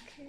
Okay.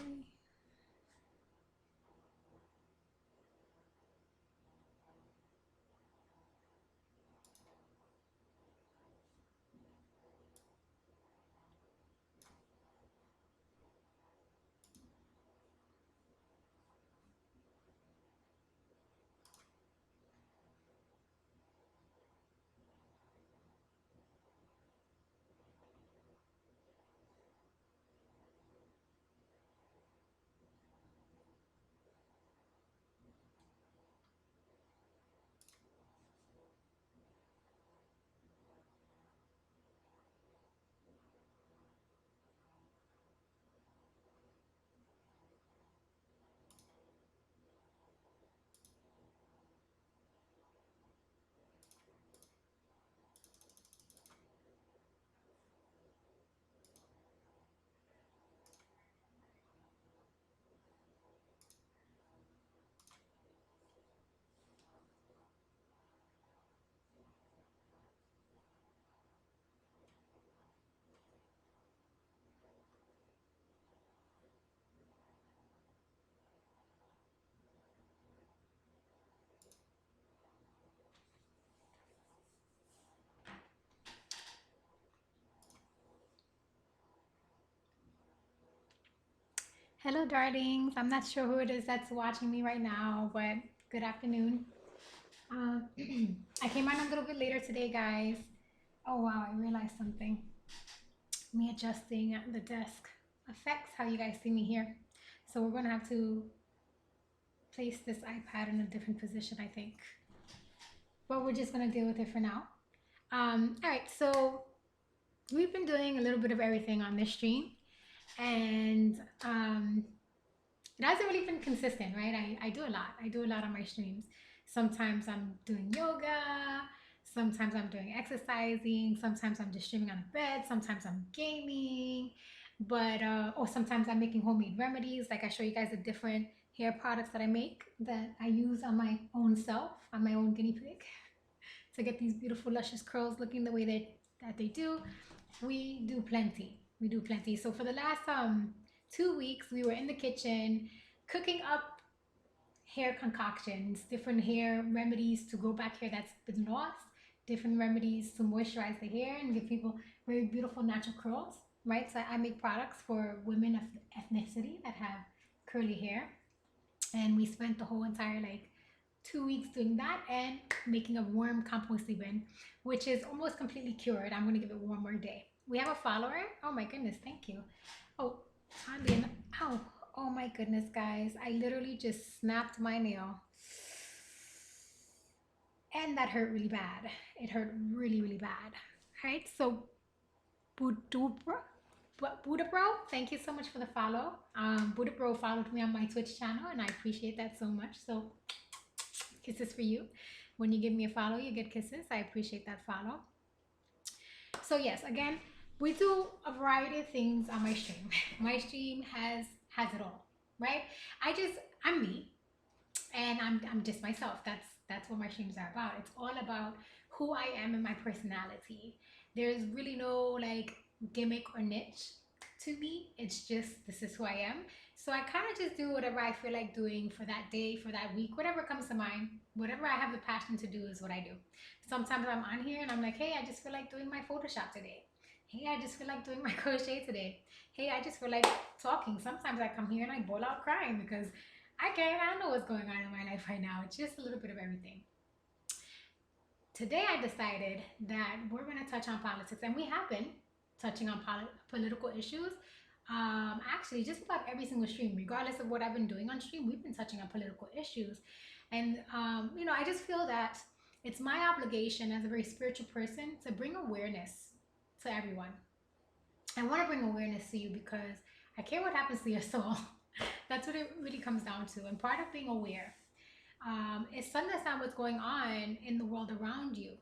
Hello, darlings. I'm not sure who it is that's watching me right now, but good afternoon. Um, I came on a little bit later today, guys. Oh, wow, I realized something. Me adjusting at the desk affects how you guys see me here. So we're going to have to place this iPad in a different position, I think. But we're just going to deal with it for now. All right, so we've been doing a little bit of everything on this stream. And it hasn't really been consistent, right? I do a lot. I do a lot on my streams. Sometimes I'm doing yoga. Sometimes I'm doing exercising. Sometimes I'm just streaming on the bed. Sometimes I'm gaming. But, or sometimes I'm making homemade remedies. Like I show you guys the different hair products that I make that I use on my own self, on my own guinea pig, to get these beautiful, luscious curls looking the way that they do. We do plenty. We do plenty. So for the last 2 weeks, we were in the kitchen cooking up hair concoctions, different hair remedies to grow back hair that's been lost, different remedies to moisturize the hair and give people very beautiful natural curls, right? So I make products for women of ethnicity that have curly hair. And we spent the whole entire 2 weeks doing that and making a warm composting bin, which is almost completely cured. I'm going to give it one more day. We have a follower. Oh my goodness, thank you. Oh, oddly enough, ow. Oh my goodness, guys. I literally just snapped my nail. And that hurt really bad. It hurt really, really bad. Right? So, Buddha Bro, thank you so much for the follow. Buddha Bro followed me on my Twitch channel, and I appreciate that so much. So, kisses for you. When you give me a follow, you get kisses. I appreciate that follow. So yes, again, we do a variety of things on my stream. My stream has it all, right? I'm me, and I'm just myself. That's what my streams are about. It's all about who I am and my personality. There's really no gimmick or niche to me. It's just this is who I am. So I kind of just do whatever I feel like doing for that day, for that week, whatever comes to mind. Whatever I have the passion to do is what I do. Sometimes I'm on here and I'm like, hey, I just feel like doing my Photoshop today. Hey, I just feel like doing my crochet today. Hey, I just feel like talking. Sometimes I come here and I ball out crying because I don't know what's going on in my life right now. It's just a little bit of everything. Today I decided that we're going to touch on politics, and we have been. touching on political issues. Actually, just about every single stream, regardless of what I've been doing on stream, we've been touching on political issues. And, you know, I just feel that it's my obligation as a very spiritual person to bring awareness to everyone. I want to bring awareness to you because I care what happens to your soul. That's what it really comes down to. And part of being aware is to understand what's going on in the world around you,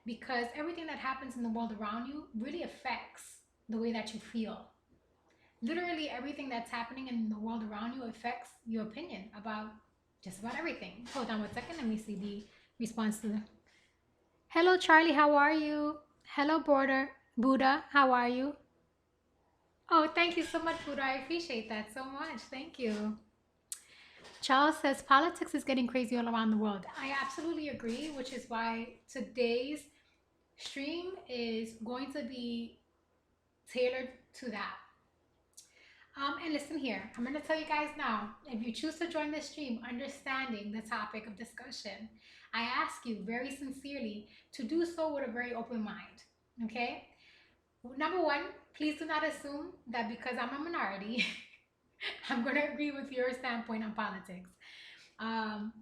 because everything that happens in the world around you really affects the way that you feel. Literally everything that's happening in the world around you affects your opinion about just about everything. Hold on 1 second. Let me see the response to the. Hello, Charlie. How are you? Hello, Border Buddha. How are you? Oh, thank you so much, Buddha. I appreciate that so much. Thank you. Charles says politics is getting crazy all around the world. I absolutely agree, which is why today's stream is going to be tailored to that. And listen here, I'm going to tell you guys now, if you choose to join this stream understanding the topic of discussion, I ask you very sincerely to do so with a very open mind, okay? Number one, please do not assume that because I'm a minority, I'm going to agree with your standpoint on politics.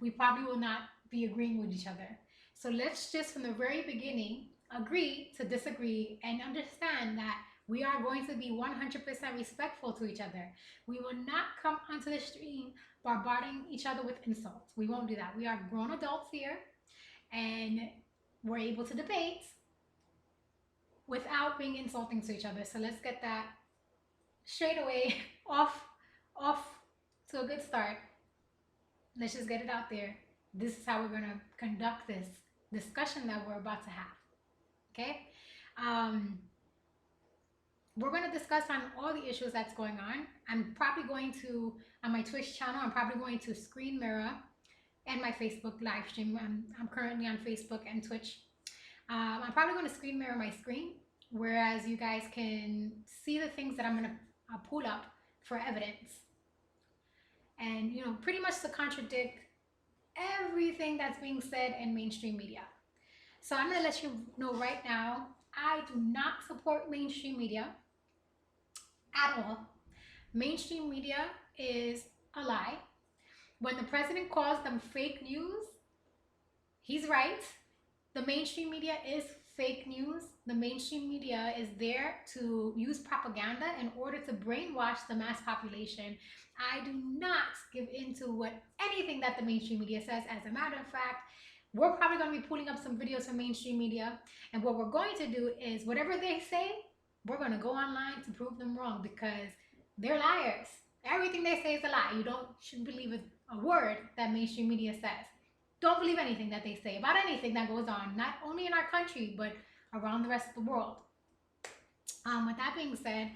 We probably will not be agreeing with each other. So let's just from the very beginning agree to disagree and understand that we are going to be 100% respectful to each other. We will not come onto the stream bombarding each other with insults. We won't do that. We are grown adults here and we're able to debate without being insulting to each other. So let's get that straight away off to a good start. Let's just get it out there. This is how we're going to conduct this discussion that we're about to have. Okay? We're going to discuss on all the issues that's going on. I'm probably going to, on my Twitch channel, I'm probably going to screen mirror and my Facebook live stream. I'm currently on Facebook and Twitch. I'm probably going to screen mirror my screen, whereas you guys can see the things that I'm going to pull up for evidence. And, you know, pretty much to contradict everything that's being said in mainstream media. So I'm going to let you know right now, I do not support mainstream media at all. Mainstream media is a lie. When the president calls them fake news, he's right. The mainstream media is fake news. The mainstream media is there to use propaganda in order to brainwash the mass population. I do not give into what anything that the mainstream media says. As a matter of fact, we're probably going to be pulling up some videos from mainstream media, and what we're going to do is whatever they say, we're going to go online to prove them wrong, because they're liars. Everything they say is a lie. You shouldn't believe a word that mainstream media says. Don't believe anything that they say about anything that goes on, not only in our country, but around the rest of the world. With that being said,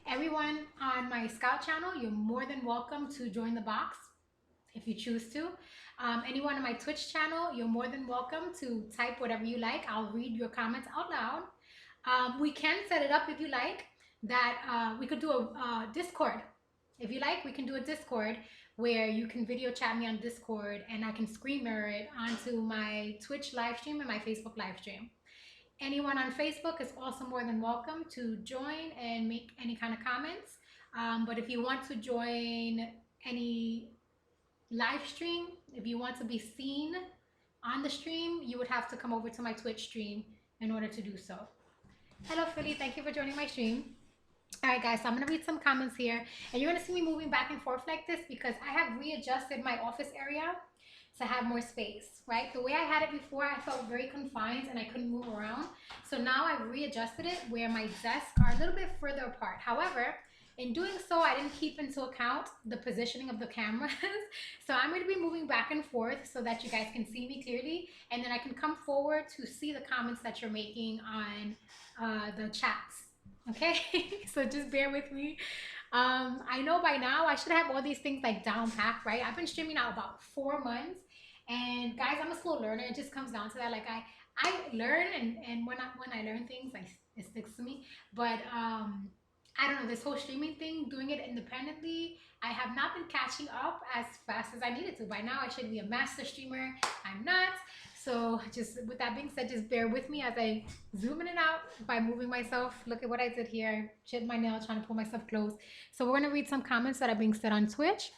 everyone on my Scout channel, you're more than welcome to join the box if you choose to. Anyone on my Twitch channel, you're more than welcome to type whatever you like. I'll read your comments out loud. We can set it up if you like, that we could do a Discord. If you like, we can do a Discord where you can video chat me on Discord and I can screen mirror it onto my Twitch live stream and my Facebook live stream. Anyone on Facebook is also more than welcome to join and make any kind of comments. But if you want to join any live stream, if you want to be seen on the stream, you would have to come over to my Twitch stream in order to do so. Hello, Philly. Thank you for joining my stream. All right, guys, so I'm going to read some comments here, and you're going to see me moving back and forth like this because I have readjusted my office area to have more space, right? The way I had it before, I felt very confined and I couldn't move around. So now I've readjusted it where my desks are a little bit further apart. However, in doing so, I didn't keep into account the positioning of the cameras. So I'm going to be moving back and forth so that you guys can see me clearly, and then I can come forward to see the comments that you're making on the chats. Okay, so just bear with me. I know by now I should have all these things like down packed, right? I've been streaming now about 4 months, and guys, I'm a slow learner. It just comes down to that. Like I learn, and when I learn things, like it sticks to me. But I don't know, this whole streaming thing, doing it independently, I have not been catching up as fast as I needed to. By now, I should be a master streamer. I'm not. So just with that being said, just bear with me as I zoom in and out by moving myself. Look at what I did here. I chipped my nail trying to pull myself close. So we're gonna read some comments that are being said on Twitch.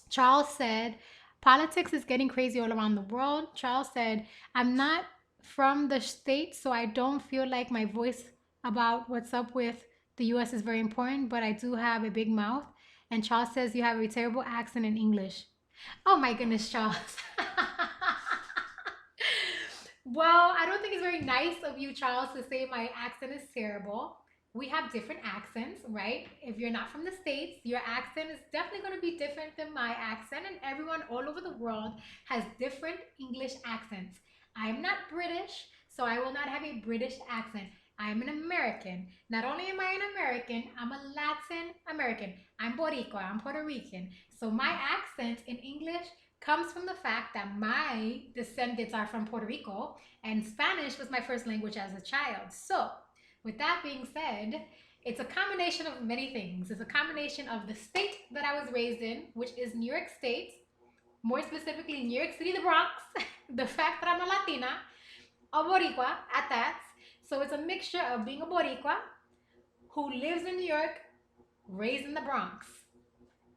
Charles said, politics is getting crazy all around the world. Charles said, I'm not from the States, so I don't feel like my voice about what's up with the US is very important, but I do have a big mouth. And Charles says, you have a terrible accent in English. Oh my goodness, Charles. Well, I don't think it's very nice of you, Charles, to say my accent is terrible. We have different accents, right? If you're not from the States, your accent is definitely going to be different than my accent, and everyone all over the world has different English accents. I'm not British, so I will not have a British accent. I'm an American. Not only am I an American, I'm a Latin American. I'm Boricua, I'm Puerto Rican. So my accent in English comes from the fact that my descendants are from Puerto Rico and Spanish was my first language as a child. So, with that being said, it's a combination of many things. It's a combination of the state that I was raised in, which is New York State, more specifically New York City, the Bronx, the fact that I'm a Latina, a Boricua at that. So it's a mixture of being a Boricua who lives in New York, raised in the Bronx.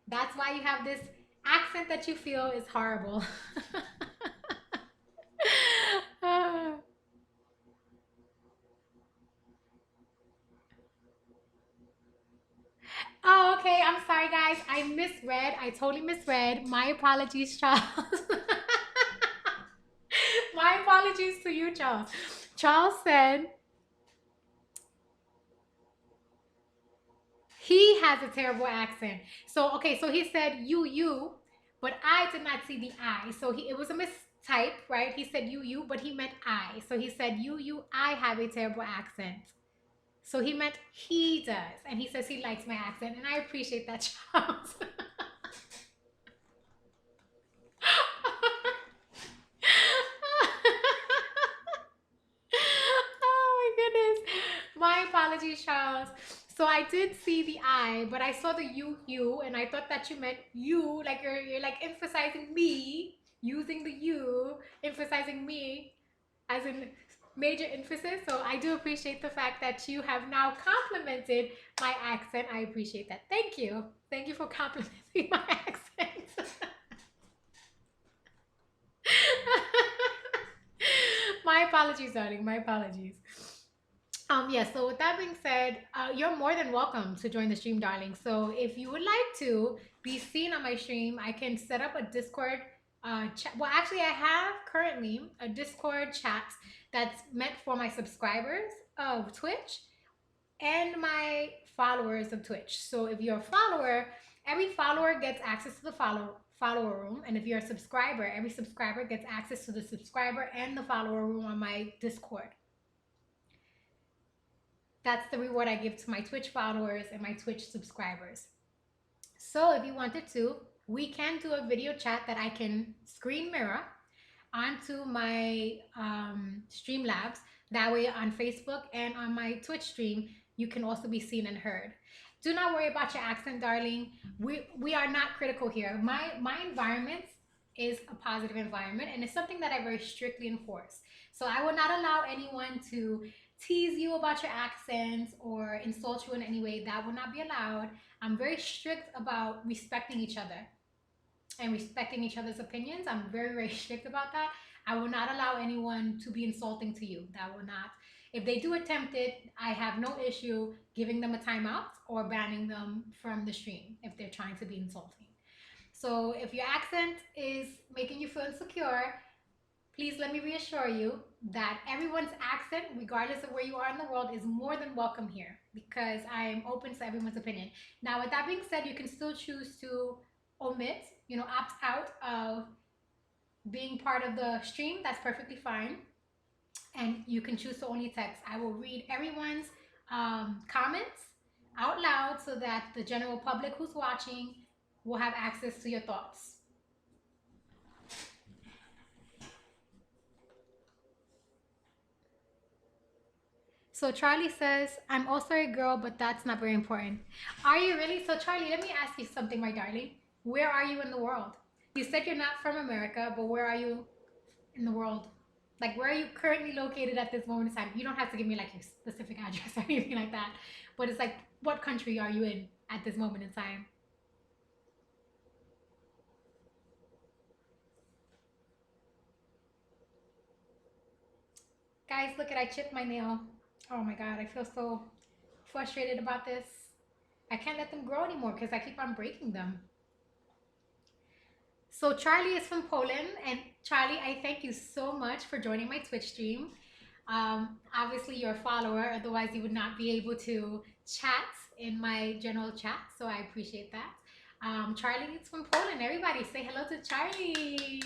That's why you have this accent that you feel is horrible. Oh, okay. I'm sorry, guys. I misread. I totally misread. My apologies, Charles. My apologies to you, Charles. Charles said he has a terrible accent. So, okay, so he said you, but I did not see the I. So it was a mistype, right? He said you, but he meant I. So he said I have a terrible accent. So he meant he does. And he says he likes my accent. And I appreciate that, Charles. Oh my goodness. My apologies, Charles. So I did see the I, but I saw the you, and I thought that you meant you, like you're like emphasizing me, using the you, emphasizing me as in major emphasis. So I do appreciate the fact that you have now complimented my accent. I appreciate that. Thank you. Thank you for complimenting my accent. My apologies, darling. My apologies. Yeah, so with that being said, you're more than welcome to join the stream, darling. So if you would like to be seen on my stream, I can set up a Discord chat. Well, actually, I have currently a Discord chat that's meant for my subscribers of Twitch and my followers of Twitch. So if you're a follower, every follower gets access to the follower room, and if you're a subscriber, every subscriber gets access to the subscriber and the follower room on my Discord. That's the reward I give to my Twitch followers and my Twitch subscribers. So if you wanted to, we can do a video chat that I can screen mirror onto my Streamlabs. That way on Facebook and on my Twitch stream, you can also be seen and heard. Do not worry about your accent, darling. We are not critical here. My environment is a positive environment, and it's something that I very strictly enforce. So I will not allow anyone to tease you about your accent or insult you in any way. That will not be allowed. I'm very strict about respecting each other and respecting each other's opinions. I'm very, very strict about that. I will not allow anyone to be insulting to you. That will not. If they do attempt it, I have no issue giving them a timeout or banning them from the stream if they're trying to be insulting. So if your accent is making you feel insecure, please let me reassure you that everyone's accent, regardless of where you are in the world, is more than welcome here because I am open to everyone's opinion. Now, with that being said, you can still choose to omit, opt out of being part of the stream. That's perfectly fine. And you can choose to only text. I will read everyone's comments out loud so that the general public who's watching will have access to your thoughts. So Charlie says, I'm also a girl, but that's not very important. Are you really? So Charlie, let me ask you something, my darling. Where are you in the world? You said you're not from America, but where are you in the world? Like, where are you currently located at this moment in time? You don't have to give me like your specific address or anything like that, but it's like, what country are you in at this moment in time? Guys, look at, I chipped my nail. Oh my god, I feel so frustrated about this. I can't let them grow anymore because I keep on breaking them. So Charlie is from Poland, and Charlie, I thank you so much for joining my Twitch stream. Obviously, you're a follower, otherwise you would not be able to chat in my general chat. So I appreciate that. Charlie is from Poland. Everybody, say hello to Charlie.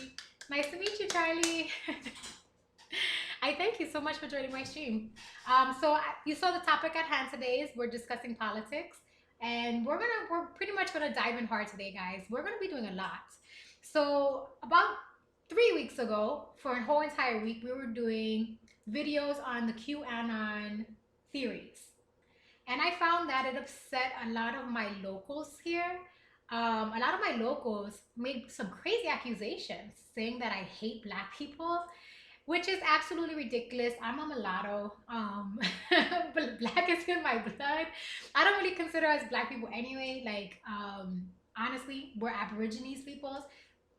Nice to meet you, Charlie. I thank you so much for joining my stream. You saw the topic at hand today is we're discussing politics, and we're pretty much gonna dive in hard today, guys. We're gonna be doing a lot. So about 3 weeks ago, for a whole entire week, we were doing videos on the QAnon theories. And I found that it upset a lot of my locals here. A lot of my locals made some crazy accusations saying that I hate black people, which is absolutely ridiculous. I'm a mulatto. But black is in my blood. I don't really consider us black people anyway. Like, honestly, we're Aborigines peoples.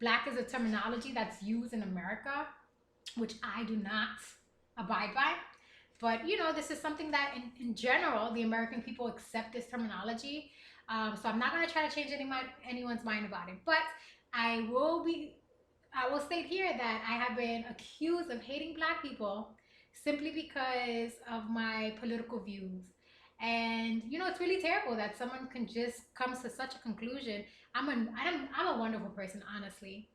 Black is a terminology that's used in America, which I do not abide by. But this is something that in general, the American people accept this terminology. So I'm not going to try to change anyone's mind about it. But I will be I will state here that I have been accused of hating black people simply because of my political views. And it's really terrible that someone can just come to such a conclusion. I'm a wonderful person, honestly.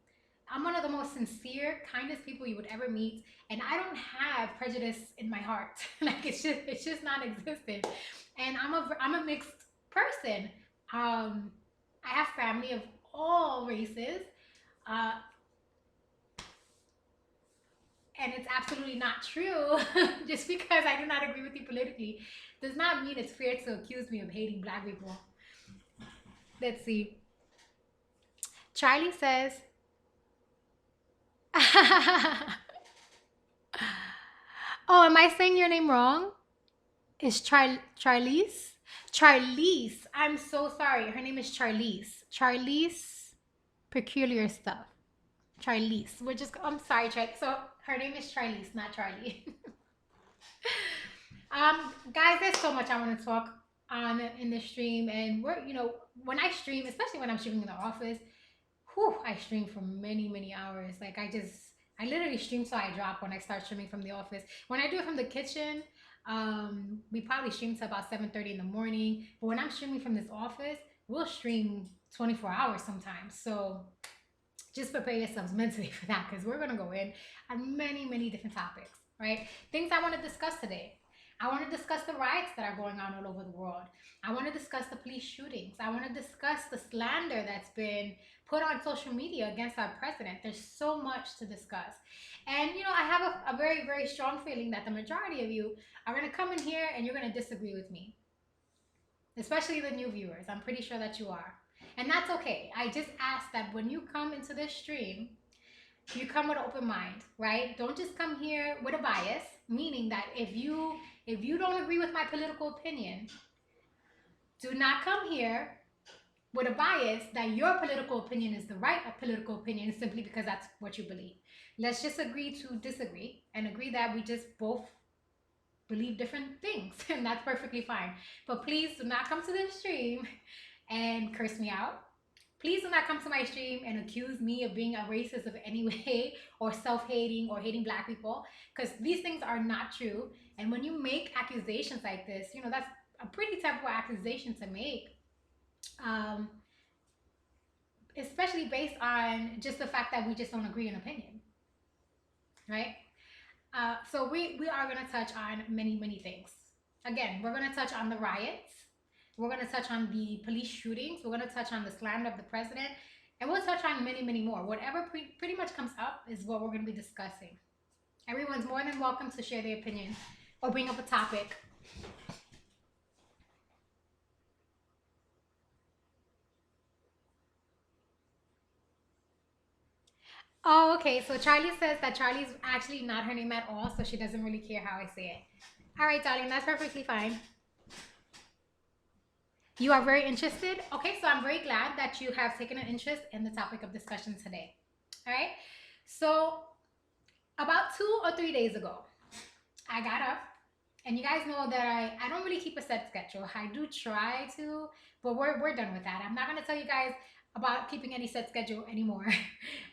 I'm one of the most sincere, kindest people you would ever meet, and I don't have prejudice in my heart. Like, it's just non-existent. And I'm a mixed person. I have family of all races. Uh, and it's absolutely not true. Just because I do not agree with you politically does not mean it's fair to accuse me of hating black people. Let's see. Charlie says, oh, am I saying your name wrong? Is Charlize? Charlize. I'm so sorry. Her name is Charlize. Charlize Peculiar Stuff. Charlize. I'm sorry, Charlie. So her name is Charlize, not Charlie. Guys, there's so much I want to talk on in the stream, and when I stream, especially when I'm streaming in the office, I stream for many, many hours. Like, I literally stream till I drop when I start streaming from the office. When I do it from the kitchen, we probably stream till about 7:30 in the morning. But when I'm streaming from this office, we'll stream 24 hours sometimes. So just prepare yourselves mentally for that, because we're gonna go in on many, many different topics, right? Things I want to discuss today. I want to discuss the riots that are going on all over the world. I want to discuss the police shootings. I want to discuss the slander that's been put on social media against our president. There's so much to discuss. And, I have a very, very strong feeling that the majority of you are going to come in here and you're going to disagree with me, especially the new viewers. I'm pretty sure that you are. And that's okay. I just ask that when you come into this stream, you come with an open mind, right? Don't just come here with a bias, meaning that if you don't agree with my political opinion, do not come here with a bias that your political opinion is the right political opinion simply because that's what you believe. Let's just agree to disagree and agree that we just both believe different things, and that's perfectly fine. But please do not come to this stream and curse me out. Please do not come to my stream and accuse me of being a racist of any way, or self-hating, or hating black people, because these things are not true. And when you make accusations like this, that's a pretty terrible accusation to make, um, especially based on just the fact that we just don't agree in opinion, right? So we are going to touch on many, many things. Again, we're going to touch on the riots. We're going to touch on the police shootings. We're going to touch on the slander of the president. And we'll touch on many, many more. Whatever pretty much comes up is what we're going to be discussing. Everyone's more than welcome to share their opinion or bring up a topic. Oh, okay. So Charlie says that Charlie's actually not her name at all, so she doesn't really care how I say it. All right, darling, that's perfectly fine. You are very interested? Okay, so I'm very glad that you have taken an interest in the topic of discussion today. All right. So about 2 or 3 days ago, I got up, and you guys know that I don't really keep a set schedule. I do try to, but we're done with that. I'm not gonna tell you guys about keeping any set schedule anymore.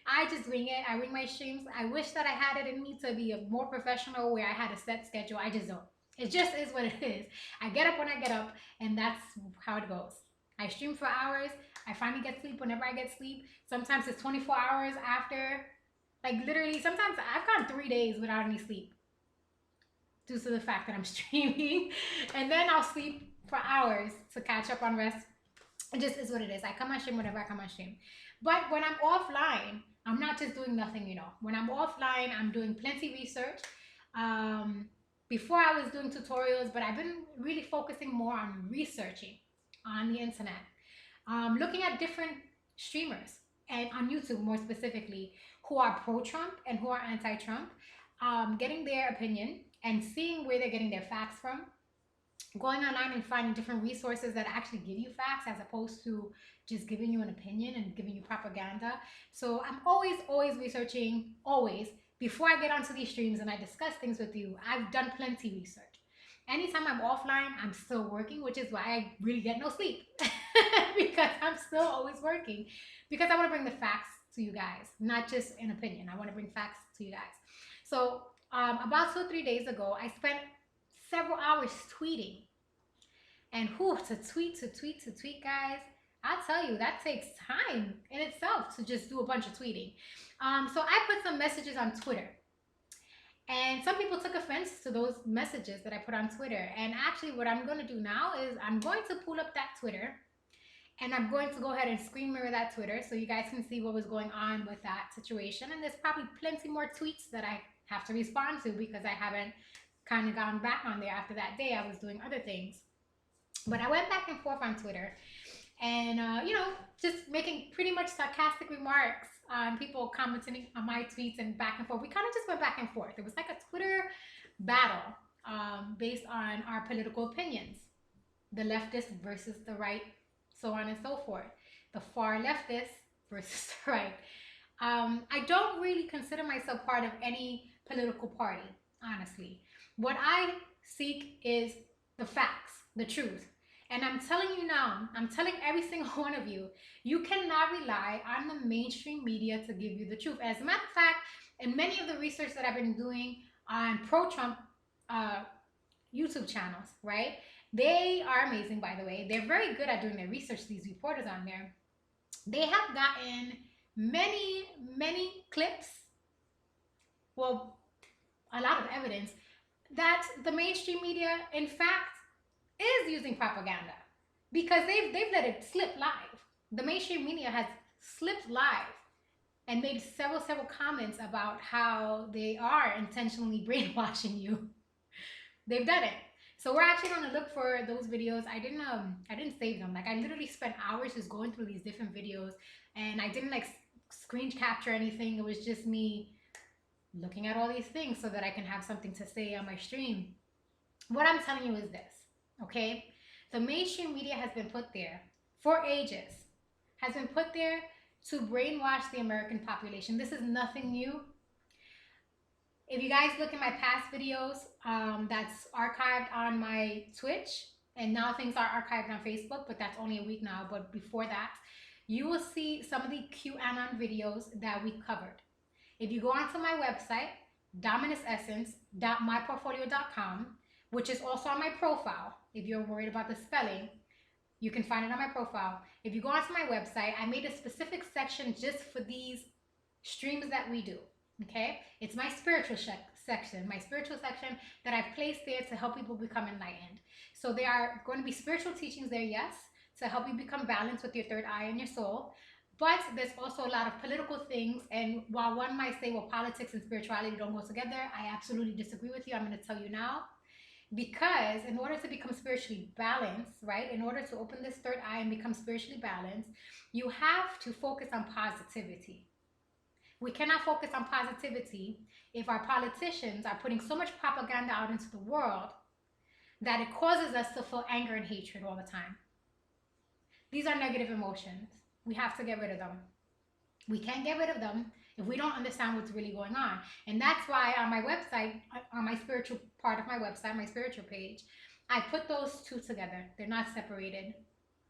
I just wing it. I wing my streams. I wish that I had it in me to be a more professional where I had a set schedule. I just don't. It just is what it is. I get up when I get up, and that's how it goes. I stream for hours. I finally get sleep whenever I get sleep. Sometimes it's 24 hours after. Like literally, sometimes I've gone 3 days without any sleep due to the fact that I'm streaming. And then I'll sleep for hours to catch up on rest. It just is what it is. I come on stream whenever I come on stream. But when I'm offline, I'm not just doing nothing. When I'm offline, I'm doing plenty research. Um, Before I was doing tutorials, but I've been really focusing more on researching on the internet, looking at different streamers and on YouTube more specifically who are pro-Trump and who are anti-Trump, getting their opinion and seeing where they're getting their facts from, going online and finding different resources that actually give you facts as opposed to just giving you an opinion and giving you propaganda. So I'm always researching, always. Before I get onto these streams and I discuss things with you, I've done plenty research. Anytime I'm offline, I'm still working, which is why I really get no sleep because I'm still always working because I want to bring the facts to you guys, not just an opinion. I want to bring facts to you guys. So about 2 or 3 days ago, I spent several hours tweeting. And who to tweet, guys. I'll tell you, that takes time in itself to just do a bunch of tweeting. So I put some messages on Twitter. And some people took offense to those messages that I put on Twitter. And actually, what I'm going to do now is I'm going to pull up that Twitter and I'm going to go ahead and screen mirror that Twitter so you guys can see what was going on with that situation. And there's probably plenty more tweets that I have to respond to because I haven't kind of gone back on there after that day. I was doing other things. But I went back and forth on Twitter and, just making pretty much sarcastic remarks on people commenting on my tweets and back and forth. We kind of just went back and forth. It was like a Twitter battle based on our political opinions, the leftist versus the right, so on and so forth, the far leftist versus the right. I don't really consider myself part of any political party, honestly. What I seek is the facts, the truth. And I'm telling you now, I'm telling every single one of you, you cannot rely on the mainstream media to give you the truth. As a matter of fact, in many of the research that I've been doing on pro-Trump YouTube channels, right? They are amazing, by the way. They're very good at doing their research, these reporters on there. They have gotten many clips, well, a lot of evidence that the mainstream media, in fact, is using propaganda because they've let it slip live. The mainstream media has slipped live and made several comments about how they are intentionally brainwashing you. They've done it. So we're actually going to look for those videos. I didn't save them. Like I literally spent hours just going through these different videos and I didn't like screen capture anything. It was just me looking at all these things so that I can have something to say on my stream. What I'm telling you is this, okay? The mainstream media has been put there for ages, has been put there to brainwash the American population. This is nothing new. If you guys look at my past videos, that's archived on my Twitch, and now things are archived on Facebook, but that's only a week now. But before that, you will see some of the QAnon videos that we covered. If you go onto my website, dominusessence.myportfolio.com, which is also on my profile, if you're worried about the spelling, you can find it on my profile. If you go onto my website, I made a specific section just for these streams that we do. Okay, it's my spiritual section that I've placed there to help people become enlightened. So there are going to be spiritual teachings there, yes, to help you become balanced with your third eye and your soul. But there's also a lot of political things. And while one might say, well, politics and spirituality don't go together, I absolutely disagree with you. I'm going to tell you now. Because in order to become spiritually balanced, right, in order to open this third eye and become spiritually balanced, you have to focus on positivity. We cannot focus on positivity if our politicians are putting so much propaganda out into the world that it causes us to feel anger and hatred all the time. These are negative emotions. We have to get rid of them. We can't get rid of them if we don't understand what's really going on. And that's why on my website, on my spiritual part of my website, my spiritual page, I put those two together. They're not separated.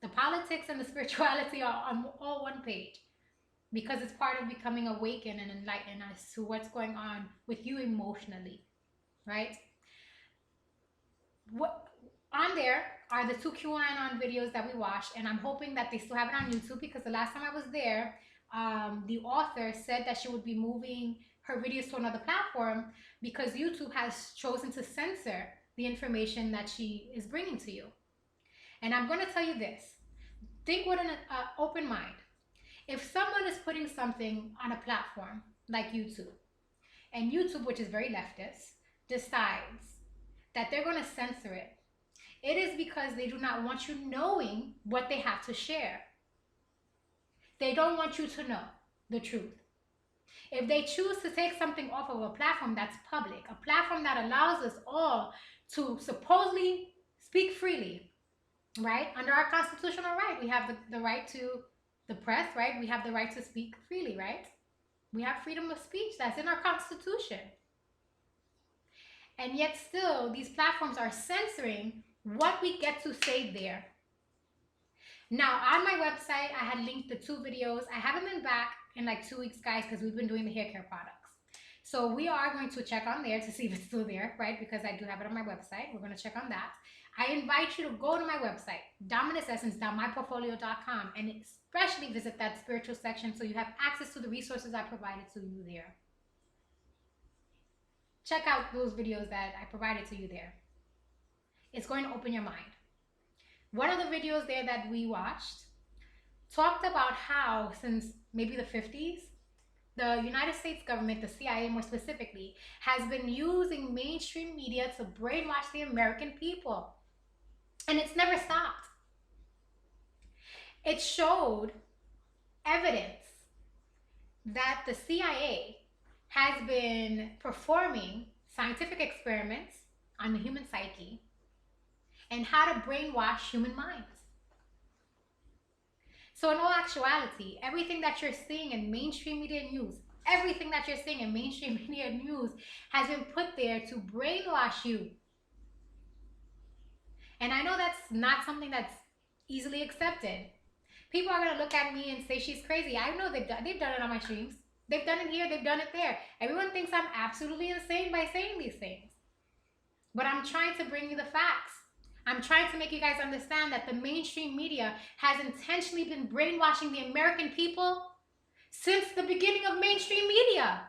The politics and the spirituality are on all one page, because it's part of becoming awakened and enlightened as to what's going on with you emotionally, right? What on there are the two QAnon videos that we watched, and I'm hoping that they still have it on YouTube, because the last time I was there, the author said that she would be moving her videos to another platform because YouTube has chosen to censor the information that she is bringing to you. And I'm going to tell you this. Think with an open mind. If someone is putting something on a platform like YouTube, and YouTube, which is very leftist, decides that they're going to censor it, it is because they do not want you knowing what they have to share. They don't want you to know the truth. If they choose to take something off of a platform that's public, a platform that allows us all to supposedly speak freely, right? Under our constitutional right, we have the right to the press, right? We have the right to speak freely, right? We have freedom of speech. That's in our constitution. And yet still, these platforms are censoring what we get to say there. Now, on my website, I had linked the two videos. I haven't been back in like 2 weeks, guys, because we've been doing the hair care products. So we are going to check on there to see if it's still there, right? Because I do have it on my website. We're going to check on that. I invite you to go to my website, dominusessence.myportfolio.com, and especially visit that spiritual section so you have access to the resources I provided to you there. Check out those videos that I provided to you there. It's going to open your mind. One of the videos there that we watched talked about how since maybe the 50s, the United States government, the CIA more specifically, has been using mainstream media to brainwash the American people. And it's never stopped. It showed evidence that the CIA has been performing scientific experiments on the human psyche and how to brainwash human minds. So in all actuality, everything that you're seeing in mainstream media news, everything that you're seeing in mainstream media news has been put there to brainwash you. And I know that's not something that's easily accepted. People are going to look at me and say she's crazy. I know they've done it on my streams. They've done it here, they've done it there. Everyone thinks I'm absolutely insane by saying these things. But I'm trying to bring you the facts. I'm trying to make you guys understand that the mainstream media has intentionally been brainwashing the American people since the beginning of mainstream media.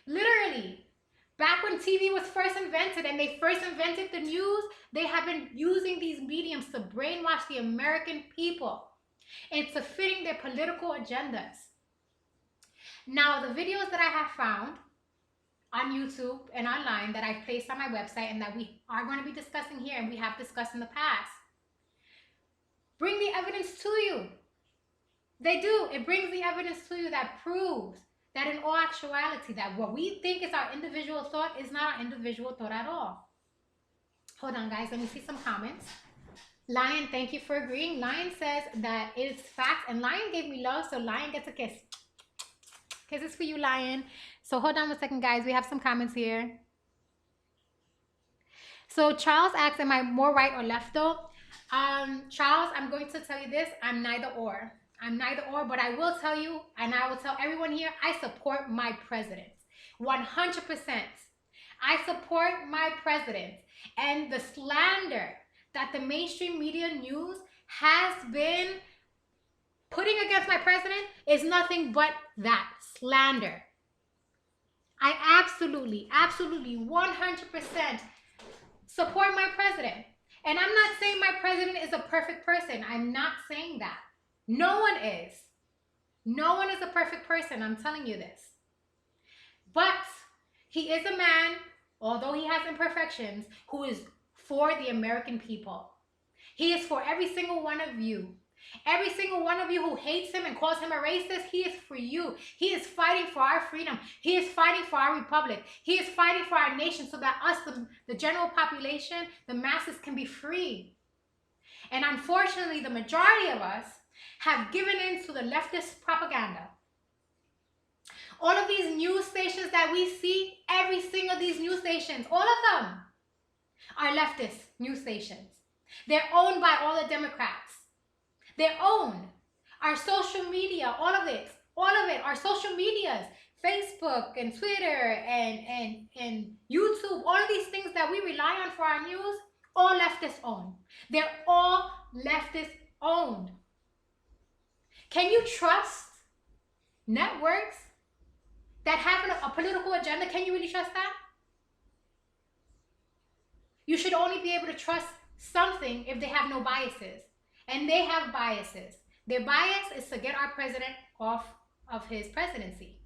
Literally, back when TV was first invented and they first invented the news, they have been using these mediums to brainwash the American people into fitting their political agendas. Now, the videos that I have found on YouTube and online that I've placed on my website and that we are going to be discussing here and we have discussed in the past, bring the evidence to you. They do. It brings the evidence to you that proves that in all actuality, that what we think is our individual thought is not our individual thought at all. Hold on, guys. Let me see some comments. Lion, thank you for agreeing. Lion says that it's fact, and Lion gave me love, so Lion gets a kiss. Kisses for you, Lion. So hold on 1 second, guys. We have some comments here. So Charles asks, am I more right or left though? Charles, I'm going to tell you this. I'm neither or. I'm neither or, but I will tell you, and I will tell everyone here, I support my president. 100%. I support my president. And the slander that the mainstream media news has been putting against my president is nothing but that, slander. I absolutely, 100% support my president. And I'm not saying my president is a perfect person. I'm not saying that. No one is. No one is a perfect person. I'm telling you this. But he is a man, although he has imperfections, who is for the American people. He is for every single one of you Every single one of you who hates him and calls him a racist, he is for you. He is fighting for our freedom. He is fighting for our republic. He is fighting for our nation so that us, the general population, the masses can be free. And unfortunately, the majority of us have given in to the leftist propaganda. All of these news stations that we see, every single of these news stations, all of them are leftist news stations. They're owned by all the Democrats. They're owned. Our social media, all of it, our social medias, Facebook and Twitter and YouTube, all of these things that we rely on for our news, all leftist owned. They're all leftist owned. Can you trust networks that have a political agenda? Can you really trust that? You should only be able to trust something if they have no biases. And they have biases. Their bias is to get our president off of his presidency.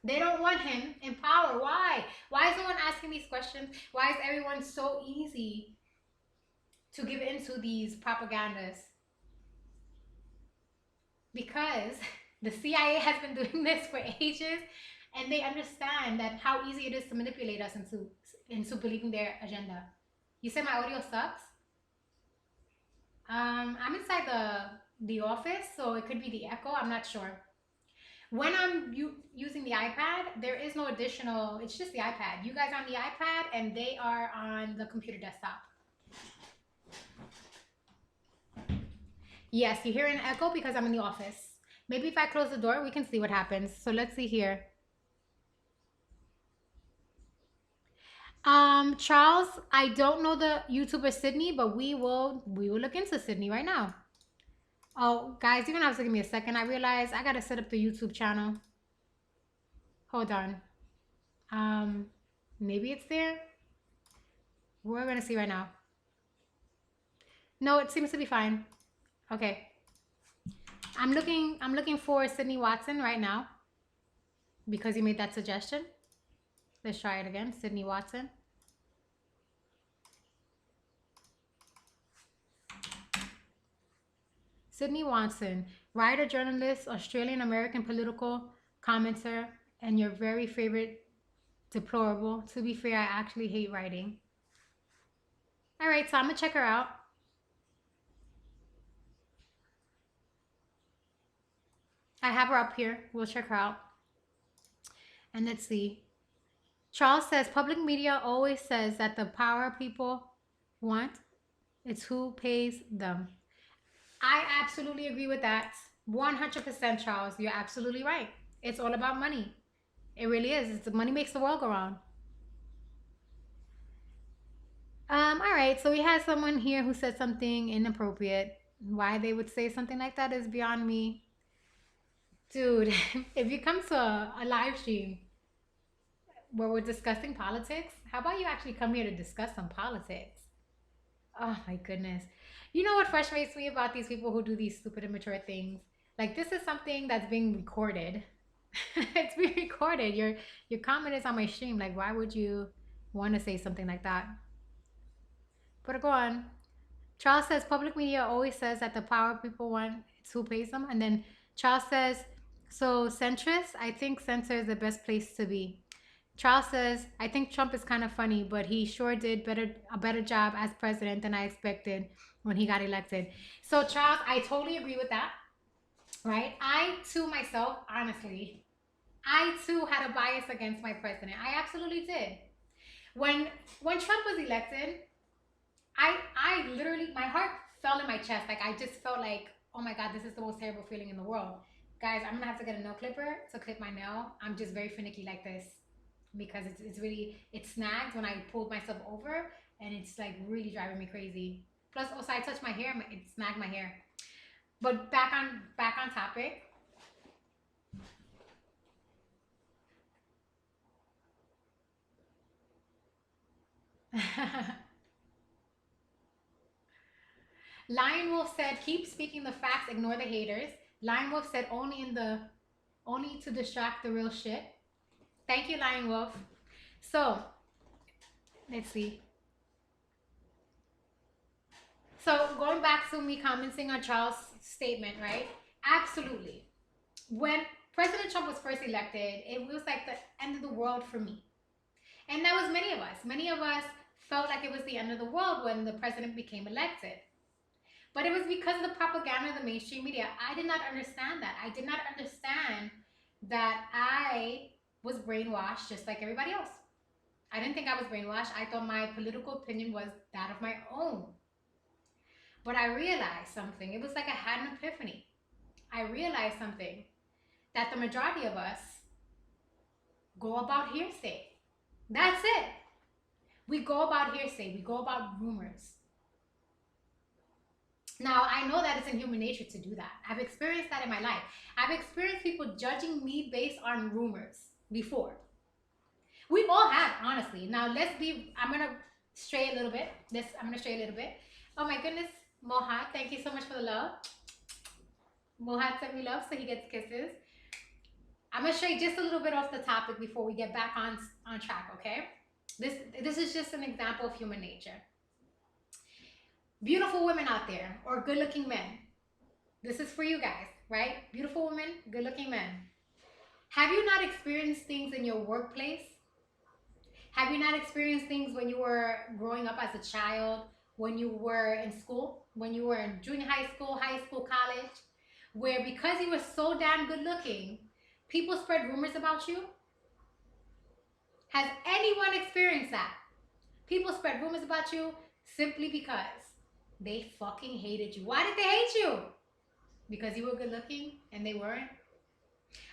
They don't want him in power. Why? Why is no one asking these questions? Why is everyone so easy to give into these propagandas? Because the CIA has been doing this for ages, and they understand that how easy it is to manipulate us into believing their agenda. You said my audio sucks? I'm inside the office, so it could be the echo. I'm not sure. When I'm using the iPad, there is no additional, it's just the iPad. You guys are on the iPad, and they are on the computer desktop. Yes, you hear an echo because I'm in the office. Maybe if I close the door, we can see what happens. So let's see here. Charles, I don't know the YouTuber Sydney, but we will look into Sydney right now. Oh, guys, you're gonna have to give me a second. I realize I gotta set up the YouTube channel. Hold on. Maybe it's there. We're gonna see right now. No, it seems to be fine. Okay. I'm looking for Sydney Watson right now because you made that suggestion. Let's try it again. Sydney Watson. Sydney Watson, writer, journalist, Australian-American political commentator, and your very favorite deplorable. To be fair, I actually hate writing. All right, so I'm going to check her out. I have her up here. We'll check her out. And let's see. Charles says, public media always says that the power people want, it's who pays them. I absolutely agree with that. 100%, Charles. You're absolutely right. It's all about money. It really is. It's the money makes the world go round. All right. So we had someone here who said something inappropriate. Why they would say something like that is beyond me. Dude, if you come to a live stream where we're discussing politics, how about you actually come here to discuss some politics? Oh my goodness. You know what frustrates me about these people who do these stupid immature things? Like, this is something that's being recorded. It's being recorded. Your comment is on my stream. Like, why would you want to say something like that? But go on. Charles says public media always says that the power people want, it's who pays them. And then Charles says, so centrist, I think censor is the best place to be. Charles says, I think Trump is kind of funny, but he sure did a better job as president than I expected when he got elected. So Charles, I totally agree with that, right? I too myself, honestly, I too had a bias against my president. I absolutely did. When Trump was elected, I literally, my heart fell in my chest. Like, I just felt like, oh my God, this is the most terrible feeling in the world. Guys, I'm gonna have to get a nail clipper to clip my nail. I'm just very finicky like this because it's really, it snags when I pulled myself over, and it's like really driving me crazy. Plus also I touched my hair, it snagged my hair. But back on topic. Lion Wolf said, keep speaking the facts, ignore the haters. Lion Wolf said, only to distract the real shit. Thank you, Lion Wolf. So, let's see. So going back to me commenting on Charles' statement, right? Absolutely. When President Trump was first elected, it was like the end of the world for me. And that was many of us. Many of us felt like it was the end of the world when the president became elected. But it was because of the propaganda of the mainstream media. I did not understand that. I did not understand that I was brainwashed just like everybody else. I didn't think I was brainwashed. I thought my political opinion was that of my own. But I realized something. It was like I had an epiphany. I realized something, that the majority of us go about hearsay. That's it. We go about hearsay. We go about rumors. Now, I know that it's in human nature to do that. I've experienced that in my life. I've experienced people judging me based on rumors before. We all have, honestly. Now, I'm going to stray a little bit. I'm going to stray a little bit. Oh my goodness, Mohat, thank you so much for the love. Mohat sent me love, so he gets kisses. I'm going to stray just a little bit off the topic before we get back on track, okay? This is just an example of human nature. Beautiful women out there, or good-looking men. This is for you guys, right? Beautiful women, good-looking men. Have you not experienced things in your workplace? Have you not experienced things when you were growing up as a child, when you were in school, when you were in junior high school, college, where because you were so damn good-looking, people spread rumors about you? Has anyone experienced that? People spread rumors about you simply because they fucking hated you. Why did they hate you? Because you were good looking and they weren't.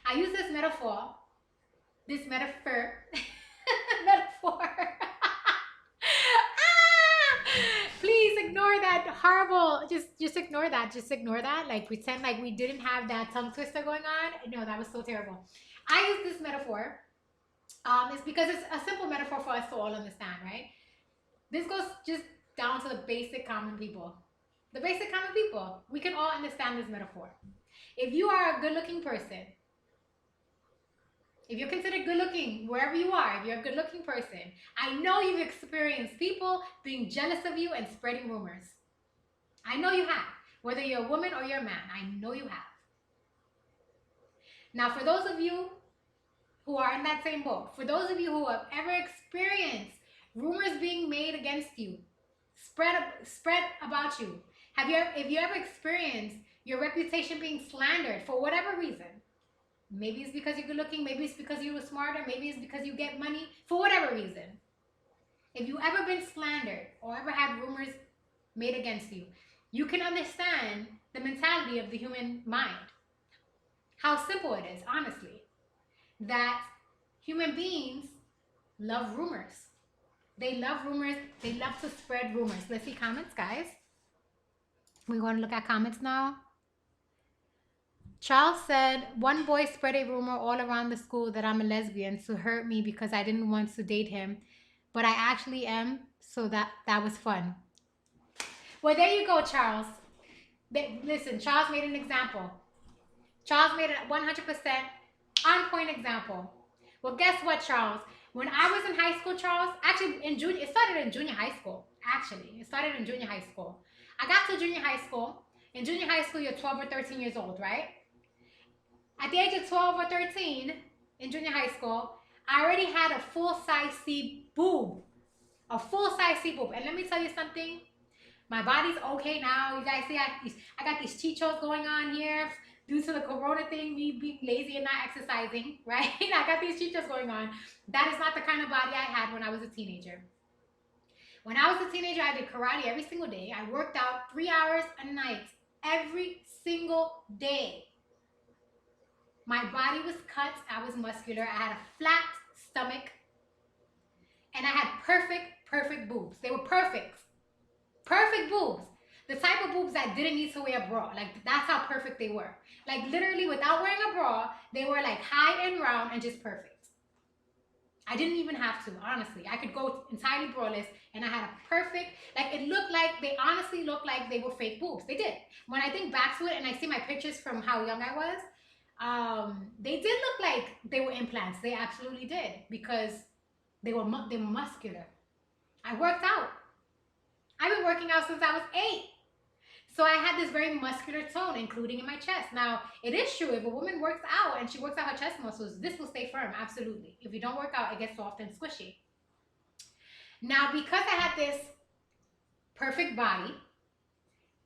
I use this metaphor. Please ignore that horrible. Just ignore that. Just ignore that. Like pretend like we didn't have that tongue twister going on. No, that was so terrible. I use this metaphor. It's because it's a simple metaphor for us to all understand, right? This goes just down to the basic common people. The basic common people. We can all understand this metaphor. If you are a good-looking person, if you're considered good-looking, wherever you are, if you're a good-looking person, I know you've experienced people being jealous of you and spreading rumors. I know you have. Whether you're a woman or you're a man, I know you have. Now, for those of you who are in that same boat, for those of you who have ever experienced rumors being made against you, spread about you, if you ever experienced your reputation being slandered for whatever reason, maybe it's because you're good looking, maybe it's because you were smarter, maybe it's because you get money, for whatever reason, if you ever been slandered or ever had rumors made against you, you can understand the mentality of the human mind. How simple it is, honestly, that human beings love rumors. They love rumors. They love to spread rumors. Let's see comments, guys. We're going to look at comments now. Charles said, one boy spread a rumor all around the school that I'm a lesbian to hurt me because I didn't want to date him. But I actually am, so that was fun. Well, there you go, Charles. Listen, Charles made an example. Charles made a 100% on-point example. Well, guess what, Charles? When I was in high school, Charles, actually it started in junior high school. It started in junior high school. I got to junior high school. In junior high school, you're 12 or 13 years old, right? At the age of 12 or 13, in junior high school, I already had a full-size C boob. A full-size C boob. And let me tell you something. My body's okay now. You guys see I got these chichos going on here due to the corona thing, me being lazy and not exercising, right? I got these chichos going on. That is not the kind of body I had when I was a teenager. When I was a teenager, I did karate every single day. I worked out 3 hours a night every single day. My body was cut. I was muscular. I had a flat stomach. And I had perfect boobs. They were perfect. Perfect boobs. The type of boobs that didn't need to wear a bra. Like, that's how perfect they were. Like, literally, without wearing a bra, they were, like, high and round and just perfect. I didn't even have to, honestly. I could go entirely braless, and I had a perfect, like, they honestly looked like they were fake boobs. They did. When I think back to it and I see my pictures from how young I was, they did look like they were implants. They absolutely did, because they were muscular. I worked out. I've been working out since I was 8. So I had this very muscular tone, including in my chest. Now, it is true, if a woman works out and she works out her chest muscles, this will stay firm, absolutely. If you don't work out, it gets soft and squishy. Now, because I had this perfect body,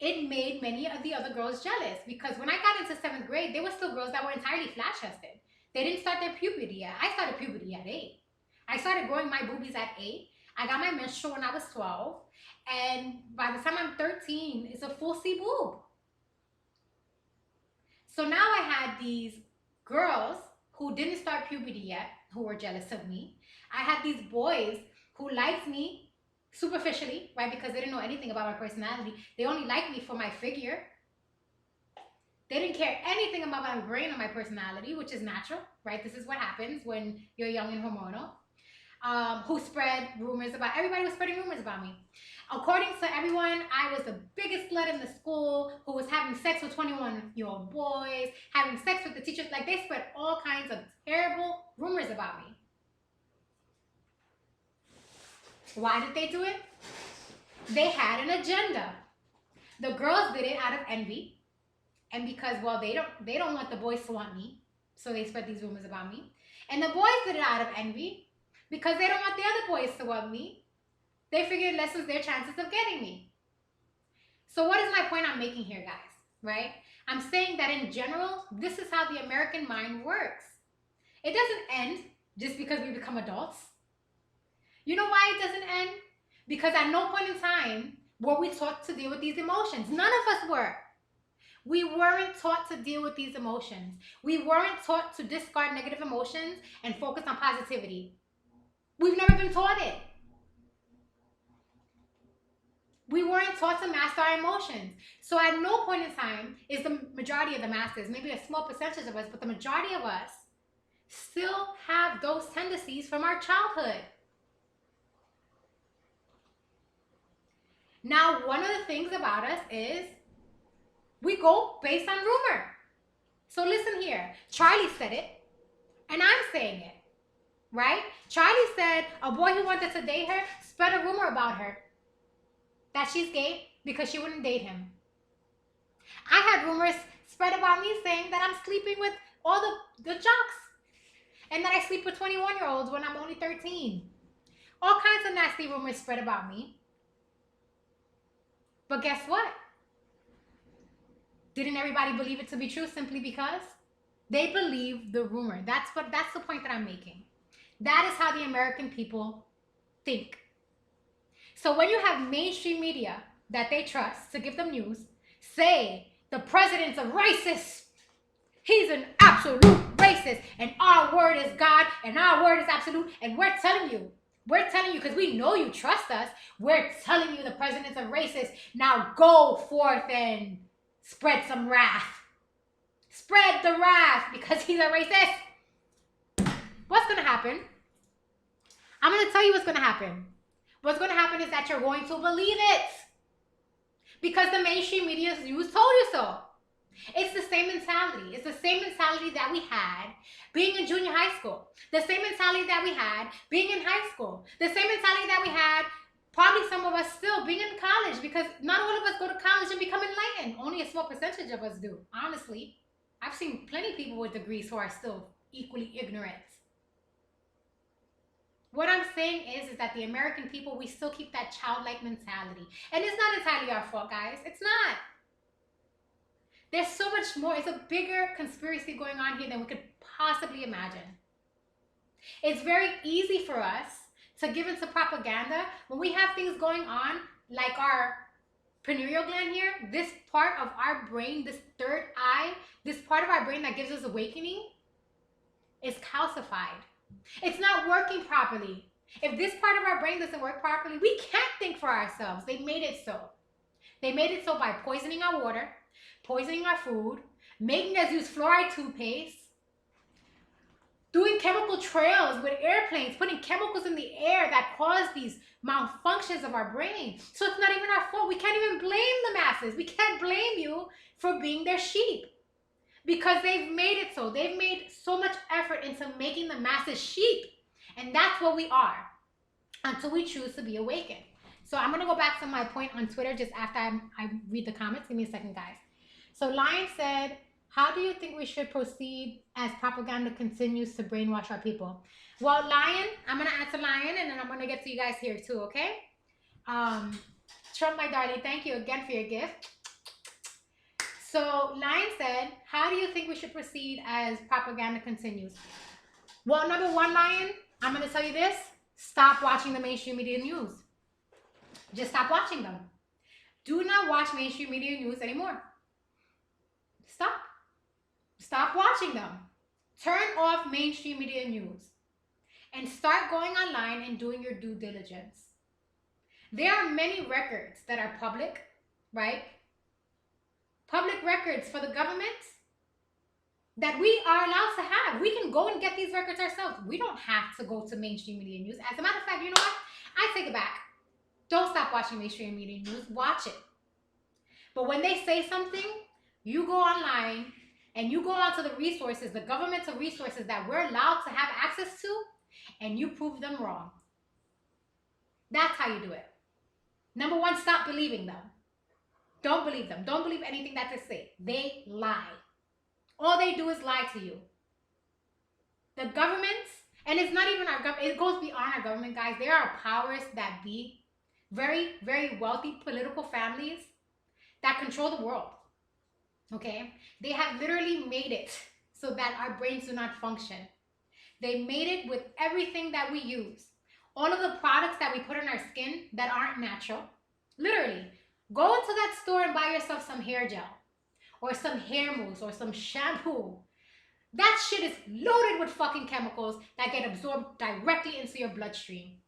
it made many of the other girls jealous, because when I got into 7th grade, there were still girls that were entirely flat chested. They didn't start their puberty yet. I started puberty at 8. I started growing my boobies at 8. I got my menstrual when I was 12. And by the time I'm 13, it's a full C boob. So now I had these girls who didn't start puberty yet, who were jealous of me. I had these boys who liked me superficially, right? Because they didn't know anything about my personality. They only liked me for my figure. They didn't care anything about my brain or my personality, which is natural, right? This is what happens when you're young and hormonal. Who spread rumors about, everybody was spreading rumors about me. According to everyone, I was the biggest slut in the school, who was having sex with 21-year-old boys, having sex with the teachers. Like, they spread all kinds of terrible rumors about me. Why did they do it? They had an agenda. The girls did it out of envy, and because, well, they don't want the boys to want me, so they spread these rumors about me. And the boys did it out of envy, because they don't want the other boys to want me. They figured lessens their chances of getting me. So what is my point I'm making here, guys, right? I'm saying that in general, this is how the American mind works. It doesn't end just because we become adults. You know why it doesn't end? Because at no point in time were we taught to deal with these emotions. None of us were. We weren't taught to deal with these emotions. We weren't taught to discard negative emotions and focus on positivity. We've never been taught it. We weren't taught to master our emotions. So at no point in time is the majority of the masses, maybe a small percentage of us, but the majority of us still have those tendencies from our childhood. Now, one of the things about us is we go based on rumor. So listen here. Charlie said it, and I'm saying it, right? Charlie said a boy who wanted to date her spread a rumor about her that she's gay because she wouldn't date him. I had rumors spread about me saying that I'm sleeping with all the jocks and that I sleep with 21-year-olds when I'm only 13. All kinds of nasty rumors spread about me. But guess what? Didn't everybody believe it to be true simply because they believed the rumor? That's the point that I'm making. That is how the American people think. So when you have mainstream media that they trust to give them news, say the president's a racist. He's an absolute racist, and our word is God, and our word is absolute, and we're telling you, because we know you trust us, we're telling you the president's a racist. Now go forth and spread some wrath. Spread the wrath because he's a racist. What's going to happen? I'm going to tell you what's going to happen. What's going to happen is that you're going to believe it. Because the mainstream media told you so. It's the same mentality. It's the same mentality that we had being in junior high school. The same mentality that we had being in high school. The same mentality that we had, probably some of us still, being in college. Because not all of us go to college and become enlightened. Only a small percentage of us do, honestly. I've seen plenty of people with degrees who are still equally ignorant. What I'm saying is that the American people, we still keep that childlike mentality. And it's not entirely our fault, guys. It's not. There's so much more. It's a bigger conspiracy going on here than we could possibly imagine. It's very easy for us to give into propaganda when we have things going on like our pineal gland here, this part of our brain, this third eye, this part of our brain that gives us awakening is calcified. It's not working properly. If this part of our brain doesn't work properly, we can't think for ourselves. They made it so. They made it so by poisoning our water, poisoning our food, making us use fluoride toothpaste, doing chemical trails with airplanes, putting chemicals in the air that cause these malfunctions of our brain. So it's not even our fault. We can't even blame the masses. We can't blame you for being their sheep. Because they've made it so. They've made so much effort into making the masses sheep. And that's what we are until we choose to be awakened. So I'm gonna go back to my point on Twitter just after I read the comments. Give me a second, guys. So Lion said, how do you think we should proceed as propaganda continues to brainwash our people? Well, Lion, I'm gonna answer Lion, and then I'm gonna get to you guys here too, okay? Trump, my darling, thank you again for your gift. So Lion said, how do you think we should proceed as propaganda continues? Well, number one, Lion, I'm gonna tell you this: stop watching the mainstream media news. Just stop watching them. Do not watch mainstream media news anymore. Stop. Stop watching them. Turn off mainstream media news and start going online and doing your due diligence. There are many records that are public, right? Public records for the government that we are allowed to have. We can go and get these records ourselves. We don't have to go to mainstream media news. As a matter of fact, you know what? I take it back. Don't stop watching mainstream media news. Watch it. But when they say something, you go online and you go onto the resources, the governmental resources that we're allowed to have access to, and you prove them wrong. That's how you do it. Number one, stop believing them. Don't believe them. Don't believe anything that they say. They lie. All they do is lie to you. The government, and it's not even our government, it goes beyond our government, guys. There are powers that be, very, very wealthy political families that control the world. Okay? They have literally made it so that our brains do not function. They made it with everything that we use. All of the products that we put on our skin that aren't natural. Literally, go into that store and buy yourself some hair gel or some hair mousse or some shampoo. That shit is loaded with fucking chemicals that get absorbed directly into your bloodstream.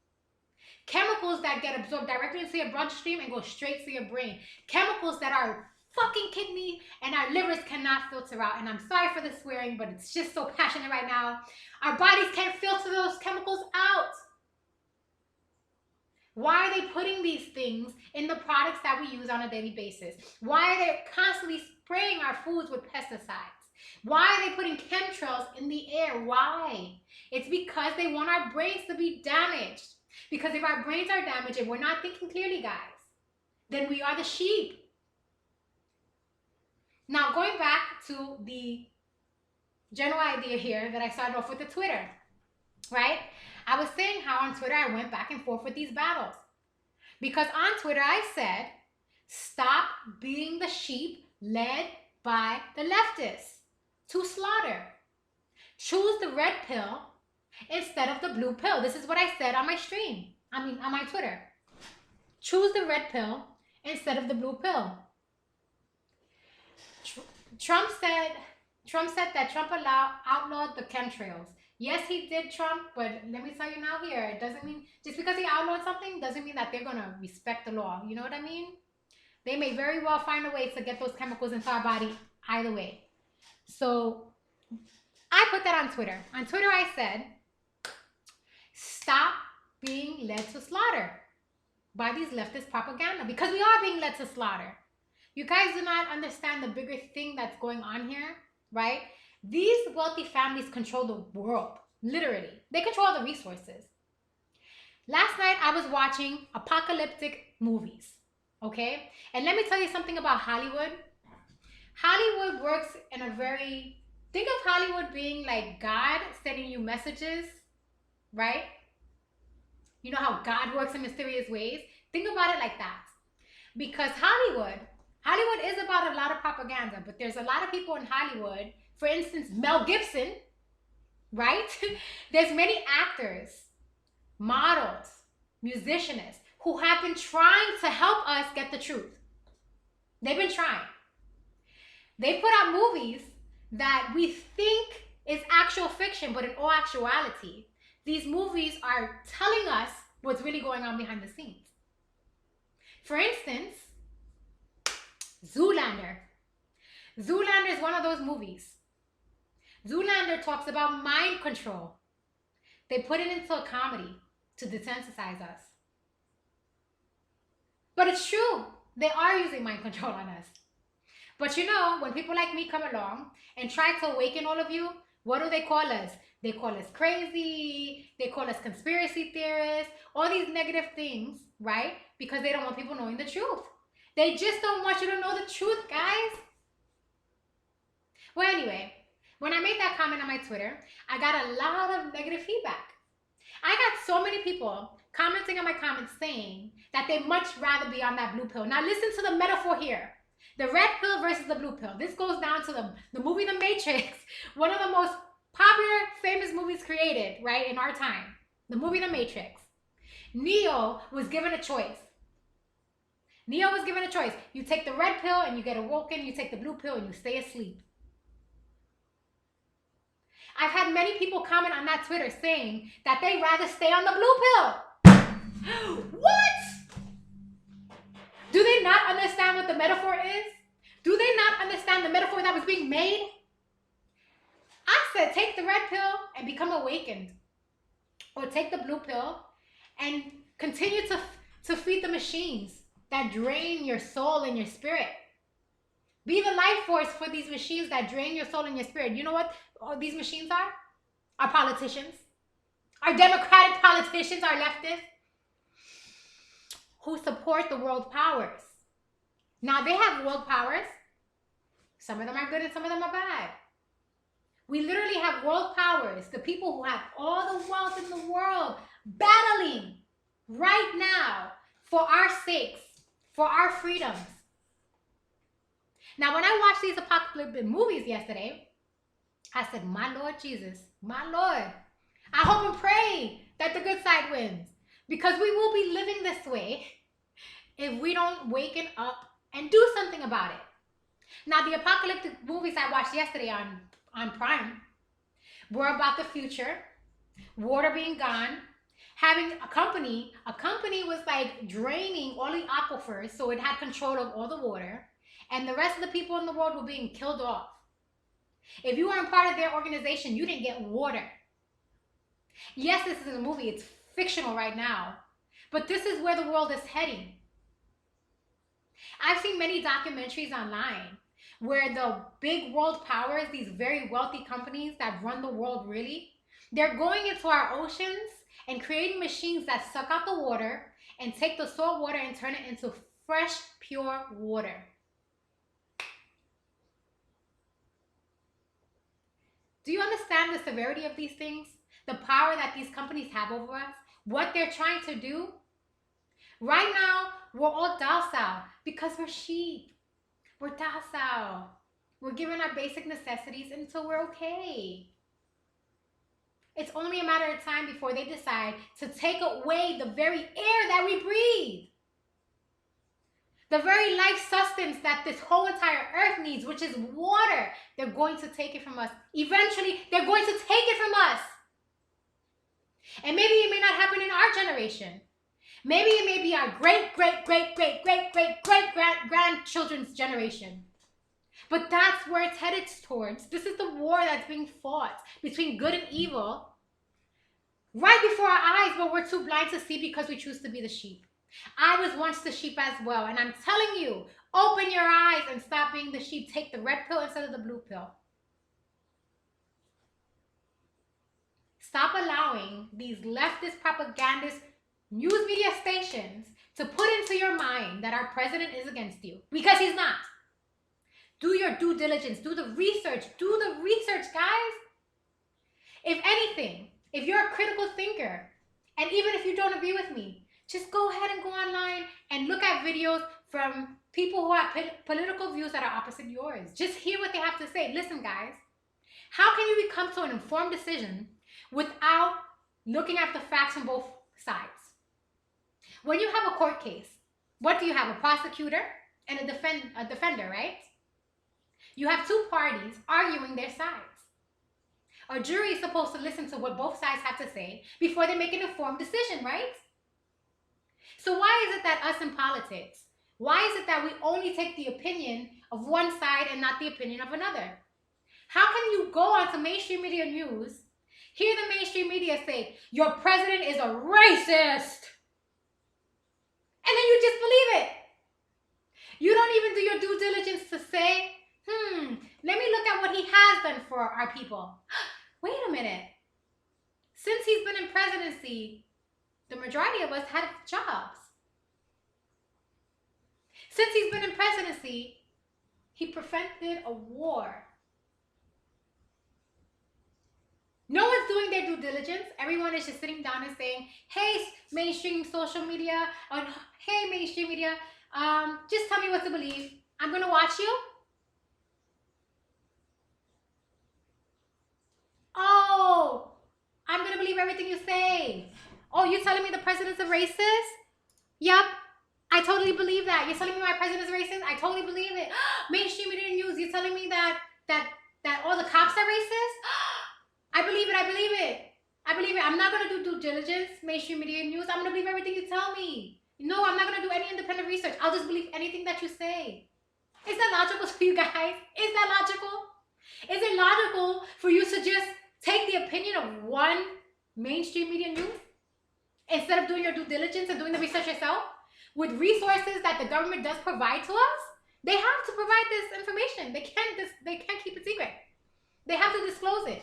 Chemicals that get absorbed directly into your bloodstream and go straight to your brain. Chemicals that our fucking kidney and our livers cannot filter out. And I'm sorry for the swearing, but it's just so passionate right now. Our bodies can't filter those chemicals out. Why are they putting these things in the products that we use on a daily basis? Why are they constantly spraying our foods with pesticides? Why are they putting chemtrails in the air? Why? It's because they want our brains to be damaged. Because if our brains are damaged and we're not thinking clearly, guys, then we are the sheep. Now, going back to the general idea here that I started off with the Twitter, right? I was saying how on Twitter I went back and forth with these battles. Because on Twitter I said, stop being the sheep led by the leftists to slaughter. Choose the red pill instead of the blue pill. This is what I said on my stream. On my Twitter. Choose the red pill instead of the blue pill. Trump said that Trump outlawed the chemtrails. Yes, he did, Trump, but let me tell you now here, it doesn't mean, just because he outlawed something doesn't mean that they're going to respect the law. You know what I mean? They may very well find a way to get those chemicals into our body either way. So I put that on Twitter. On Twitter, I said, stop being led to slaughter by these leftist propaganda, because we are being led to slaughter. You guys do not understand the bigger thing that's going on here, right? These wealthy families control the world, literally. They control the resources. Last night, I was watching apocalyptic movies, okay? And let me tell you something about Hollywood. Hollywood works in a very, think of Hollywood being like God sending you messages, right? You know how God works in mysterious ways? Think about it like that. Because Hollywood is about a lot of propaganda, but there's a lot of people in Hollywood. For instance, Mel Gibson, right? There's many actors, models, musicians who have been trying to help us get the truth. They've been trying. They put out movies that we think is actual fiction, but in all actuality, these movies are telling us what's really going on behind the scenes. For instance, Zoolander. Zoolander is one of those movies. Zoolander talks about mind control. They put it into a comedy to desensitize us. But it's true. They are using mind control on us. But you know, when people like me come along and try to awaken all of you, what do they call us? They call us crazy. They call us conspiracy theorists. All these negative things, right? Because they don't want people knowing the truth. They just don't want you to know the truth, guys. Well, anyway, when I made that comment on my Twitter, I got a lot of negative feedback. I got so many people commenting on my comments saying that they much rather be on that blue pill. Now listen to the metaphor here. The red pill versus the blue pill. This goes down to the movie The Matrix, one of the most popular, famous movies created, right, in our time. The movie The Matrix. Neo was given a choice. Neo was given a choice. You take the red pill and you get awoken. You take the blue pill and you stay asleep. I've had many people comment on that Twitter saying that they'd rather stay on the blue pill. What? Do they not understand what the metaphor is? Do they not understand the metaphor that was being made? I said take the red pill and become awakened. Or take the blue pill and continue to feed the machines that drain your soul and your spirit. Be the life force for these machines that drain your soul and your spirit. You know what all these machines are? Our politicians. Our democratic politicians, our leftists, who support the world powers. Now, they have world powers. Some of them are good and some of them are bad. We literally have world powers, the people who have all the wealth in the world, battling right now for our sakes, for our freedoms. Now, when I watched these apocalyptic movies yesterday, I said, my Lord Jesus, my Lord, I hope and pray that the good side wins, because we will be living this way if we don't waken up and do something about it. Now, the apocalyptic movies I watched yesterday on Prime were about the future, water being gone, having a company was like draining all the aquifers, so it had control of all the water, and the rest of the people in the world were being killed off. If you weren't part of their organization, you didn't get water. Yes, this is a movie, it's fictional right now, but this is where the world is heading. I've seen many documentaries online where the big world powers, these very wealthy companies that run the world really, they're going into our oceans and creating machines that suck out the water and take the salt water and turn it into fresh, pure water. Do you understand the severity of these things? The power that these companies have over us? What they're trying to do? Right now, we're all docile because we're sheep. We're docile. We're given our basic necessities until we're okay. It's only a matter of time before they decide to take away the very air that we breathe. The very life sustenance that this whole entire earth needs, which is water, they're going to take it from us. Eventually, they're going to take it from us. And maybe it may not happen in our generation. Maybe it may be our great-great-great-great-great-great-grandchildren's generation. But that's where it's headed towards. This is the war that's being fought between good and evil right before our eyes, but we're too blind to see because we choose to be the sheep. I was once the sheep as well, and I'm telling you, open your eyes and stop being the sheep. Take the red pill instead of the blue pill. Stop allowing these leftist propagandist news media stations to put into your mind that our president is against you, because he's not. Do your due diligence. Do the research. Do the research, guys. If anything, if you're a critical thinker, and even if you don't agree with me, just go ahead and go online and look at videos from people who have political views that are opposite yours. Just hear what they have to say. Listen, guys, how can you come to an informed decision without looking at the facts from both sides? When you have a court case, what do you have? A prosecutor and a defender, right? You have two parties arguing their sides. A jury is supposed to listen to what both sides have to say before they make an informed decision, right? So why is it that us in politics, why is it that we only take the opinion of one side and not the opinion of another? How can you go onto mainstream media news, hear the mainstream media say, your president is a racist, and then you just believe it? You don't even do your due diligence to say, let me look at what he has done for our people. Wait a minute. Since he's been in presidency, the majority of us had jobs. Since he's been in presidency, he prevented a war. No one's doing their due diligence. Everyone is just sitting down and saying, hey, mainstream social media, or hey, mainstream media, just tell me what to believe. I'm going to watch you. Oh, I'm going to believe everything you say. Oh, you're telling me the president's a racist? Yep, I totally believe that. You're telling me my president's racist? I totally believe it. Mainstream media news, you're telling me that all the cops are racist? I believe it. I believe it. I believe it. I'm not going to do due diligence, mainstream media news. I'm going to believe everything you tell me. No, I'm not going to do any independent research. I'll just believe anything that you say. Is that logical to you guys? Is that logical? Is it logical for you to just take the opinion of one mainstream media news instead of doing your due diligence and doing the research yourself? With resources that the government does provide to us, they have to provide this information. They can't keep it secret. They have to disclose it.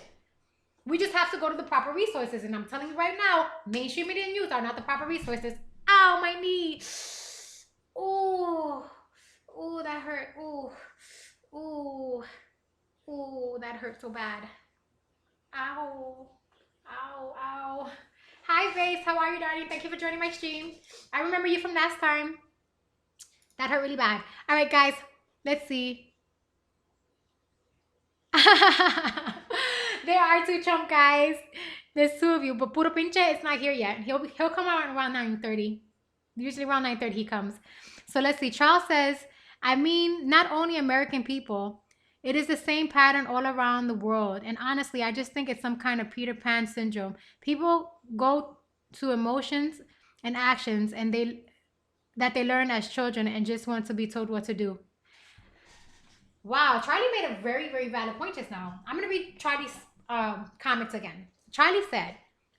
We just have to go to the proper resources. And I'm telling you right now, mainstream media news are not the proper resources. Ow, my knee. Ooh. Ooh, that hurt. Ooh. Ooh. Ooh, that hurt so bad. Ow. Ow, ow. Hi, Vase. How are you, darling? Thank you for joining my stream. I remember you from last time. That hurt really bad. All right, guys. Let's see. There are two Trump guys. There's two of you, but Puro Pinche is not here yet. He'll come out around 9:30. Usually around 9:30 he comes. So let's see. Charles says, I mean, not only American people, it is the same pattern all around the world. And honestly, I just think it's some kind of Peter Pan syndrome. People go to emotions and actions and they learn as children and just want to be told what to do. Wow, Charlie made a very, very valid point just now. I'm going to read Charlie's comments again. Charlie said,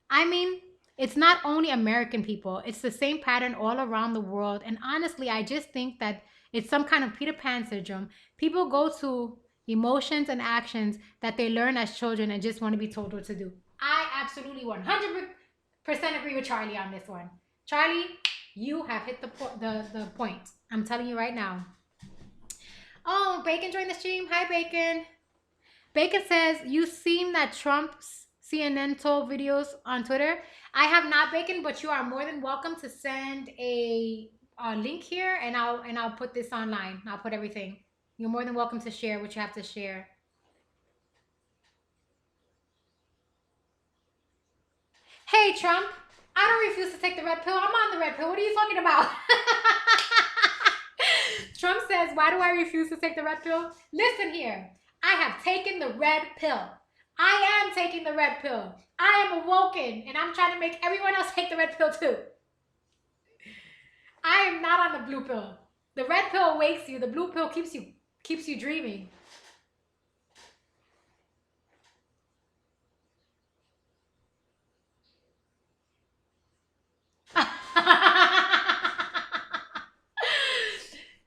I mean, it's not only American people, it's the same pattern all around the world. And honestly, I just think that it's some kind of Peter Pan syndrome. People go to emotions and actions that they learn as children and just want to be told what to do. I absolutely 100% agree with Charlie on this one. Charlie, you have hit the point. I'm telling you right now. Oh, Bacon joined the stream. Hi, Bacon. Bacon says, you seen that Trump's CNN told videos on Twitter? I have not, Bacon, but you are more than welcome to send a link here, and I'll put this online. I'll put everything. You're more than welcome to share what you have to share. Hey, Trump, I don't refuse to take the red pill. I'm on the red pill. What are you talking about? Trump says, why do I refuse to take the red pill? Listen here. I have taken the red pill. I am taking the red pill. I am awoken, and I'm trying to make everyone else take the red pill too. I am not on the blue pill. The red pill wakes you. The blue pill keeps you dreaming.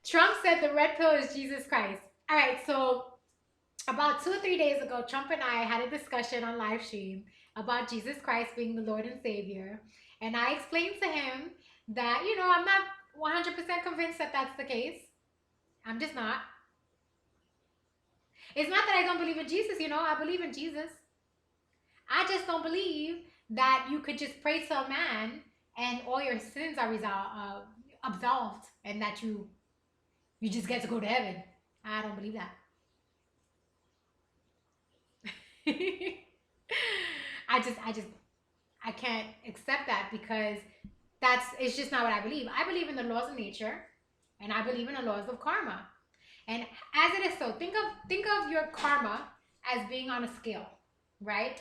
Trump said the red pill is Jesus Christ. All right, so about 2 or 3 days ago, Trump and I had a discussion on live stream about Jesus Christ being the Lord and Savior. And I explained to him that, I'm not 100% convinced that that's the case. I'm just not. It's not that I don't believe in Jesus, I believe in Jesus. I just don't believe that you could just pray to a man and all your sins are absolved and that you just get to go to heaven. I don't believe that. I can't accept that because it's just not what I believe. I believe in the laws of nature and I believe in the laws of karma. And as it is so, think of your karma as being on a scale, right?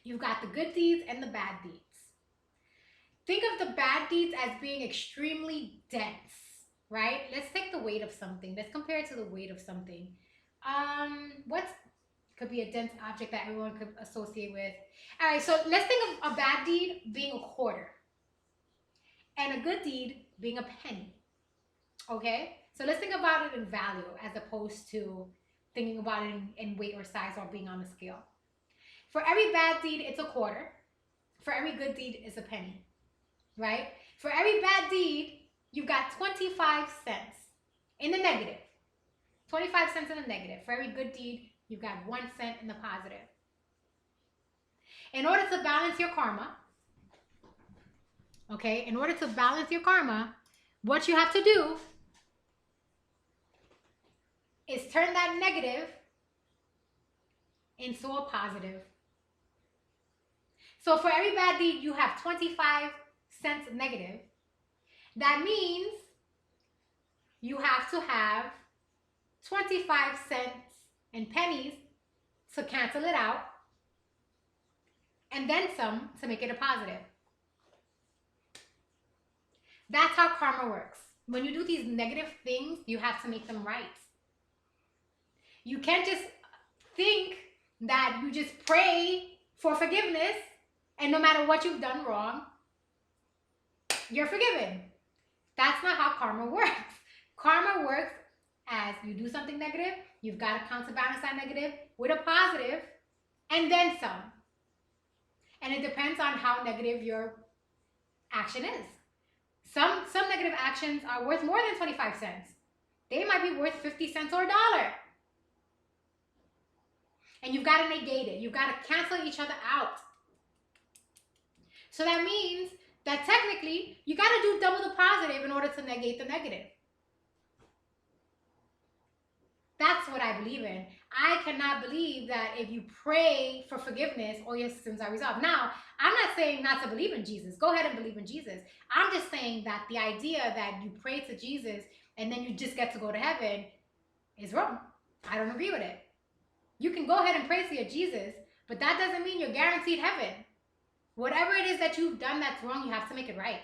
You've got the good deeds and the bad deeds. Think of the bad deeds as being extremely dense, right? Let's take the weight of something. Let's compare it to the weight of something. What could be a dense object that everyone could associate with? All right, so let's think of a bad deed being a quarter and a good deed being a penny, okay? So let's think about it in value as opposed to thinking about it in weight or size or being on a scale. For every bad deed, it's a quarter. for every good deed is a penny, right? For every bad deed, you've got 25 cents in the negative. 25 cents in the negative. For every good deed, you've got 1 cent in the positive. In order to balance your karma, okay, in order to balance your karma, what you have to do is turn that negative into a positive. So for every bad deed, you have 25 cents negative. That means you have to have 25 cents in pennies to cancel it out, and then some to make it a positive. That's how karma works. When you do these negative things, you have to make them right. You can't just think that you just pray for forgiveness and no matter what you've done wrong, you're forgiven. That's not how karma works. Karma works as you do something negative, you've got to counterbalance that negative with a positive and then some. And it depends on how negative your action is. Some negative actions are worth more than 25 cents. They might be worth 50 cents or $1. And you've got to negate it. You've got to cancel each other out. So that means that technically, you got to do double the positive in order to negate the negative. That's what I believe in. I cannot believe that if you pray for forgiveness, all your sins are resolved. Now, I'm not saying not to believe in Jesus. Go ahead and believe in Jesus. I'm just saying that the idea that you pray to Jesus and then you just get to go to heaven is wrong. I don't agree with it. You can go ahead and pray to your Jesus, but that doesn't mean you're guaranteed heaven. Whatever it is that you've done that's wrong, you have to make it right.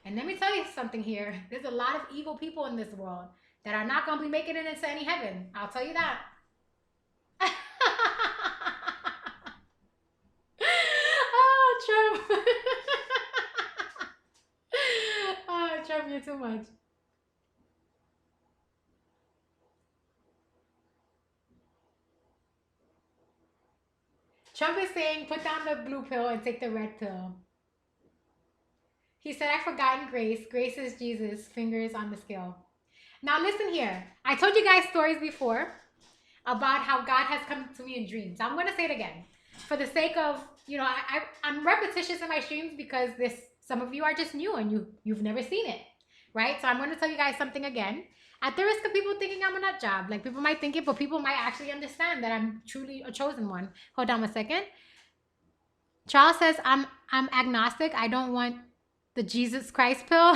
And let me tell you something here. There's a lot of evil people in this world that are not going to be making it into any heaven. I'll tell you that. Oh, Trump. Oh, Trump, you're too much. Trump is saying, put down the blue pill and take the red pill. He said, I've forgotten grace. Grace is Jesus. Fingers on the scale. Now listen here. I told you guys stories before about how God has come to me in dreams. I'm going to say it again. For the sake of, I'm repetitious in my streams because some of you are just new and you've never seen it, right? So I'm going to tell you guys something again. At the risk of people thinking I'm a nut job. Like people might think it, but people might actually understand that I'm truly a chosen one. Hold on a second. Charles says, I'm agnostic. I don't want the Jesus Christ pill.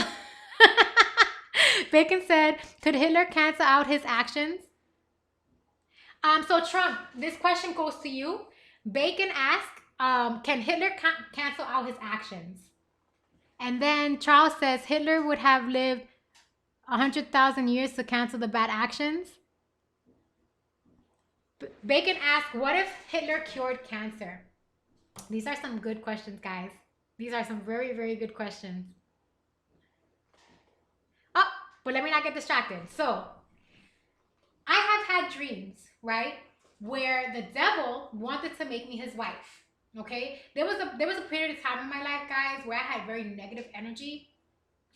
Bacon said, could Hitler cancel out his actions? So Trump, this question goes to you. Bacon asked, can Hitler cancel out his actions? And then Charles says, Hitler would have lived 100,000 years to cancel the bad actions. Bacon asked, what if Hitler cured cancer? These are some good questions, guys. These are some very, very good questions. Oh, but let me not get distracted. So, I have had dreams, right, where the devil wanted to make me his wife. Okay? There was a period of time in my life, guys, where I had very negative energy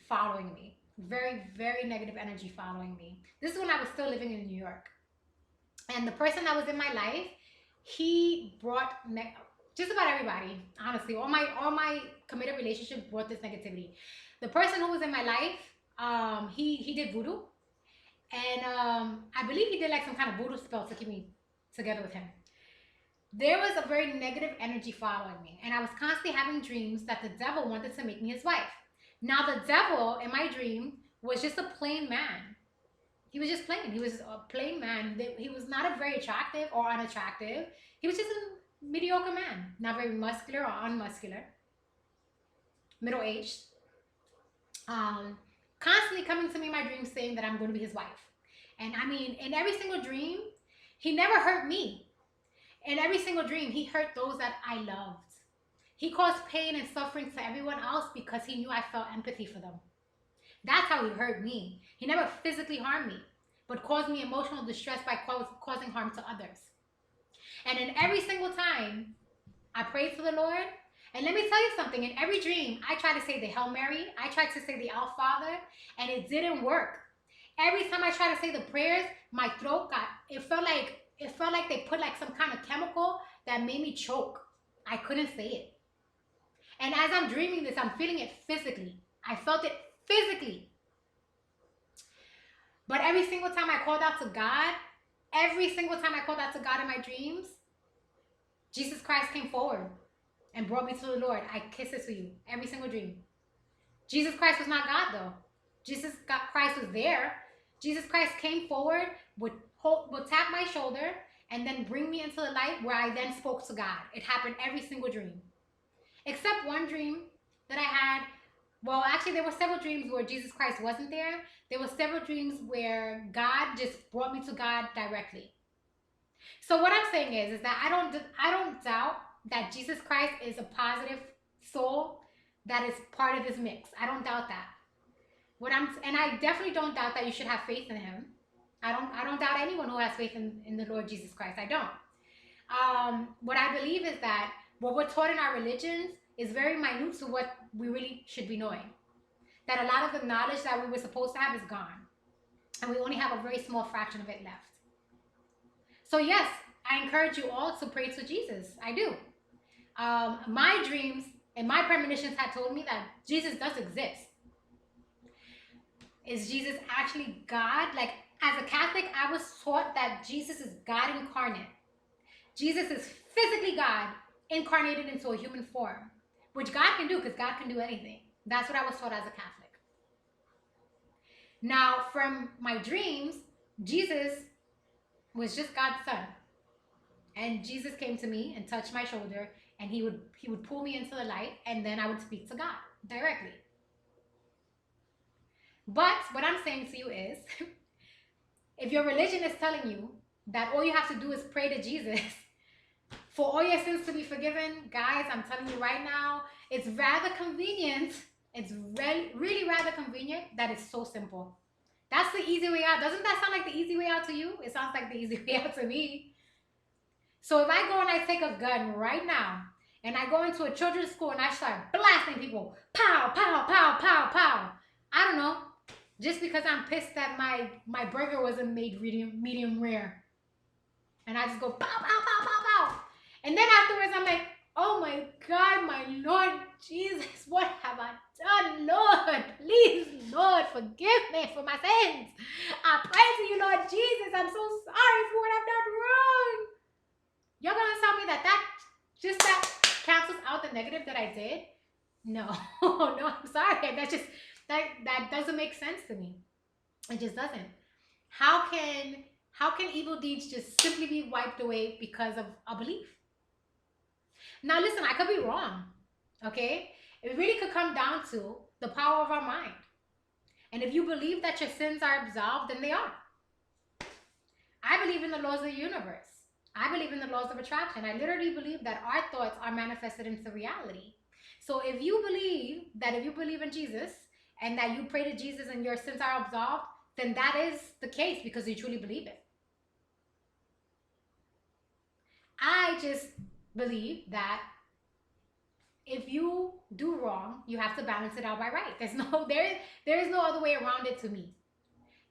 following me. Very, very negative energy following me. This is when I was still living in New York. And the person that was in my life, he brought just about everybody, honestly, all my committed relationships brought this negativity. The person who was in my life, he did voodoo, and I believe he did like some kind of voodoo spell to keep me together with him. There was a very negative energy following me, and I was constantly having dreams that the devil wanted to make me his wife. Now the devil in my dream was just a plain man. He was just plain. He was a plain man. He was not a very attractive or unattractive. He was just a mediocre man, not very muscular or unmuscular, middle-aged, constantly coming to me in my dreams saying that I'm going to be his wife. And I mean, in every single dream, he never hurt me. In every single dream, he hurt those that I loved. He caused pain and suffering to everyone else because he knew I felt empathy for them. That's how he hurt me. He never physically harmed me, but caused me emotional distress by causing harm to others. And in every single time, I prayed to the Lord, And let me tell you something. In every dream, I tried to say the Hail Mary. I tried to say the Our Father, and it didn't work. Every time I tried to say the prayers, my throat got, it felt like they put like some kind of chemical that made me choke. I couldn't say it. And as I'm dreaming this, I'm feeling it physically. I felt it physically. But every single time I called out to God, every single time I called out to God in my dreams, Jesus Christ came forward and brought me to the Lord. I kiss it to you every single dream. Jesus Christ was not God though. Christ was there. Jesus Christ came forward, would tap my shoulder, and then bring me into the light where I then spoke to God. It happened every single dream. Except one dream that I had. Well, actually, there were several dreams where Jesus Christ wasn't there. There were several dreams where God just brought me to God directly. So what I'm saying is that I don't doubt that Jesus Christ is a positive soul that is part of this mix. I don't doubt that. And I definitely don't doubt that you should have faith in him. I don't doubt anyone who has faith in the Lord Jesus Christ. I don't. What I believe is that what we're taught in our religions is very minute to what we really should be knowing. That a lot of the knowledge that we were supposed to have is gone. And we only have a very small fraction of it left. So yes, I encourage you all to pray to Jesus. I do. My dreams and my premonitions had told me that Jesus does exist. Is Jesus actually God? Like, as a Catholic, I was taught that Jesus is God incarnate. Jesus is physically God incarnated into a human form, which God can do because God can do anything. That's what I was taught as a Catholic. Now, from my dreams, Jesus was just God's son. And Jesus came to me and touched my shoulder, and he would pull me into the light, and then I would speak to God directly. But what I'm saying to you is, if your religion is telling you that all you have to do is pray to Jesus for all your sins to be forgiven, guys, I'm telling you right now, it's rather convenient. It's really rather convenient that it's so simple. That's the easy way out. Doesn't that sound like the easy way out to you? It sounds like the easy way out to me. So if I go and I take a gun right now, and I go into a children's school and I start blasting people, pow, pow, pow, pow, pow. I don't know, just because I'm pissed that my burger wasn't made medium rare. And I just go pow, pow, pow, pow, pow. And then afterwards I'm like, oh my God, my Lord Jesus, what have I done? Lord, please, Lord, forgive me for my sins. I pray to you, Lord Jesus, I'm so sorry for what I've done wrong. You're gonna tell me that cancels out the negative that I did? No, no, I'm sorry. That doesn't make sense to me. It just doesn't. How can evil deeds just simply be wiped away because of a belief? Now listen, I could be wrong. Okay? It really could come down to the power of our mind. And if you believe that your sins are absolved, then they are. I believe in the laws of the universe. I believe in the laws of attraction. I literally believe that our thoughts are manifested into reality. So if you believe in Jesus and that you pray to Jesus and your sins are absolved, then that is the case because you truly believe it. I just believe that if you do wrong, you have to balance it out by right. There is no other way around it to me.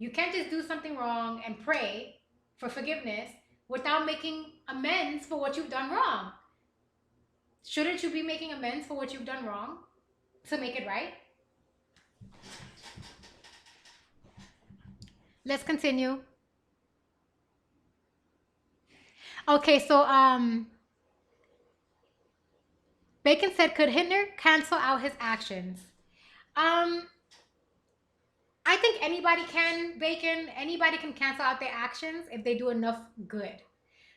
You can't just do something wrong and pray for forgiveness without making amends for what you've done wrong. Shouldn't you be making amends for what you've done wrong to make it right? Let's continue. Okay, so Bacon said, could Hitler cancel out his actions? I think anybody can, Bacon. Anybody can cancel out their actions if they do enough good.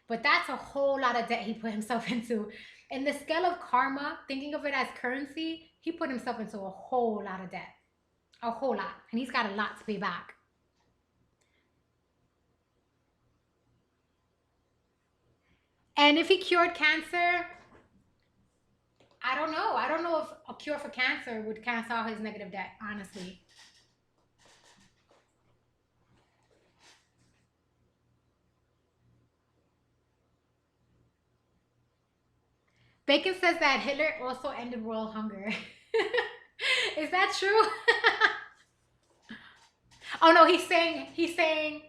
But that's a whole lot of debt he put himself into. In the scale of karma, thinking of it as currency, he put himself into a whole lot of debt. A whole lot. And he's got a lot to pay back. And if he cured cancer, I don't know. I don't know if a cure for cancer would cancel out his negative debt, honestly. Bacon says that Hitler also ended world hunger. Is that true? Oh no, he's saying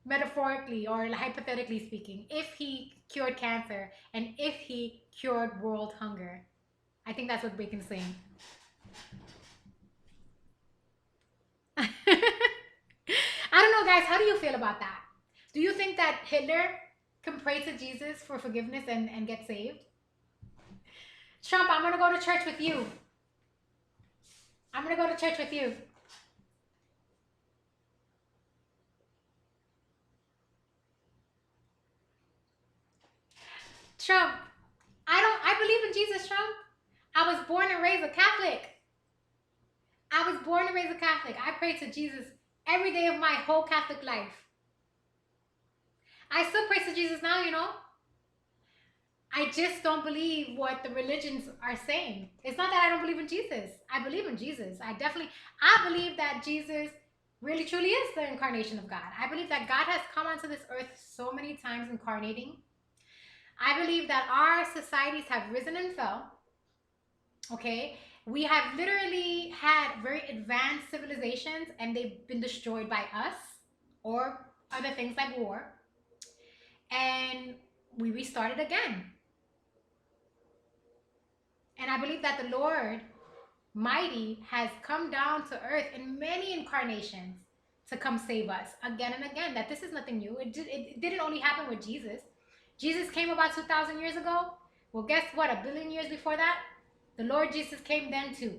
metaphorically or hypothetically speaking, if he cured cancer and if he cured world hunger. I think that's what Bacon's saying. I don't know, guys. How do you feel about that? Do you think that Hitler can pray to Jesus for forgiveness and get saved? Trump, I'm going to go to church with you. I'm going to go to church with you. Trump, I believe in Jesus, Trump. I was born and raised a Catholic. I was born and raised a Catholic. I pray to Jesus every day of my whole Catholic life. I still pray to Jesus now, you know. I just don't believe what the religions are saying. It's not that I don't believe in Jesus. I believe in Jesus. I believe that Jesus really truly is the incarnation of God. I believe that God has come onto this earth so many times incarnating. I believe that our societies have risen and fell. Okay? We have literally had very advanced civilizations and they've been destroyed by us or other things like war. And we restarted again. And I believe that the Lord mighty has come down to earth in many incarnations to come save us again and again. That this is nothing new. It didn't only happen with Jesus. Jesus came about 2,000 years ago. Well, guess what? A billion years before that, the Lord Jesus came then too.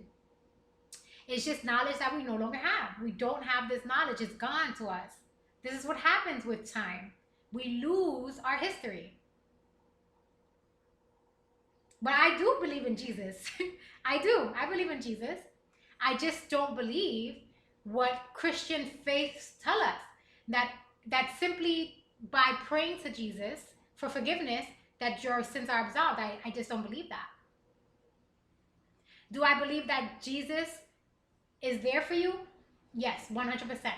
It's just knowledge that we no longer have. We don't have this knowledge. It's gone to us. This is what happens with time. We lose our history. But I do believe in Jesus. I do. I believe in Jesus. I just don't believe what Christian faiths tell us. That simply by praying to Jesus for forgiveness, that your sins are absolved. I just don't believe that. Do I believe that Jesus is there for you? Yes, 100%.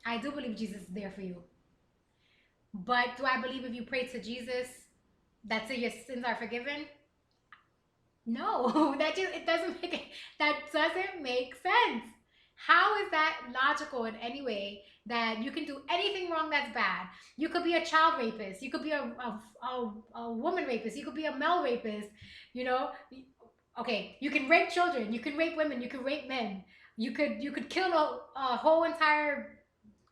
I do believe Jesus is there for you. But do I believe if you pray to Jesus, that's it, your sins are forgiven? No, that doesn't make sense. How is that logical in any way that you can do anything wrong that's bad? You could be a child rapist. You could be a woman rapist. You could be a male rapist. You know, okay, you can rape children. You can rape women. You can rape men. You could kill a whole entire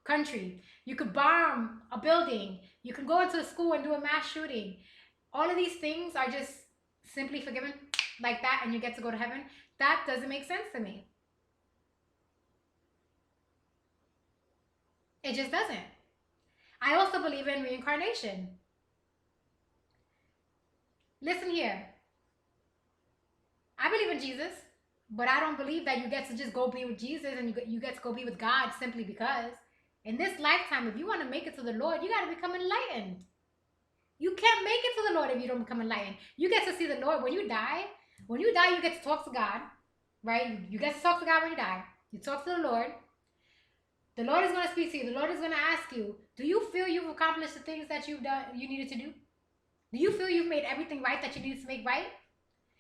country. You could bomb a building. You can go into a school and do a mass shooting. All of these things are just simply forgiven like that and you get to go to heaven. That doesn't make sense to me. It just doesn't. I also believe in reincarnation. Listen here. I believe in Jesus, but I don't believe that you get to just go be with Jesus and you get to go be with God simply because. In this lifetime, if you want to make it to the Lord, you got to become enlightened. You can't make it to the Lord if you don't become enlightened. You get to see the Lord when you die. When you die, you get to talk to God, right? You get to talk to God when you die. You talk to the Lord. The Lord is going to speak to you. The Lord is going to ask you, do you feel you've accomplished the things that you needed to do? Do you feel you've made everything right that you needed to make right?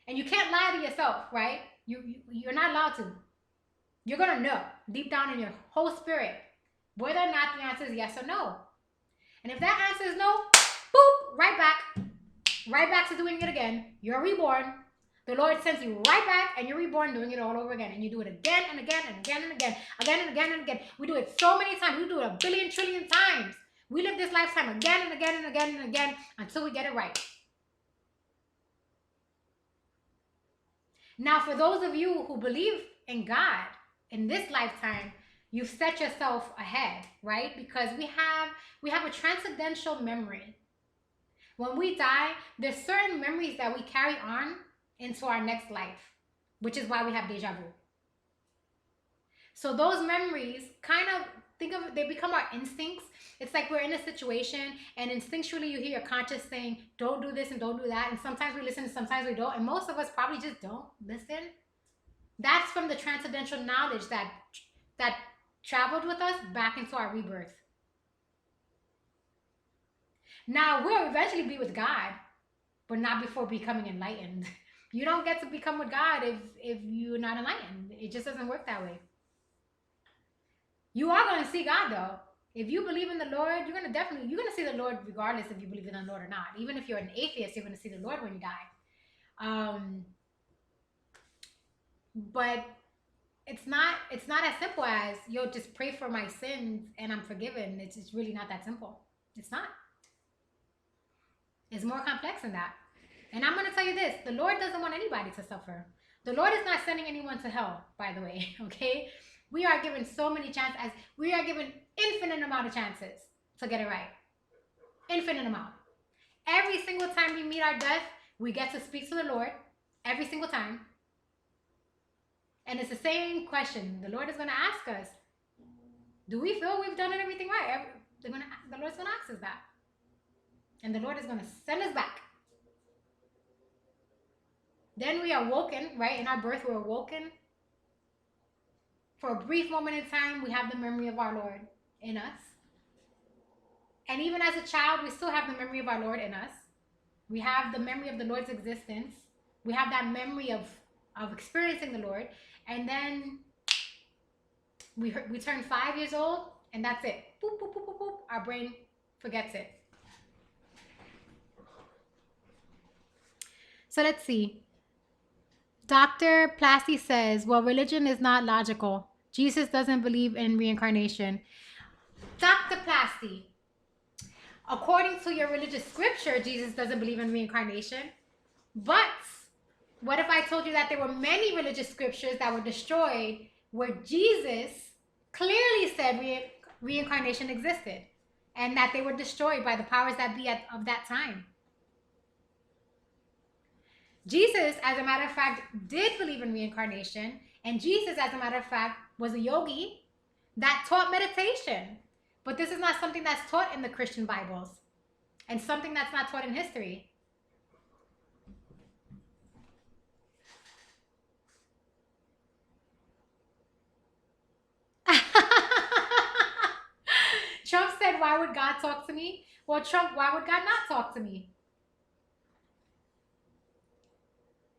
And you can't lie to yourself, right? You're not allowed to. You're going to know deep down in your whole spirit whether or not the answer is yes or no. And if that answer is no, boop, right back to doing it again. You're reborn. The Lord sends you right back and you're reborn doing it all over again. And you do it again and again and again and again, again and again and again. We do it so many times. We do it a billion trillion times. We live this lifetime again and again and again and again until we get it right. Now, for those of you who believe in God in this lifetime, you've set yourself ahead, right? Because we have a transcendental memory. When we die, there's certain memories that we carry on into our next life, which is why we have deja vu. So those memories kind of, they become our instincts. It's like we're in a situation and instinctually you hear your conscious saying, don't do this and don't do that. And sometimes we listen and sometimes we don't. And most of us probably just don't listen. That's from the transcendental knowledge that traveled with us back into our rebirth. Now we'll eventually be with God. but not before becoming enlightened. You don't get to become with God if you're not enlightened. It just doesn't work that way. You are going to see God though. If you believe in the Lord, you're going to see the Lord regardless if you believe in the Lord or not. Even if you're an atheist, you're going to see the Lord when you die. But it's not as simple as, yo, just pray for my sins and I'm forgiven. It's really not that simple. It's not. It's more complex than that. And I'm going to tell you this, the Lord doesn't want anybody to suffer. The Lord is not sending anyone to hell, by the way, okay? We are given so many chances. We are given infinite amount of chances to get it right. Infinite amount. Every single time we meet our death, we get to speak to the Lord. Every single time. And it's the same question. The Lord is going to ask us, do we feel we've done everything right? The Lord's going to ask us that. And the Lord is going to send us back. Then we are woken, right? In our birth, we're woken. For a brief moment in time, we have the memory of our Lord in us. And even as a child, we still have the memory of our Lord in us. We have the memory of the Lord's existence. We have that memory of experiencing the Lord. And then we turn 5 years old, and that's it. Boop, boop, boop, boop, boop. Our brain forgets it. So let's see. Dr. Plasty says, well, religion is not logical. Jesus doesn't believe in reincarnation. Dr. Plasty, according to your religious scripture, Jesus doesn't believe in reincarnation. But what if I told you that there were many religious scriptures that were destroyed where Jesus clearly said reincarnation existed and that they were destroyed by the powers that be of that time? Jesus, as a matter of fact, did believe in reincarnation. And Jesus, as a matter of fact, was a yogi that taught meditation. But this is not something that's taught in the Christian Bibles and something that's not taught in history. Trump said, why would God talk to me? Well, Trump, why would God not talk to me?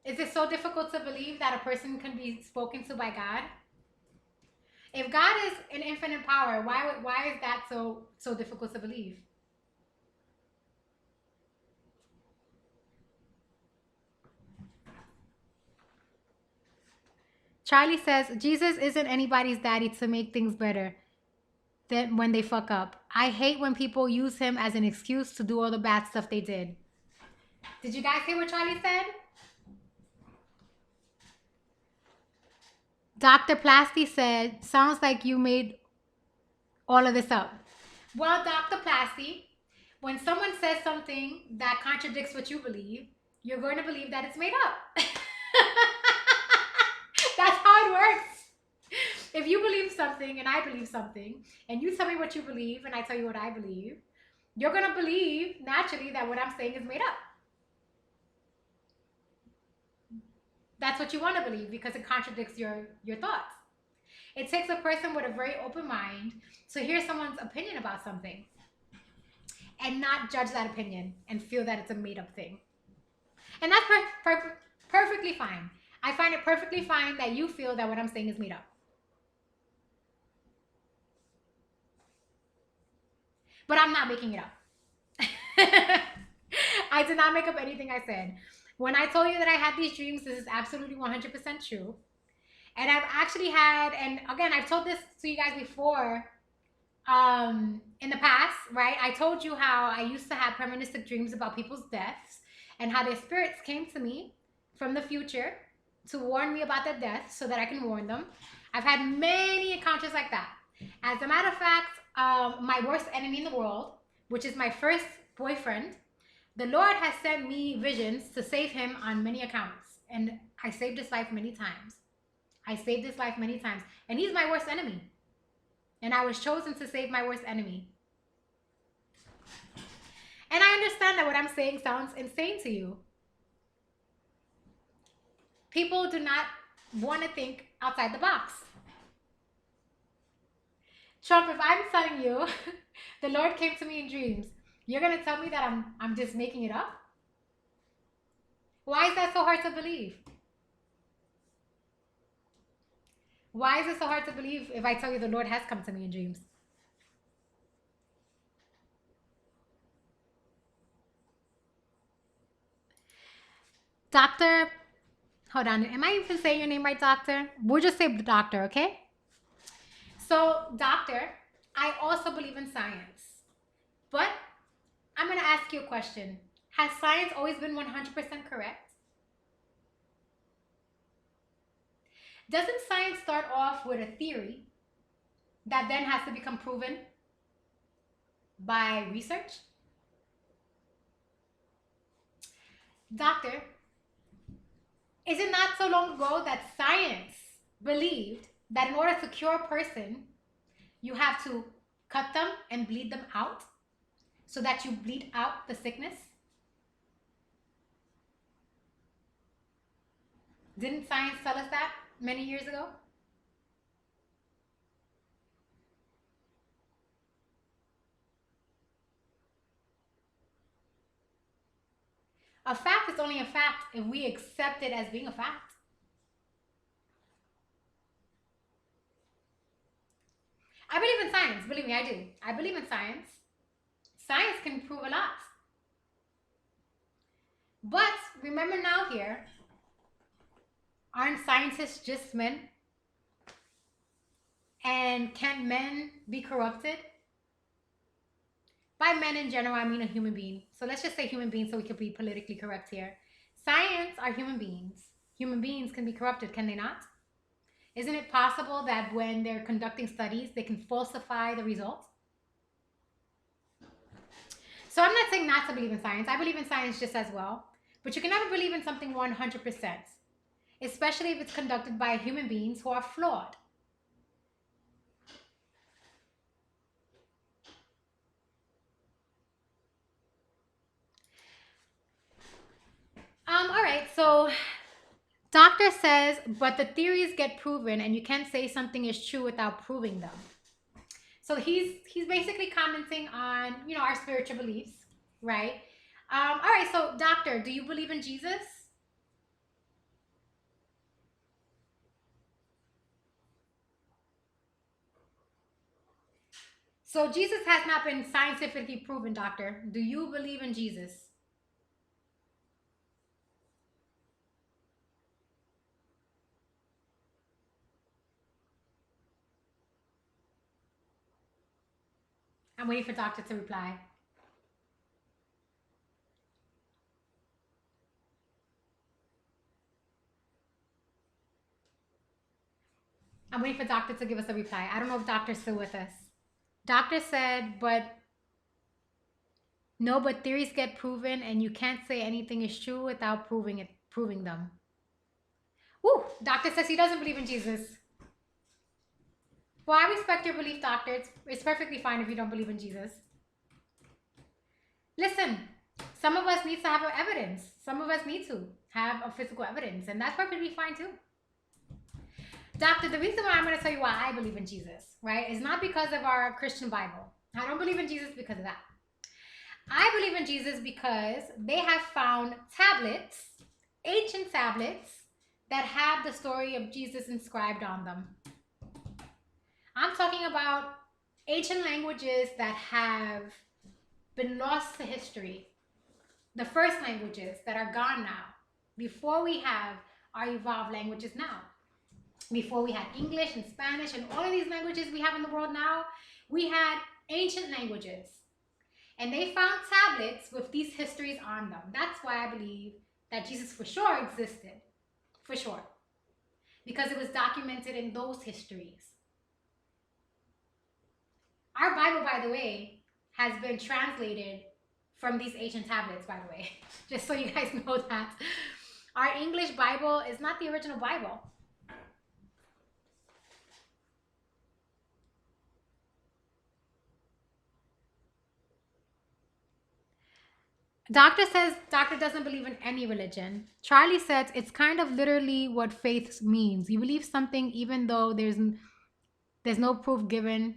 Is it so difficult to believe that a person can be spoken to by God? If God is in infinite power, why is that so difficult to believe? Charlie says, Jesus isn't anybody's daddy to make things better than when they fuck up. I hate when people use him as an excuse to do all the bad stuff they did. Did you guys hear what Charlie said? Dr. Plasty said, sounds like you made all of this up. Well, Dr. Plasty, when someone says something that contradicts what you believe, you're going to believe that it's made up. That's how it works. If you believe something and I believe something, and you tell me what you believe and I tell you what I believe, you're going to believe naturally that what I'm saying is made up. That's what you want to believe because it contradicts your thoughts. It takes a person with a very open mind to hear someone's opinion about something and not judge that opinion and feel that it's a made-up thing. And that's perfectly fine. I find it perfectly fine that you feel that what I'm saying is made up. But I'm not making it up. I did not make up anything I said. When I told you that I had these dreams, this is absolutely 100% true. And I've actually had, and again, I've told this to you guys before in the past, right? I told you how I used to have premonitive dreams about people's deaths and how their spirits came to me from the future to warn me about their deaths so that I can warn them. I've had many encounters like that. As a matter of fact, my worst enemy in the world, which is my first boyfriend, the Lord has sent me visions to save him on many accounts. And I saved his life many times. I saved his life many times. And he's my worst enemy. And I was chosen to save my worst enemy. And I understand that what I'm saying sounds insane to you. People do not want to think outside the box. Trump, if I'm telling you, the Lord came to me in dreams, you're going to tell me that I'm just making it up? Why is that so hard to believe? Why is it so hard to believe if I tell you the Lord has come to me in dreams? Doctor, hold on. Am I even saying your name right, doctor? We'll just say the doctor, okay? So, doctor, I also believe in science. But I'm going to ask you a question. Has science always been 100% correct? Doesn't science start off with a theory that then has to become proven by research? Doctor, is it not so long ago that science believed that in order to cure a person, you have to cut them and bleed them out so that you bleed out the sickness? Didn't science tell us that many years ago? A fact is only a fact if we accept it as being a fact. I believe in science. Believe me, I do. I believe in science. Science can prove a lot. But remember now here, aren't scientists just men? And can't men be corrupted? By men in general, I mean a human being. So let's just say human beings so we can be politically correct here. Science are human beings. Human beings can be corrupted, can they not? Isn't it possible that when they're conducting studies, they can falsify the results? So I'm not saying not to believe in science. I believe in science just as well. But you can never believe in something 100%, especially if it's conducted by human beings who are flawed. All right, so doctor says, but the theories get proven and you can't say something is true without proving them. So he's basically commenting on, our spiritual beliefs, right? All right, so doctor, do you believe in Jesus? So Jesus has not been scientifically proven, doctor. Do you believe in Jesus? I'm waiting for doctor to reply. I'm waiting for doctor to give us a reply. I don't know if doctor's still with us. Doctor said, but no, but theories get proven and you can't say anything is true without proving them. Woo! Doctor says he doesn't believe in Jesus. Well, I respect your belief, doctor. It's perfectly fine if you don't believe in Jesus. Listen, some of us need to have evidence. Some of us need to have a physical evidence, and that's perfectly fine too. Doctor, the reason why I'm going to tell you why I believe in Jesus, right, is not because of our Christian Bible. I don't believe in Jesus because of that. I believe in Jesus because they have found tablets, ancient tablets, that have the story of Jesus inscribed on them. I'm talking about ancient languages that have been lost to history. The first languages that are gone now, before we have our evolved languages now. Before we had English and Spanish and all of these languages we have in the world now, we had ancient languages. And they found tablets with these histories on them. That's why I believe that Jesus for sure existed. For sure. Because it was documented in those histories. Our Bible, by the way, has been translated from these ancient tablets, by the way. Just so you guys know that. Our English Bible is not the original Bible. Doctor says doctor doesn't believe in any religion. Charlie says it's kind of literally what faith means. You believe something even though there's no proof given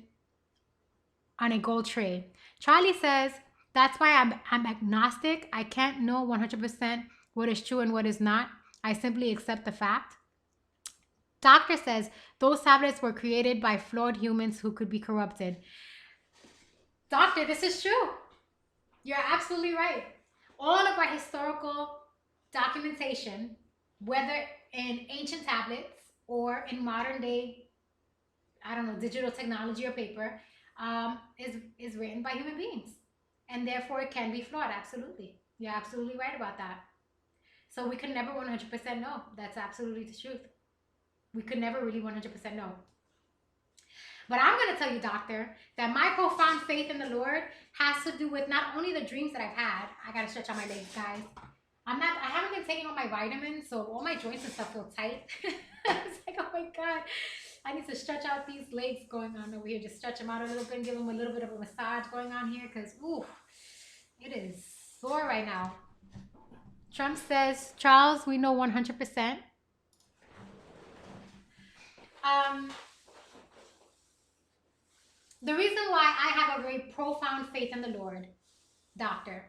on a gold tray. Charlie says that's why I'm agnostic. I can't know 100% what is true and what is not. I simply accept the fact. Doctor says those tablets were created by flawed humans who could be corrupted. Doctor, this is true. You're absolutely right. All of our historical documentation, whether in ancient tablets or in modern day, I don't know, digital technology or paper, is written by human beings, and therefore it can be flawed. Absolutely, you're absolutely right about that. So we could never 100% know. That's absolutely the truth. We could never really 100% know. But I'm going to tell you, doctor, that my profound faith in the Lord has to do with not only the dreams that I've had. I got to stretch out my legs, guys. I haven't been taking all my vitamins, so all my joints and stuff feel tight. It's like, oh my God, I need to stretch out these legs going on over here. Just stretch them out a little bit and give them a little bit of a massage going on here because, ooh, it is sore right now. Trump says, Charles, we know 100%. The reason why I have a very profound faith in the Lord, doctor,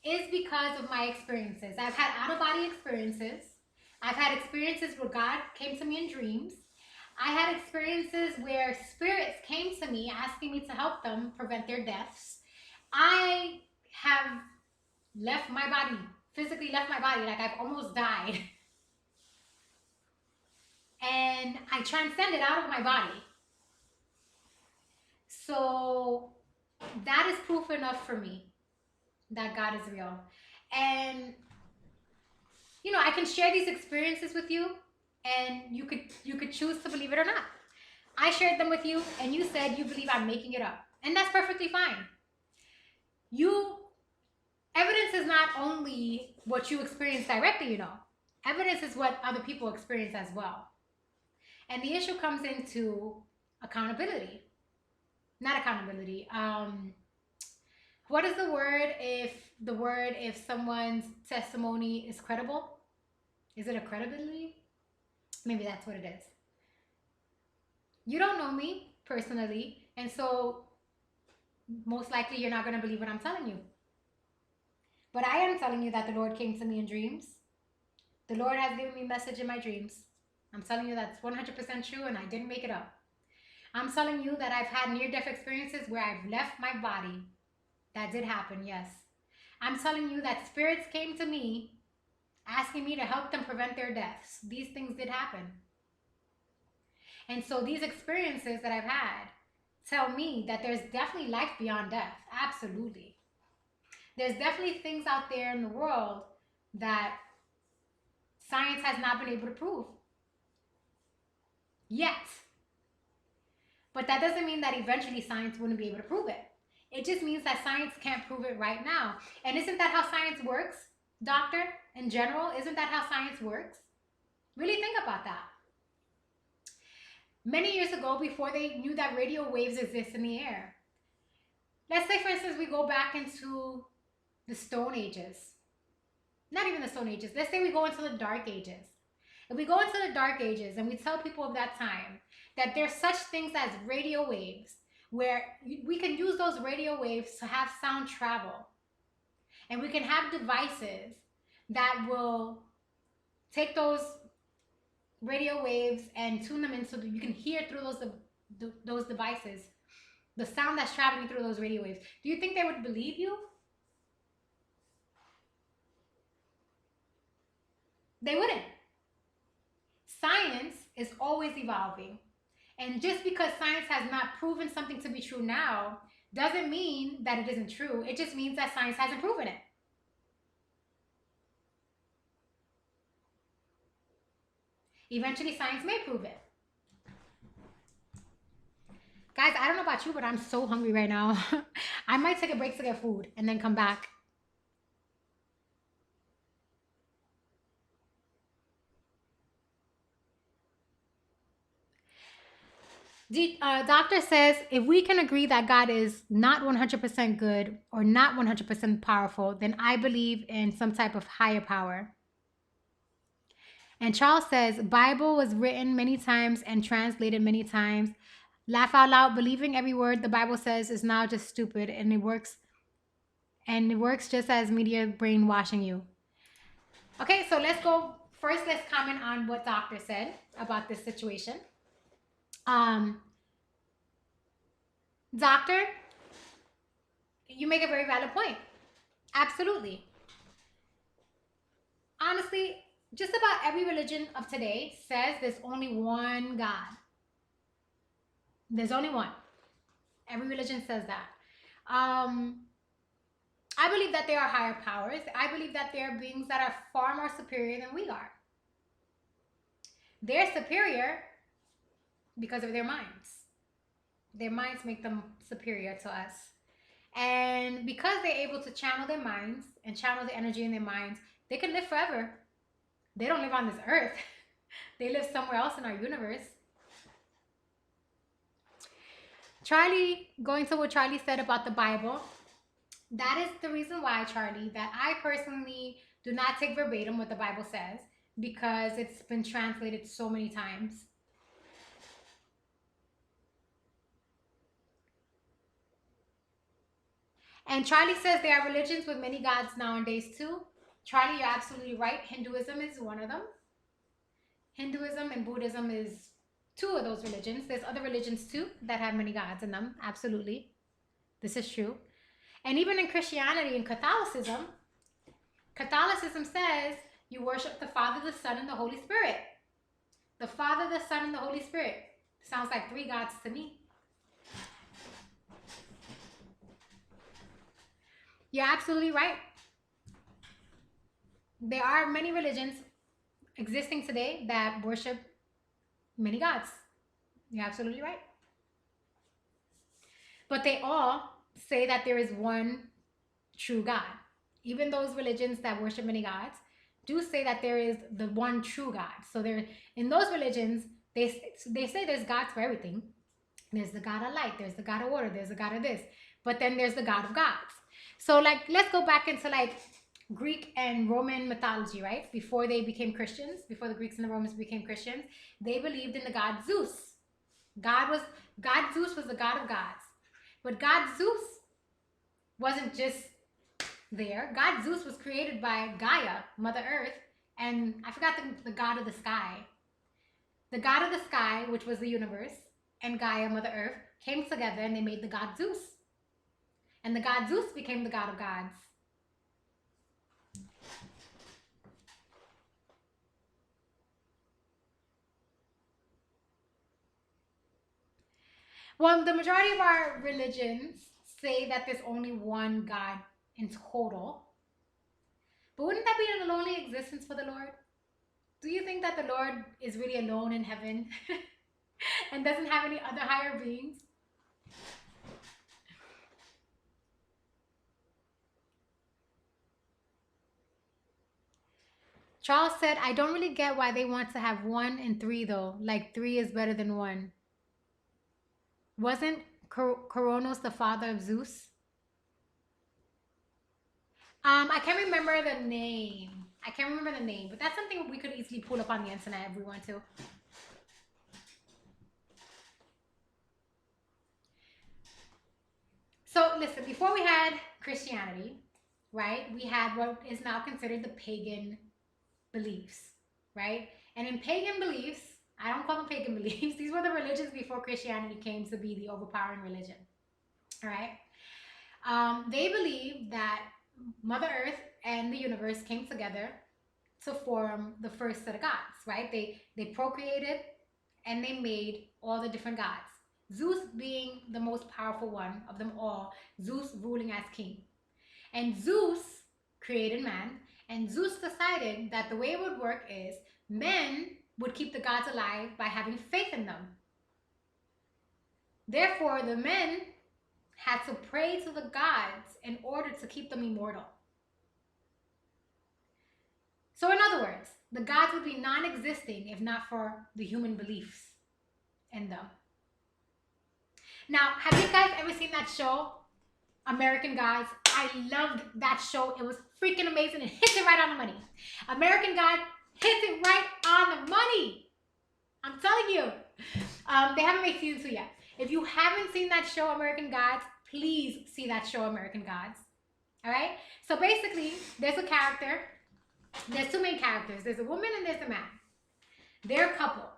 is because of my experiences. I've had out-of-body experiences. I've had experiences where God came to me in dreams. I had experiences where spirits came to me asking me to help them prevent their deaths. I have left my body, physically left my body, like I've almost died. And I transcended out of my body. So that is proof enough for me that God is real. And you know, I can share these experiences with you and you could choose to believe it or not. I shared them with you and you said you believe I'm making it up. And that's perfectly fine. Evidence is not only what you experience directly, you know. Evidence is what other people experience as well. And the issue comes into accountability. Not accountability. What is the word if someone's testimony is credible? Is it a credibility? Maybe that's what it is. You don't know me personally, and so most likely you're not going to believe what I'm telling you. But I am telling you that the Lord came to me in dreams. The Lord has given me a message in my dreams. I'm telling you that's 100% true and I didn't make it up. I'm telling you that I've had near-death experiences where I've left my body. That did happen, yes. I'm telling you that spirits came to me asking me to help them prevent their deaths. These things did happen. And so these experiences that I've had tell me that there's definitely life beyond death. Absolutely. There's definitely things out there in the world that science has not been able to prove yet. But that doesn't mean that eventually science wouldn't be able to prove it. It just means that science can't prove it right now. And isn't that how science works, doctor? In general, isn't that how science works? Really think about that. Many years ago, before they knew that radio waves exist in the air, let's say, for instance, we go back into the Stone Ages. Not even the Stone Ages. Let's say we go into the Dark Ages. If we go into the Dark Ages and we tell people of that time that there's such things as radio waves, where we can use those radio waves to have sound travel. And we can have devices that will take those radio waves and tune them in so that you can hear through those devices the sound that's traveling through those radio waves. Do you think they would believe you? They wouldn't. Science is always evolving. And just because science has not proven something to be true now doesn't mean that it isn't true. It just means that science hasn't proven it. Eventually, science may prove it. Guys, I don't know about you, but I'm so hungry right now. I might take a break to get food and then come back. Doctor says, if we can agree that God is not 100% good or not 100% powerful, then I believe in some type of higher power. And Charles says, Bible was written many times and translated many times. Laugh out loud, believing every word the Bible says is now just stupid, and it works just as media brainwashing you. Okay, so let's go. First, let's comment on what doctor said about this situation. Um, Doctor, you make a very valid point. Absolutely. Honestly, just about every religion of today says there's only one God. There's only one. Every religion says that. Um, I believe that there are higher powers. I believe that there are beings that are far more superior than we are. They're superior because of their minds. Their minds make them superior to us. And because they're able to channel their minds and channel the energy in their minds, they can live forever. They don't live on this earth. They live somewhere else in our universe. Charlie, going to what Charlie said about the Bible, that is the reason why, Charlie, that I personally do not take verbatim what the Bible says, because it's been translated so many times. And Charlie says there are religions with many gods nowadays too. Charlie, you're absolutely right. Hinduism is one of them. Hinduism and Buddhism is two of those religions. There's other religions too that have many gods in them. Absolutely. This is true. And even in Christianity and Catholicism, Catholicism says you worship the Father, the Son, and the Holy Spirit. The Father, the Son, and the Holy Spirit. Sounds like three gods to me. You're absolutely right. There are many religions existing today that worship many gods. You're absolutely right. But they all say that there is one true God. Even those religions that worship many gods do say that there is the one true God. So there, in those religions, they say there's gods for everything. There's the God of light, there's the God of order, there's the God of this, but then there's the God of gods. So like, let's go back into like Greek and Roman mythology, right? Before they became Christians, before the Greeks and the Romans became Christians, they believed in the god Zeus. God Zeus was the god of gods. But God Zeus wasn't just there. God Zeus was created by Gaia, Mother Earth, and I forgot the god of the sky. The god of the sky, which was the universe, and Gaia, Mother Earth, came together and they made the god Zeus. And the god Zeus became the god of gods. Well, the majority of our religions say that there's only one God in total. But wouldn't that be a lonely existence for the Lord? Do you think that the Lord is really alone in heaven and doesn't have any other higher beings? Charles said, I don't really get why they want to have 1 and 3 though. Like 3 is better than 1. Wasn't Coronos the father of Zeus? I can't remember the name. But that's something we could easily pull up on the internet if we want to. So listen, before we had Christianity, right, we had what is now considered the pagan beliefs, right? And in pagan beliefs, I don't call them pagan beliefs. These were the religions before Christianity came to be the overpowering religion, all right? They believed that Mother Earth and the universe came together to form the first set of gods, right? They procreated and they made all the different gods. Zeus being the most powerful one of them all, Zeus ruling as king. And Zeus created man, and Zeus decided that the way it would work is men would keep the gods alive by having faith in them. Therefore, the men had to pray to the gods in order to keep them immortal. So in other words, the gods would be non-existing if not for the human beliefs in them. Now, have you guys ever seen that show, American Gods? I loved that show. It was freaking amazing. It hits it right on the money. American God hits it right on the money. I'm telling you. They haven't made season 2 yet. If you haven't seen that show, American Gods, please see that show, American Gods. All right? So basically, there's a character There's two main characters. There's a woman and there's a man. They're a couple.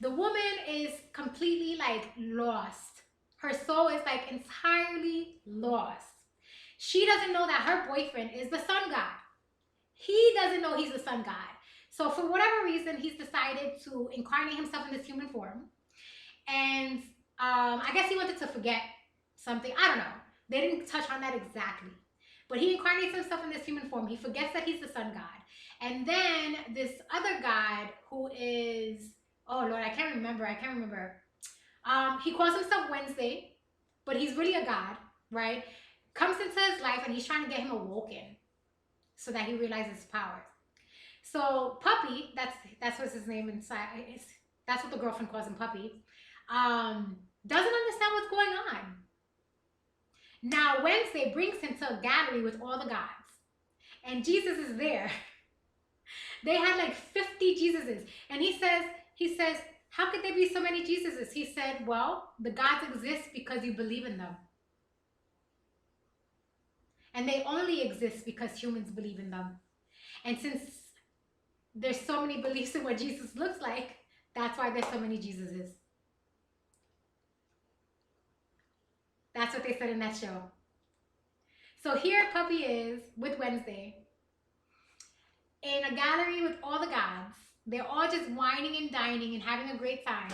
The woman is completely like lost. Her soul is like entirely lost. She doesn't know that her boyfriend is the sun god. He doesn't know he's the sun god. So for whatever reason, he's decided to incarnate himself in this human form. And I guess he wanted to forget something. I don't know. They didn't touch on that exactly. But he incarnates himself in this human form. He forgets that he's the sun god. And then this other god who is, oh Lord, I can't remember. He calls himself Wednesday, but he's really a god, right? Comes into his life and he's trying to get him awoken so that he realizes his powers. So Puppy, that's what's his name inside. That's what the girlfriend calls him, Puppy. Doesn't understand what's going on. Now Wednesday brings him to a gallery with all the gods, and Jesus is there. They had like 50 Jesuses, and he says, how could there be so many Jesuses? He said, well, the gods exist because you believe in them. And they only exist because humans believe in them. And since there's so many beliefs in what Jesus looks like, that's why there's so many Jesuses. That's what they said in that show. So here Puppy is with Wednesday in a gallery with all the gods. They're all just whining and dining and having a great time.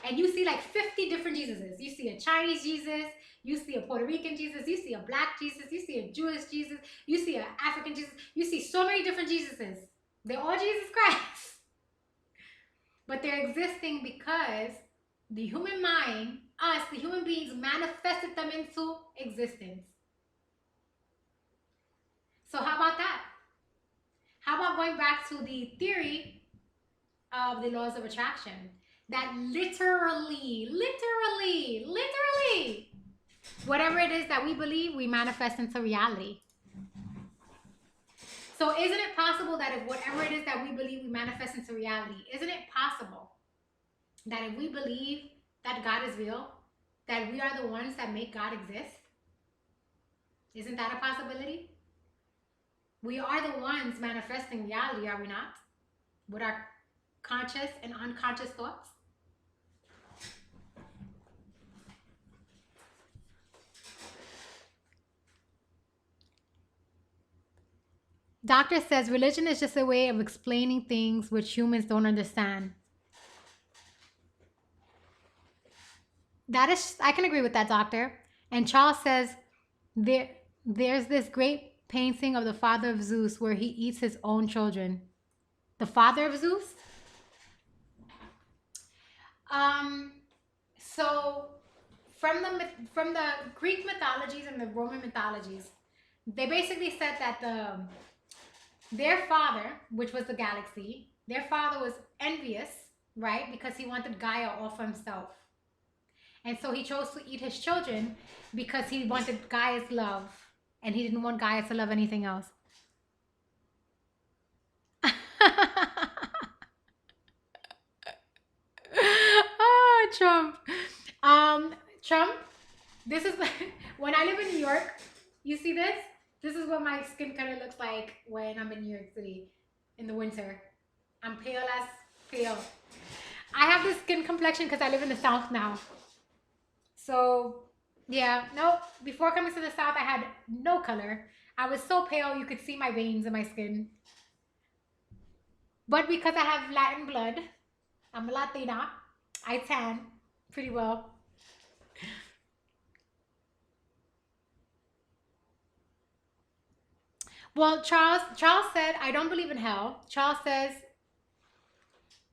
And you see like 50 different Jesuses. You see a Chinese Jesus, you see a Puerto Rican Jesus, you see a black Jesus, you see a Jewish Jesus, you see an African Jesus, you see so many different Jesuses. They're all Jesus Christ. But they're existing because the human mind, us, the human beings, manifested them into existence. So how about that? How about going back to the theory of the laws of attraction? That literally, whatever it is that we believe, we manifest into reality. So isn't it possible that if whatever it is that we believe, we manifest into reality, isn't it possible that if we believe that God is real, that we are the ones that make God exist? Isn't that a possibility? We are the ones manifesting reality, are we not? With our conscious and unconscious thoughts. Doctor says religion is just a way of explaining things which humans don't understand. That is, I can agree with that, doctor. And Charles says there's this great painting of the father of Zeus where he eats his own children. The father of Zeus? So from the Greek mythologies and the Roman mythologies, they basically said that their father, which was the galaxy, their father was envious, right? Because he wanted Gaia all for himself. And so he chose to eat his children because he wanted Gaia's love and he didn't want Gaia to love anything else. Oh, Trump. Trump, this is when I live in New York, you see this? This is what my skin color looks like when I'm in New York City in the winter. I'm pale as pale. I have this skin complexion because I live in the South now. So, yeah, no, before coming to the South, I had no color. I was so pale, you could see my veins in my skin. But because I have Latin blood, I'm a Latina, I tan pretty well. Well, Charles said, I don't believe in hell. Charles says,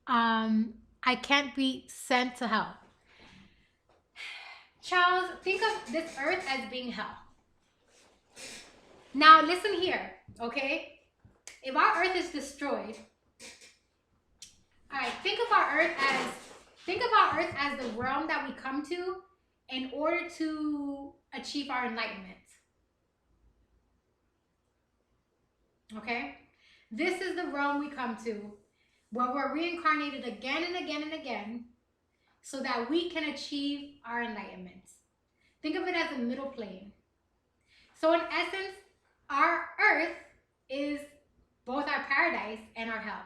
I can't be sent to hell. Charles, think of this earth as being hell. Now, listen here, okay? If our earth is destroyed, all right, think of our earth as the realm that we come to in order to achieve our enlightenment. Okay? This is the realm we come to where we're reincarnated again and again and again so that we can achieve our enlightenment. Think of it as a middle plane. So in essence, our earth is both our paradise and our hell.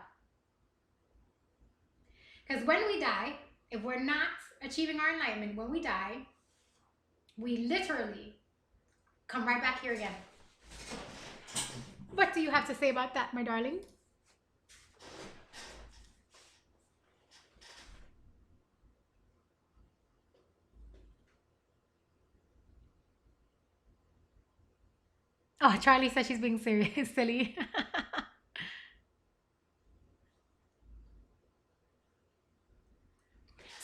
Because when we die, if we're not achieving our enlightenment, when we die, we literally come right back here again. What do you have to say about that, my darling? Oh, Charlie says she's being serious, silly.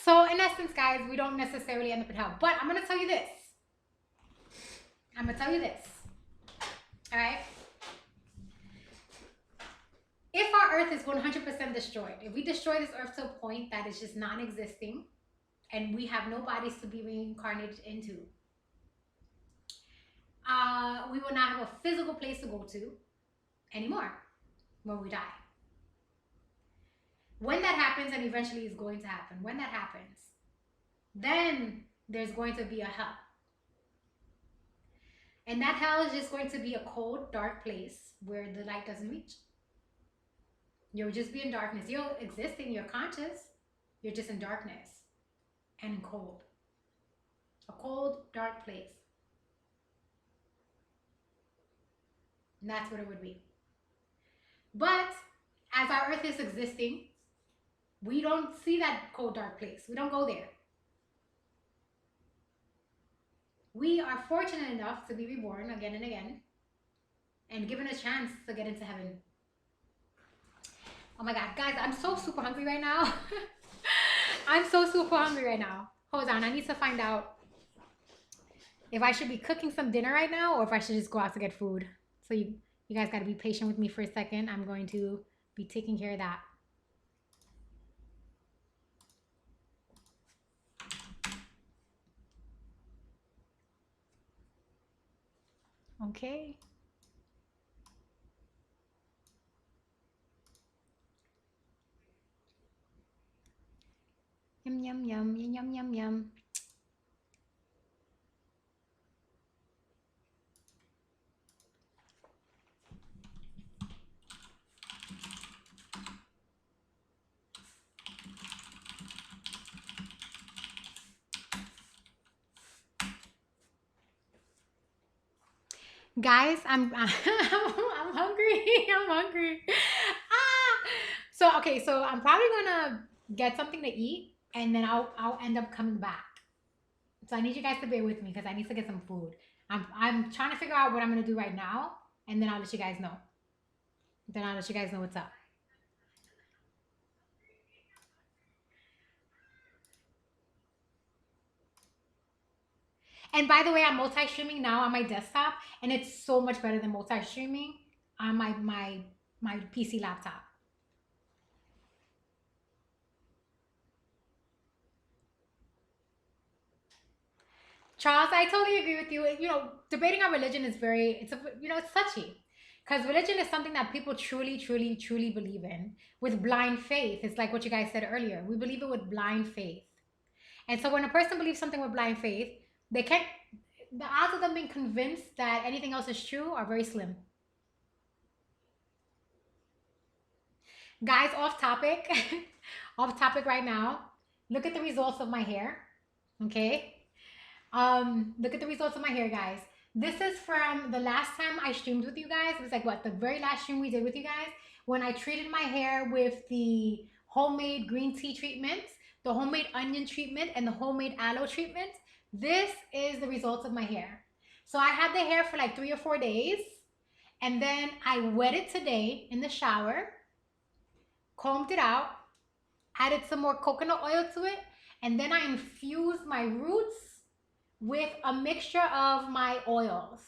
So, in essence, guys, we don't necessarily end up in hell. But I'm going to tell you this. I'm going to tell you this. All right? If our earth is 100% destroyed, if we destroy this earth to a point that is just non existing and we have no bodies to be reincarnated into, we will not have a physical place to go to anymore when we die. When that happens, and eventually it's going to happen, when that happens, then there's going to be a hell. And that hell is just going to be a cold, dark place where the light doesn't reach. You'll just be in darkness. You'll exist in your conscious. You're just in darkness and in cold. A cold, dark place. And that's what it would be. But as our earth is existing, we don't see that cold, dark place. We don't go there. We are fortunate enough to be reborn again and again and given a chance to get into heaven. Oh my God, guys, I'm so super hungry right now. I'm so super hungry right now. Hold on, I need to find out if I should be cooking some dinner right now or if I should just go out to get food. So you guys got to be patient with me for a second. I'm going to be taking care of that. Okay. Yum, yum, yum, yum, yum, yum. Guys, I'm I'm hungry. I'm hungry. Ah! So okay, so I'm probably gonna get something to eat and then I'll end up coming back. So I need you guys to bear with me because I need to get some food. I'm trying to figure out what I'm gonna do right now, and then I'll let you guys know. Then I'll let you guys know what's up. And by the way, I'm multi-streaming now on my desktop, and it's so much better than multi-streaming on my PC laptop. Charles, I totally agree with you. You know, debating on religion is very, it's touchy. Because religion is something that people truly, truly, truly believe in with blind faith. It's like what you guys said earlier. We believe it with blind faith. And so when a person believes something with blind faith, they can't, the odds of them being convinced that anything else is true are very slim. Guys, off topic, off topic right now. Look at the results of my hair. Okay. Look at the results of my hair, guys. This is from the last time I streamed with you guys. It was like what, the very last stream we did with you guys when I treated my hair with the homemade green tea treatment, the homemade onion treatment, and the homemade aloe treatment. This is the results of my hair. So I had the hair for like 3 or 4 days, and then I wet it today in the shower, combed it out, added some more coconut oil to it, and then I infused my roots with a mixture of my oils.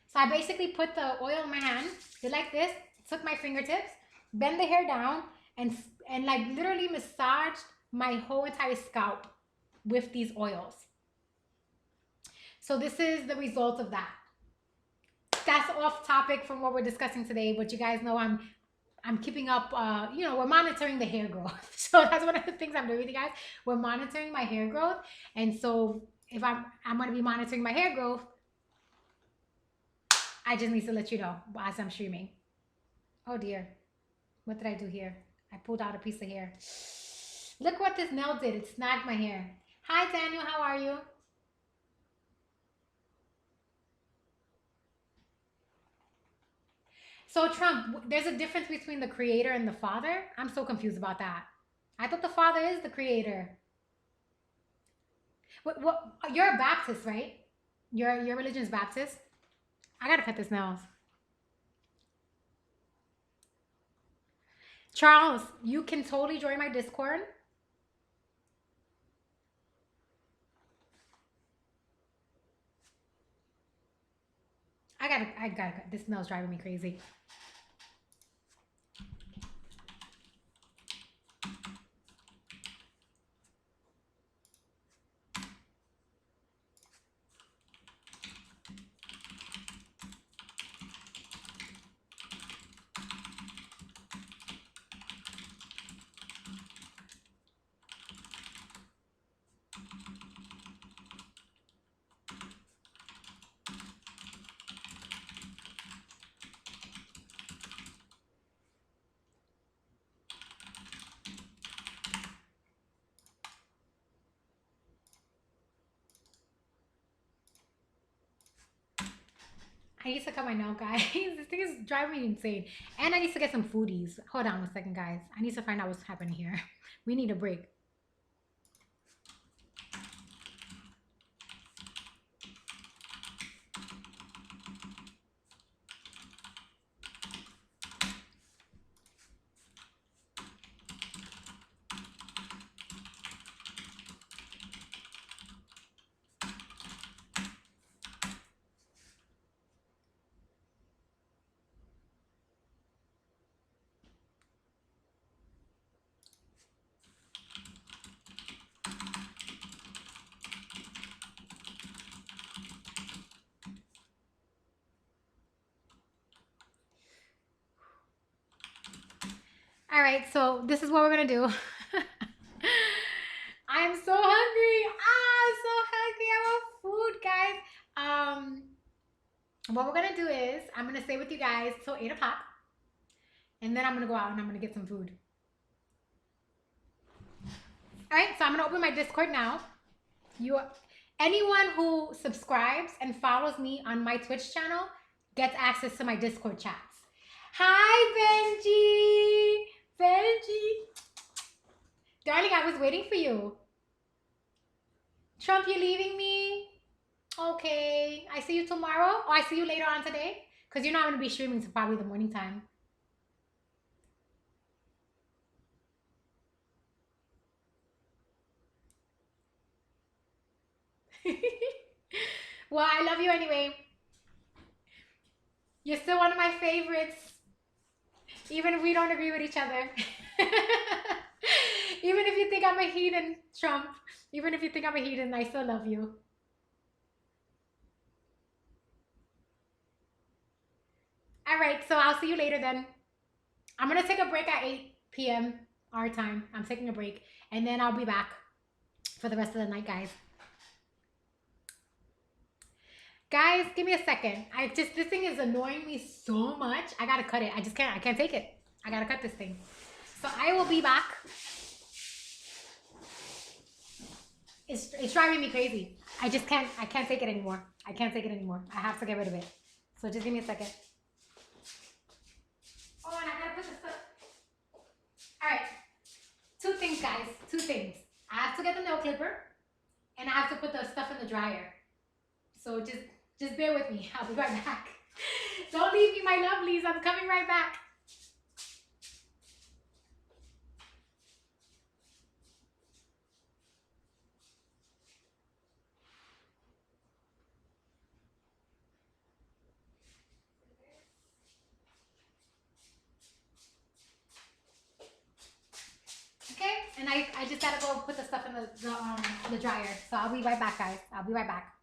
So I basically put the oil in my hand, did like this, took my fingertips, bend the hair down, and like literally massaged my whole entire scalp with these oils. So this is the result of that. That's off topic from what we're discussing today, but you guys know I'm keeping up, we're monitoring the hair growth. So that's one of the things I'm doing with you guys. We're monitoring my hair growth. And so if I'm going to be monitoring my hair growth, I just need to let you know as I'm streaming. Oh dear. What did I do here? I pulled out a piece of hair. Look what this nail did. It snagged my hair. Hi, Daniel. How are you? So, Trump, there's a difference between the creator and the father? I'm so confused about that. I thought the father is the creator. What, you're a Baptist, right? Your religion is Baptist? I gotta cut this nails. Charles, you can totally join my Discord. I gotta cut. This nail's driving me crazy. I need to cut my nail, guys. This thing is driving me insane. And I need to get some foodies. Hold on a second, guys. I need to find out what's happening here. We need a break. All right, so this is what we're gonna do. I'm so hungry. I'm so hungry. I want food, guys. What we're gonna do is I'm gonna stay with you guys till 8 o'clock, and then I'm gonna go out and I'm gonna get some food. All right, so I'm gonna open my Discord now. Anyone who subscribes and follows me on my Twitch channel gets access to my Discord chats. Hi, Benji. Benji. Darling, I was waiting for you. Trump, you leaving me? Okay. I see you tomorrow. Or I see you later on today. Because you're not going to be streaming to probably the morning time. Well, I love you anyway. You're still one of my favorites. Even if we don't agree with each other. Even if you think I'm a heathen, Trump. Even if you think I'm a heathen, I still love you. All right, so I'll see you later then. I'm going to take a break at 8 p.m. our time. I'm taking a break. And then I'll be back for the rest of the night, guys. Guys, give me a second. This thing is annoying me so much. I gotta cut it. I can't take it. I gotta cut this thing. So I will be back. It's driving me crazy. I can't take it anymore. I can't take it anymore. I have to get rid of it. So just give me a second. Oh, and I gotta put the stuff. All right. 2 things, guys. 2 things. I have to get the nail clipper, and I have to put the stuff in the dryer. So just bear with me. I'll be right back. Don't leave me, my lovelies. I'm coming right back. Okay, and I just gotta go put the stuff in the dryer. So I'll be right back, guys. I'll be right back.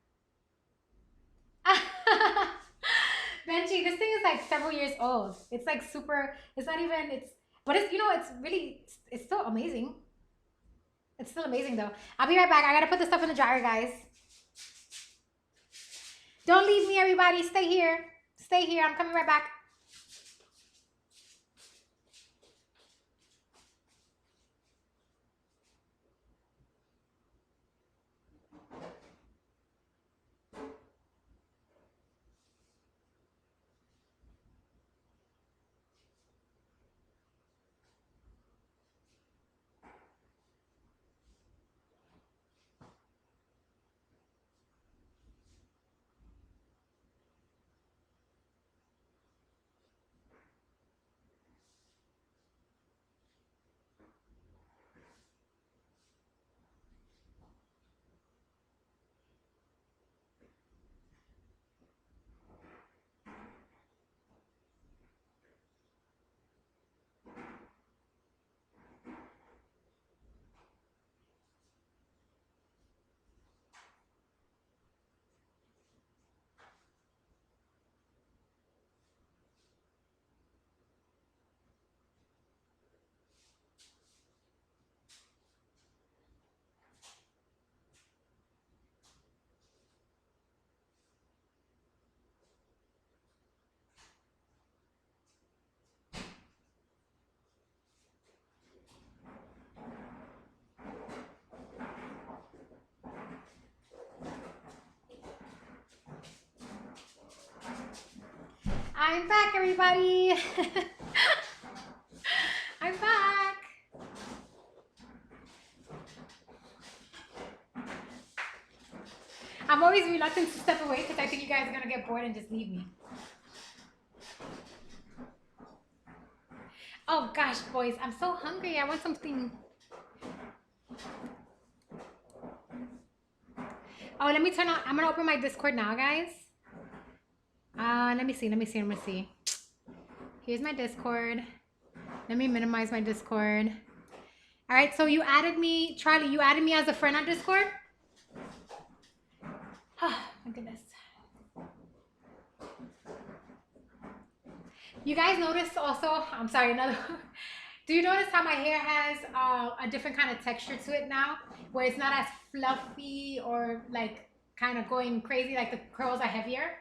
Benji, this thing is like several years old. It's like super, it's not even, but it's, it's really, it's still amazing. It's still amazing though. I'll be right back. I gotta put the stuff in the dryer, guys. Don't leave me, everybody. Stay here. Stay here. I'm coming right back. I'm back, everybody. I'm back. I'm always reluctant to step away because I think you guys are gonna get bored and just leave me. Oh gosh, boys, I'm so hungry. I want something. Oh, let me turn on. I'm gonna open my Discord now, guys. Let me see. Here's my Discord. Let me minimize my Discord. All right, so you added me, Charlie, you added me as a friend on Discord? Oh, my goodness. You guys notice also, I'm sorry, another, do you notice how my hair has a different kind of texture to it now? Where it's not as fluffy or like kind of going crazy, like the curls are heavier?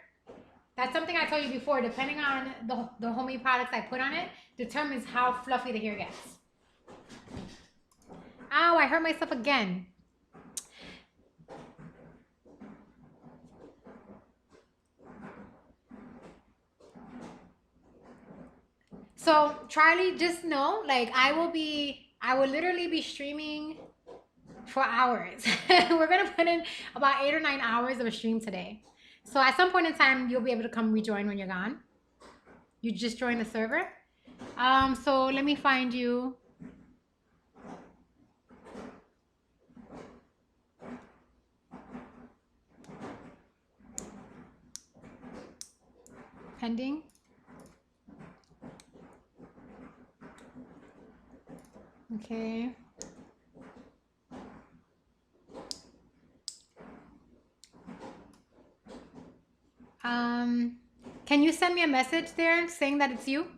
That's something I told you before. Depending on the homemade products I put on it, determines how fluffy the hair gets. Ow, I hurt myself again. So Charlie, just know, like I will literally be streaming for hours. We're gonna put in about 8 or 9 hours of a stream today. So at some point in time, you'll be able to come rejoin when you're gone. You just joined the server. So let me find you. Pending. Okay. Can you send me a message there saying that it's you?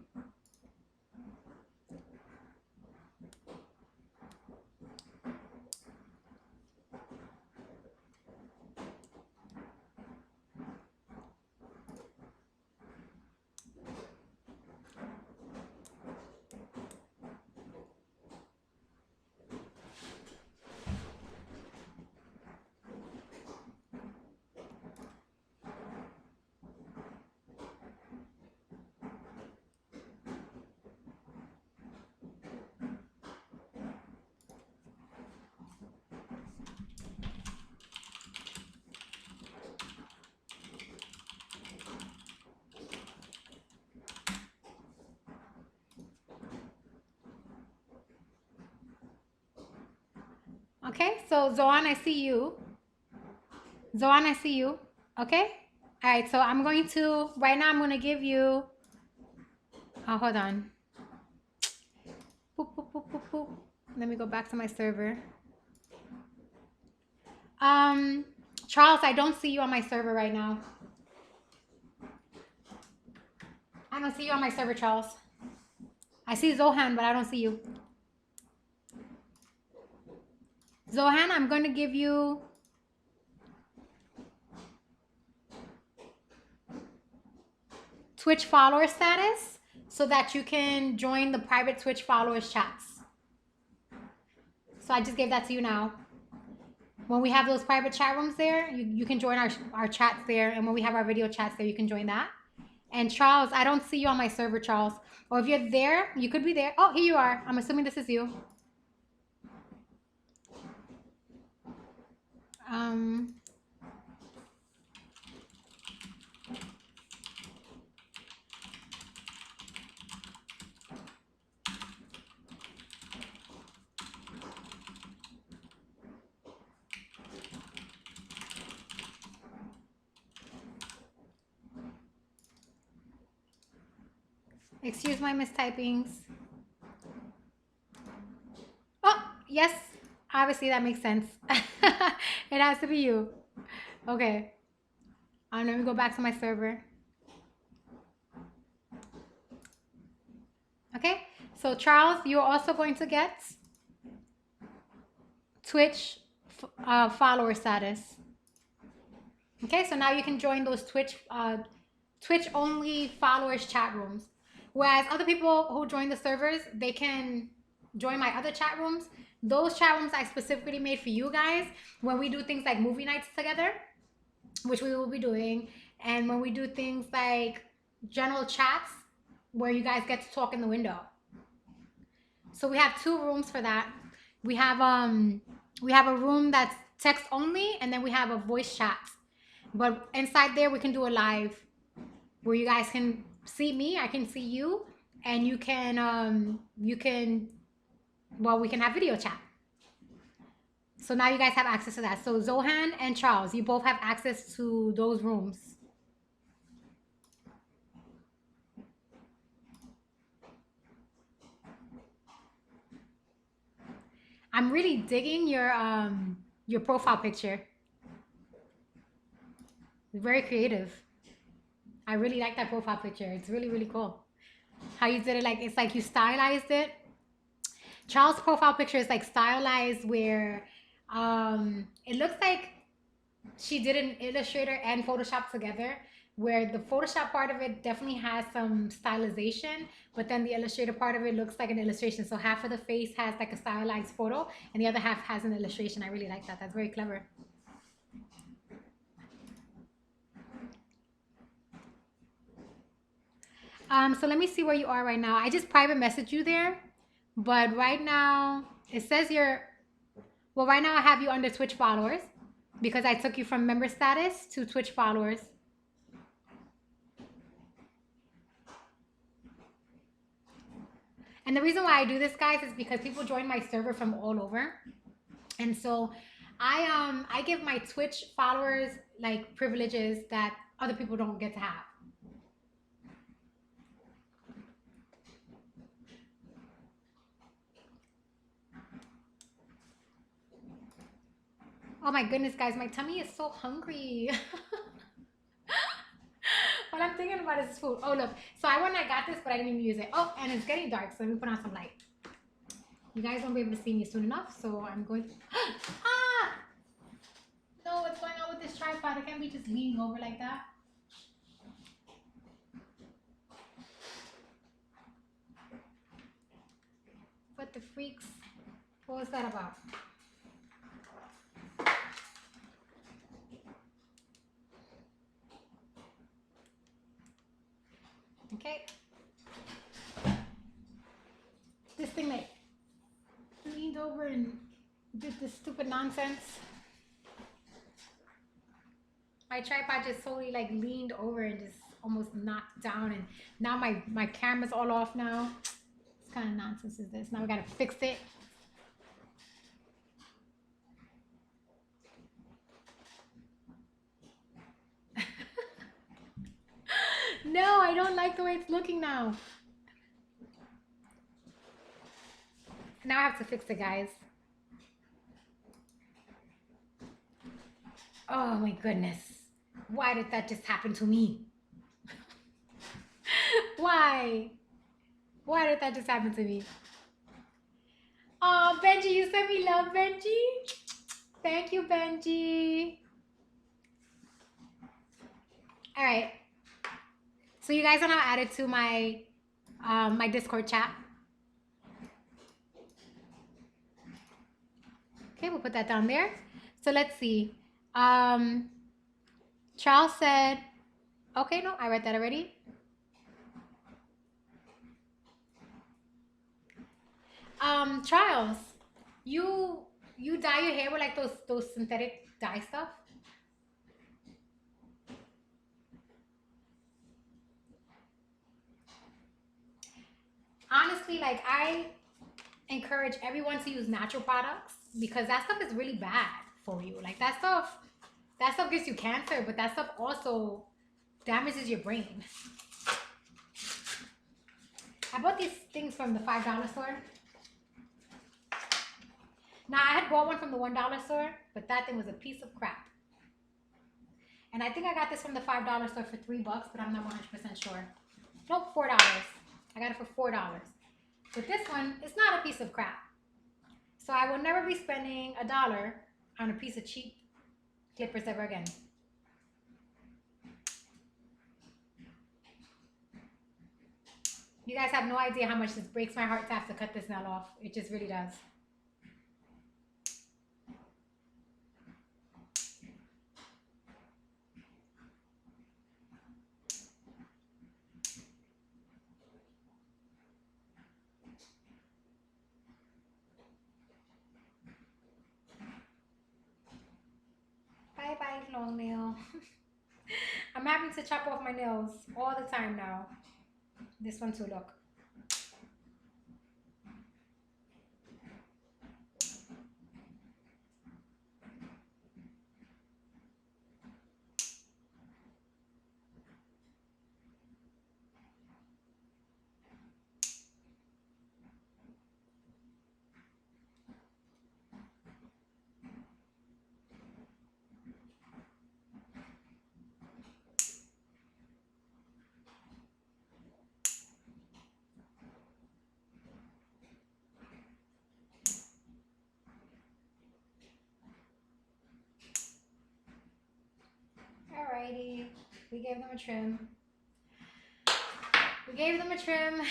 Okay, so Zoan, I see you. Zoan, I see you. Okay? All right, so I'm going to, right now I'm going to give you, oh, hold on. Boop, boop, boop, boop, boop. Let me go back to my server. Charles, I don't see you on my server right now. I don't see you on my server, Charles. I see Zohan, but I don't see you. Zohan, I'm going to give you Twitch follower status so that you can join the private Twitch followers chats. So I just gave that to you now. When we have those private chat rooms there, you can join our chats there. And when we have our video chats there, you can join that. And Charles, I don't see you on my server, Charles. Or if you're there, you could be there. Oh, here you are. I'm assuming this is you. Excuse my mistypings. Oh, yes. Obviously, that makes sense. It has to be you. Okay. Let me go back to my server. Okay. So, Charles, you're also going to get Twitch follower status. Okay. So now you can join those Twitch only followers chat rooms. Whereas other people who join the servers, they can join my other chat rooms. Those chat rooms I specifically made for you guys when we do things like movie nights together, which we will be doing. And when we do things like general chats where you guys get to talk in the window. So we have two rooms for that. We have a room that's text only, and then we have a voice chat. But inside there, we can do a live where you guys can see me, I can see you, and you can well, we can have video chat. So now you guys have access to that. So Zohan and Charles, you both have access to those rooms. I'm really digging your profile picture. Very creative. I really like that profile picture. It's really, really cool. How you did it, like it's like you stylized it. Charles' profile picture is like stylized where it looks like she did an Illustrator and Photoshop together, where the Photoshop part of it definitely has some stylization, but then the Illustrator part of it looks like an illustration. So half of the face has like a stylized photo and the other half has an illustration. I really like that. That's very clever. So let me see where you are right now. I just private messaged you there, but right now it says you're, well, right now I have you under Twitch followers because I took you from member status to Twitch followers. And the reason why I do this, guys, is because people join my server from all over. And so I give my Twitch followers like privileges that other people don't get to have. Oh my goodness, guys, my tummy is so hungry. What I'm thinking about is food. Oh look, so I went and I got this, but I didn't even use it. Oh, and it's getting dark, so let me put on some light. You guys won't be able to see me soon enough, so I'm going to... Ah! No, what's going on with this tripod? I can't be just leaning over like that. What the freaks? What was that about? Okay. This thing like leaned over and did this stupid nonsense. My tripod just totally like leaned over and just almost knocked down, and now my camera's all off now. What kind of nonsense is this? Now we gotta fix it. No, I don't like the way it's looking now. Now I have to fix it, guys. Oh my goodness. Why did that just happen to me? Why? Why did that just happen to me? Oh, Benji, you sent me love, Benji. Thank you, Benji. All right. So you guys are now added to my my Discord chat. Okay, we'll put that down there. So let's see. Charles said, okay, no, I read that already. Charles, you dye your hair with like those synthetic dye stuff? Honestly, like I encourage everyone to use natural products because that stuff is really bad for you. Like that stuff gives you cancer, but that stuff also damages your brain. I bought these things from the $5 store. Now I had bought one from the $1 store, but that thing was a piece of crap. And I think I got this from the $5 store for $3, but I'm not 100% sure. Nope, $4. I got it for $4. But this one, it's not a piece of crap. So I will never be spending $1 on a piece of cheap clippers ever again. You guys have no idea how much this breaks my heart to have to cut this nail off. It just really does. long nail. I'm having to chop off my nails all the time now. This one too, look. Alrighty, we gave them a trim. We gave them a trim.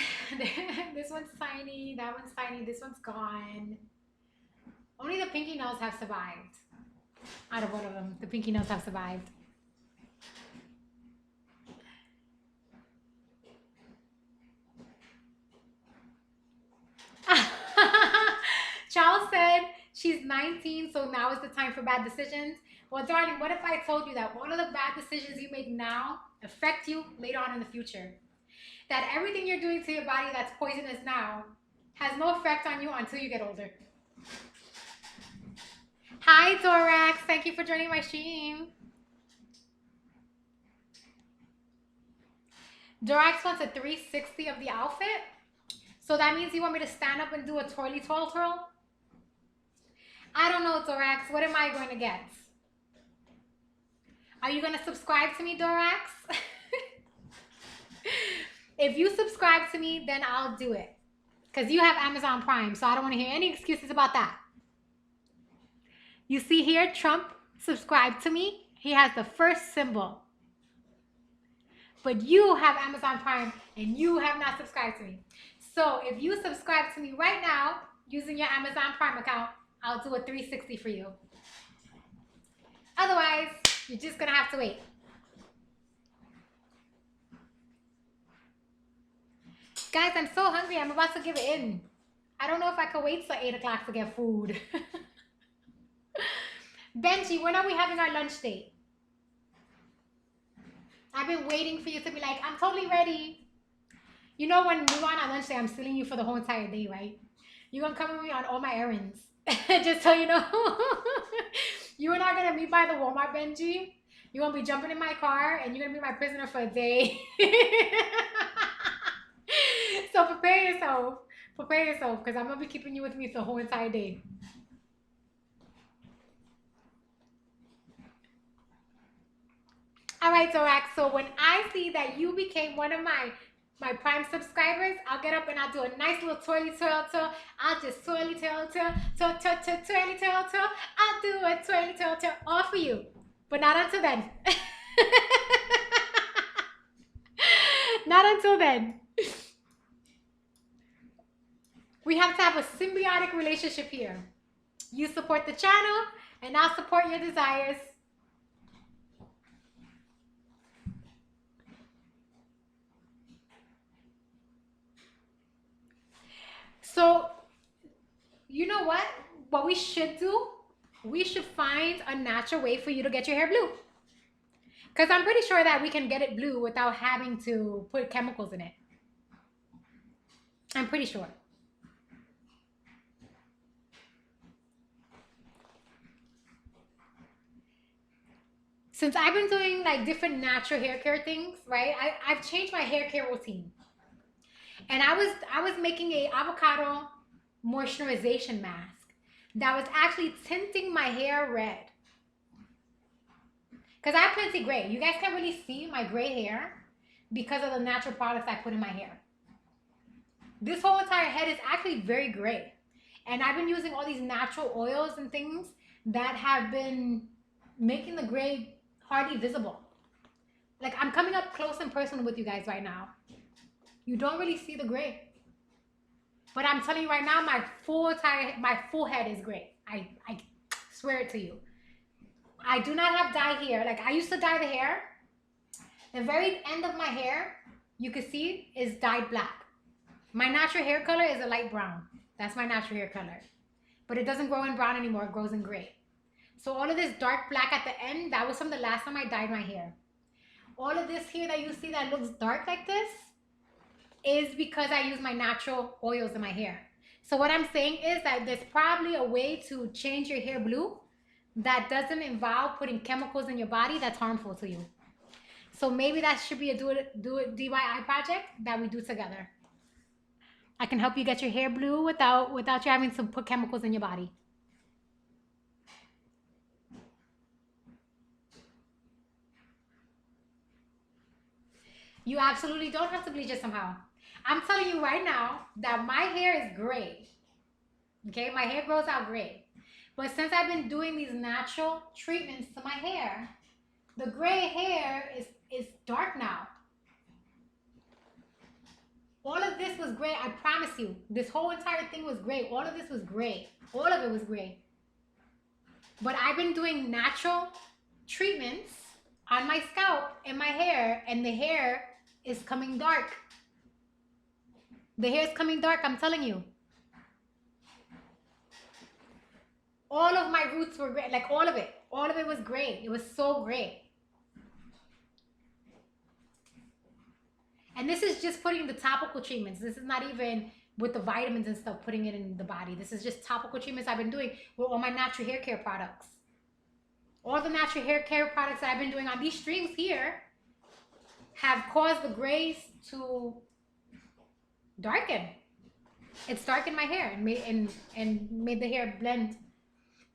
This one's tiny, that one's tiny, this one's gone. Only the pinky nails have survived. Out of all of them, the pinky nails have survived. Charles said she's 19, so now is the time for bad decisions. Well, darling, what if I told you that all of the bad decisions you make now affect you later on in the future? That everything you're doing to your body that's poisonous now has no effect on you until you get older. Hi, Dorax. Thank you for joining my stream. Dorax wants a 360 of the outfit. So that means you want me to stand up and do a twirly twirl twirl? I don't know, Dorax. What am I going to get? Are you going to subscribe to me, Dorax? If you subscribe to me, then I'll do it. Because you have Amazon Prime, so I don't want to hear any excuses about that. You see here, Trump subscribed to me. He has the first symbol. But you have Amazon Prime, and you have not subscribed to me. So if you subscribe to me right now, using your Amazon Prime account, I'll do a 360 for you. Otherwise, you're just going to have to wait. Guys, I'm so hungry. I'm about to give it in. I don't know if I can wait till 8 o'clock to get food. Benji, when are we having our lunch date? I've been waiting for you to be like, I'm totally ready. You know, when we go on our lunch day, I'm stealing you for the whole entire day, right? You're going to come with me on all my errands. Just so you know. You are not going to meet by the Walmart, Benji. You're going to be jumping in my car, and you're going to be my prisoner for a day. So prepare yourself. Prepare yourself, because I'm going to be keeping you with me the whole entire day. All right, Zorak. So when I see that you became one of my Prime subscribers, I'll get up and I'll do a nice little twirly twirl twirl. I'll just twirly twirl twirl twirl twirl twirl twirly twirl twirl. I'll do a twirly twirl twirl all for you, but not until then. Not until then. We have to have a symbiotic relationship here. You support the channel, and I'll support your desires. So, you know what? What we should do, we should find a natural way for you to get your hair blue. Because I'm pretty sure that we can get it blue without having to put chemicals in it. I'm pretty sure. Since I've been doing like different natural hair care things, right? I've changed my hair care routine. And I was making a avocado moisturization mask that was actually tinting my hair red. Because I have plenty gray. You guys can't really see my gray hair because of the natural products I put in my hair. This whole entire head is actually very gray. And I've been using all these natural oils and things that have been making the gray hardly visible. Like, I'm coming up close and personal with you guys right now. You don't really see the gray. But I'm telling you right now, my full head is gray. I swear it to you. I do not have dye here. Like, I used to dye the hair. The very end of my hair, you can see, is dyed black. My natural hair color is a light brown. That's my natural hair color. But it doesn't grow in brown anymore. It grows in gray. So all of this dark black at the end, that was from the last time I dyed my hair. All of this here that you see that looks dark like this is because I use my natural oils in my hair. So what I'm saying is that there's probably a way to change your hair blue that doesn't involve putting chemicals in your body that's harmful to you. So maybe that should be a do it DIY project that we do together. I can help you get your hair blue without you having to put chemicals in your body. You absolutely don't have to bleach it somehow. I'm telling you right now that my hair is gray. Okay, my hair grows out gray. But since I've been doing these natural treatments to my hair, the gray hair is dark now. All of this was gray, I promise you. This whole entire thing was gray. All of this was gray. All of it was gray. But I've been doing natural treatments on my scalp and my hair, and the hair is coming dark. The hair is coming dark, I'm telling you. All of my roots were gray, like all of it. All of it was gray. It was so gray. And this is just putting the topical treatments. This is not even with the vitamins and stuff, putting it in the body. This is just topical treatments I've been doing with all my natural hair care products. All the natural hair care products that I've been doing on these streams here have caused the grays to darken. It's darkened my hair and made the hair blend.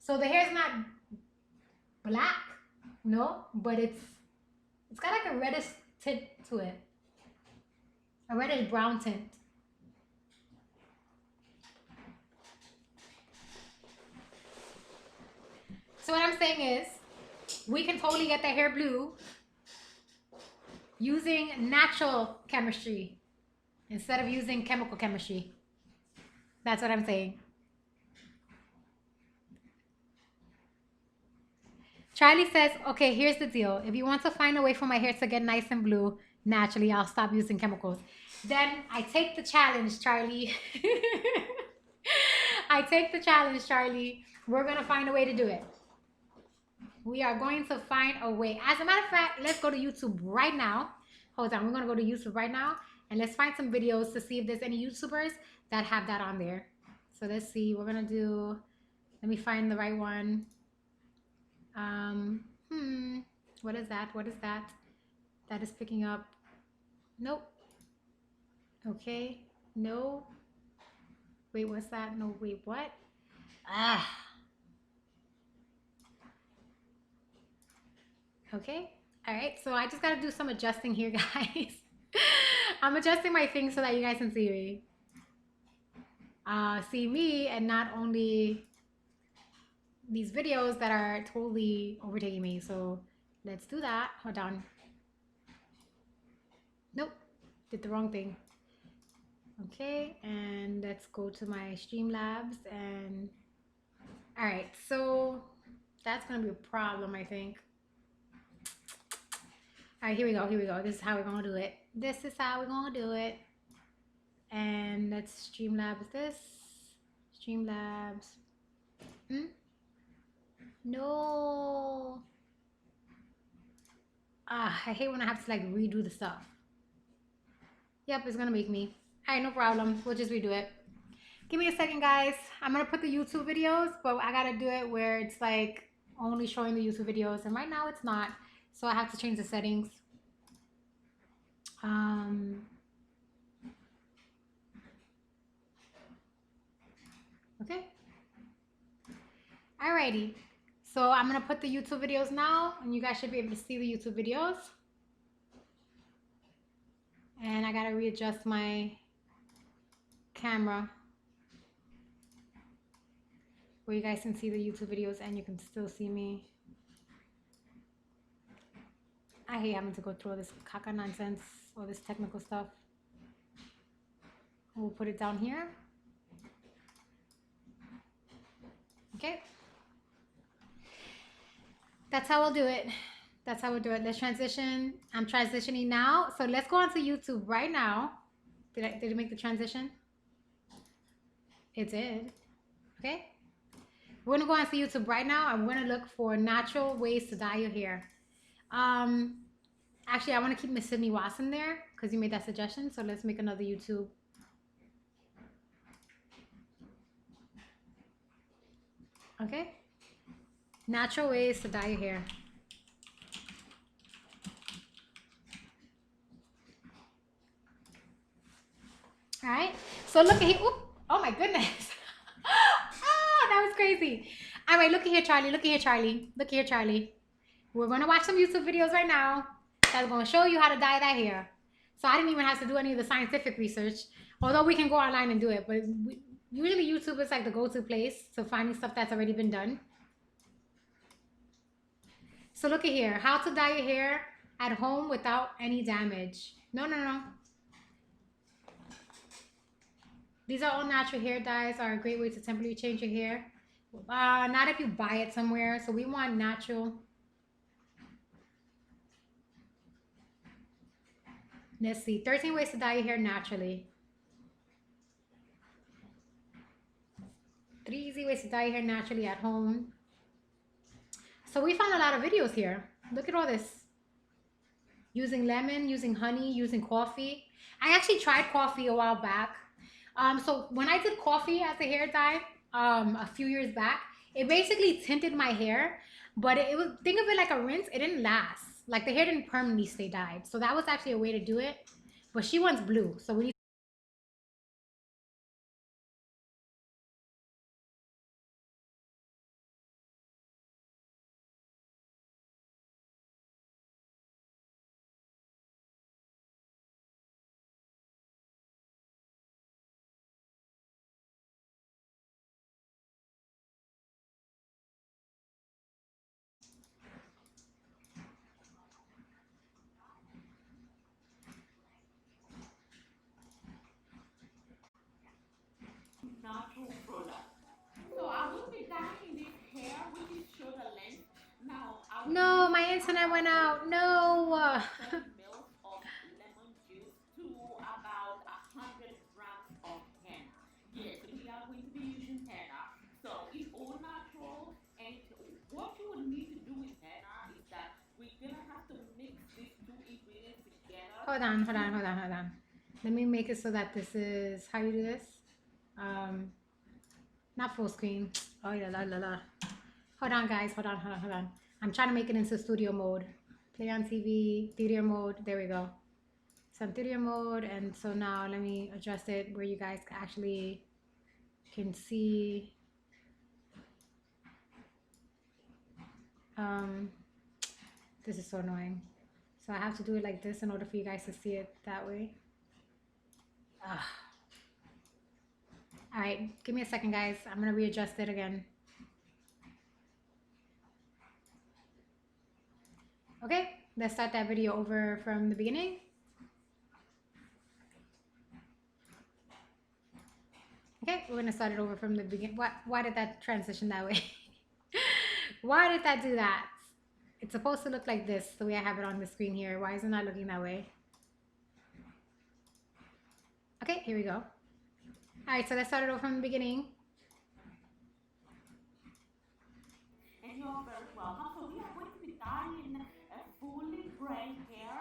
So the hair is not black, no, but it's got like a reddish tint to it. A reddish brown tint. So what I'm saying is, we can totally get that hair blue using natural chemistry instead of using chemical chemistry. That's what I'm saying. Charlie says, okay, here's the deal. If you want to find a way for my hair to get nice and blue naturally, I'll stop using chemicals. Then I take the challenge, Charlie. I take the challenge, Charlie. We're going to find a way to do it. We are going to find a way. As a matter of fact, let's go to YouTube right now. Hold on. We're going to go to YouTube right now. And let's find some videos to see if there's any YouTubers that have that on there. So let's see. We're going to do... Let me find the right one. What is that? What is that? That is picking up. Nope. Okay. No. Wait, what's that? No, wait, what? Okay. All right. So I just got to do some adjusting here, guys. I'm adjusting my thing so that you guys can see me. See me and not only these videos that are totally overtaking me. So let's do that. Hold on. Nope. Did the wrong thing. Okay. And let's go to my Streamlabs and... All right. So that's going to be a problem, I think. All right, here we go. Here we go. This is how we're going to do it. This is how we're going to do it. And let's Streamlabs this. Streamlabs. No. I hate when I have to like redo the stuff. Yep, it's going to make me. All right, no problem. We'll just redo it. Give me a second, guys. I'm going to put the YouTube videos, but I got to do it where it's like only showing the YouTube videos. And right now it's not. So I have to change the settings. Okay. Alrighty. So I'm going to put the YouTube videos now, and you guys should be able to see the YouTube videos. And I got to readjust my camera where you guys can see the YouTube videos and you can still see me. I hate having to go through all this caca nonsense, all this technical stuff. We'll put it down here. Okay. That's how we'll do it. That's how we'll do it. Let's transition. I'm transitioning now. So let's go onto YouTube right now. Did it make the transition? It did. Okay. We're gonna go onto YouTube right now. I'm gonna look for natural ways to dye your hair. Um, Actually, I want to keep Miss Sydney Watson there because you made that suggestion. So let's make another YouTube. Okay. Natural ways to dye your hair. All right. So look at here. Oop. Oh my goodness. Ah, that was crazy. All right. Look at here, Charlie. Look at here, Charlie. Look here, Charlie. We're going to watch some YouTube videos right now that's going to show you how to dye that hair. So I didn't even have to do any of the scientific research, although we can go online and do it. But usually YouTube is like the go-to place to finding stuff that's already been done. So look at here. How to dye your hair at home without any damage. No, no, no. These are all natural hair dyes, are a great way to temporarily change your hair. Not if you buy it somewhere. So we want natural. Let's see. 13 ways to dye your hair naturally. 3 easy ways to dye your hair naturally at home. So we found a lot of videos here. Look at all this. Using lemon, using honey, using coffee. I actually tried coffee a while back. So when I did coffee as a hair dye a few years back, it basically tinted my hair, but it was, think of it like a rinse. It didn't last. Like the hair didn't permanently stay dyed. So that was actually a way to do it. But she wants blue. So we need. Natural product. So I will be dyeing this hair, which is shoulder length. Now I will be No, my using internet about went out. No. 30 mils of lemon juice to about 100 grams of henna. Yes, we are going to be using henna. So it's all natural, and what you will need to do with henna is that we're gonna have to mix these two ingredients together Hold on, hold to on, hold on, hold on. Let me make it so that this is how you do this. Um, Not full screen. Oh yeah, la la la. Hold on, guys. Hold on, hold on, hold on. I'm trying to make it into studio mode. Play on TV, theater mode. There we go. So I'm theater mode, and so now let me adjust it where you guys actually can see. Um, this is so annoying. So I have to do it like this in order for you guys to see it that way. Ugh. All right, give me a second, guys. I'm gonna readjust it again. Okay, let's start that video over from the beginning. Okay, we're gonna start it over from the beginning. Why did that transition that way? Why did that do that? It's supposed to look like this, the way I have it on the screen here. Why is it not looking that way? Okay, here we go. All right, so let's start it over from the beginning. and you're very welcome. So we are going to be dyeing a fully gray hair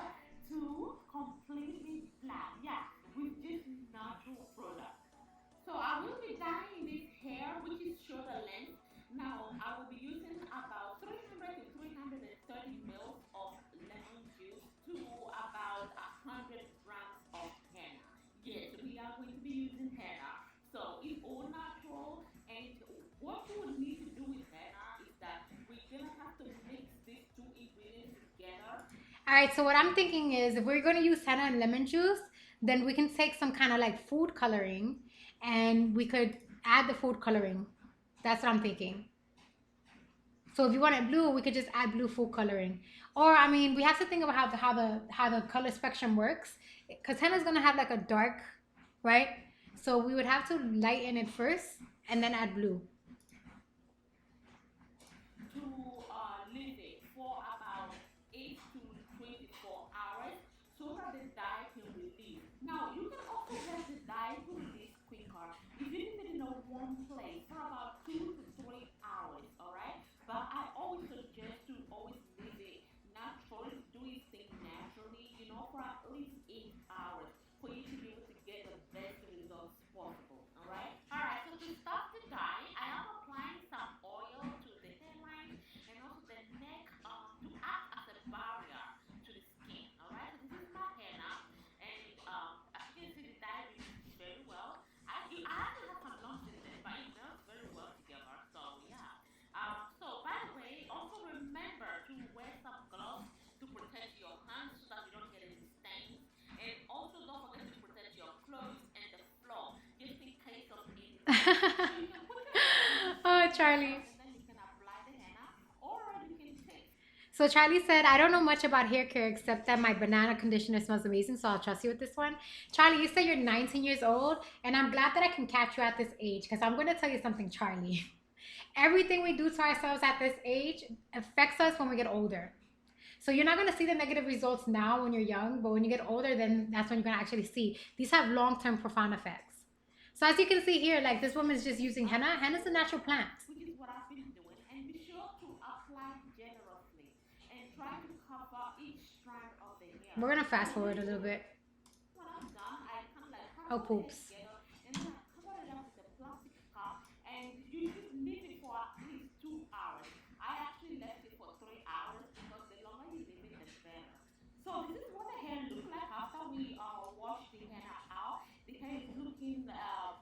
to completely black. Yeah, with this natural product. So I will be dyeing this hair, which is shoulder length. Now I will be using about 300 to 330 mils of lemon juice to about 100 grams of henna. Yes, we are going to be using henna. So it's all natural, and what you will need to do with henna is that we're gonna have to mix these two ingredients together. All right, so what I'm thinking is if we're going to use henna and lemon juice, then we can take some kind of like food coloring and we could add the food coloring. That's what I'm thinking. So if you want it blue, we could just add blue food coloring. Or I mean, we have to think about how the color spectrum works, because henna is gonna have like a dark, right? So we would have to lighten it first and then add blue. To leave it for about 8 to 24 hours so that the dye can release. Now, you can also let the dye to release quicker if you leave it in a warm place for about 2 to 3 hours. Charlie. and then you can apply the henna, or you can take. So Charlie said, I don't know much about hair care except that my banana conditioner smells amazing, so I'll trust you with this one. Charlie, you said you're 19 years old, and I'm glad that I can catch you at this age because I'm going to tell you something, Charlie. Everything we do to ourselves at this age affects us when we get older. So you're not going to see the negative results now when you're young, but when you get older, then that's when you're going to actually see. These have long-term profound effects. So as you can see here, like this woman's just using henna. Henna is a natural plant. Which is what I've been doing, and be sure to apply generously and try to cover each strand of the hair. We're going to fast So forward a this little is bit. what I've done. I kind of like Oh, parted the hair poops. together, and then I covered it up with a plastic cup, and you just leave it for at least 2 hours. I actually left it for 3 hours because the longer you leave it, the better. So this is what the hair looks like after we wash the henna out. The hair is looking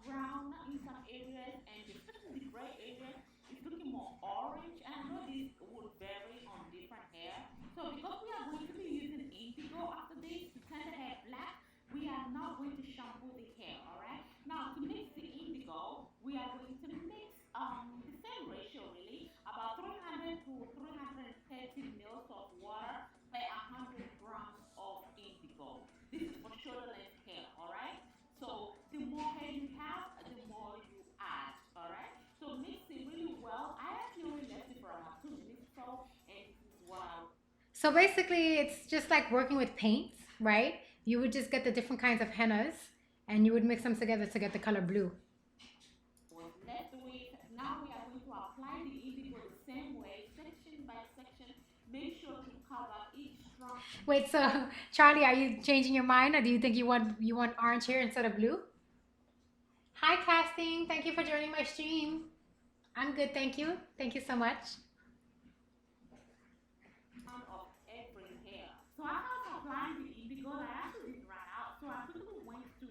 brown in some areas, and especially the gray areas, it's looking more orange. And I know this would vary on different hair. So because we are going to be using indigo after this to turn the hair black, we are now going to shampoo the hair. All right. Now to mix the indigo, we are going to mix the same ratio really, about 300 to 330 mils of water per 100 grams of indigo. This is for shoulder length hair, all right? So the more hair you have, the more you add, all right? So mix it really well. I actually only left it for about 2 minutes or so, and this is what I So basically, it's just like working with paints, right? You would just get the different kinds of hennas and you would mix them together to get the color blue. was left with. Now we are going to apply the indigo the same way, section by section. Make sure to cover each strand. Wait, so Charlie, are you changing your mind, or do you think you want orange here instead of blue? Hi, casting. Thank you for joining my stream. I'm good, thank you. Thank you so much. Of every hair. So as I was applying the indigo, I actually didn't run out. So I quickly went to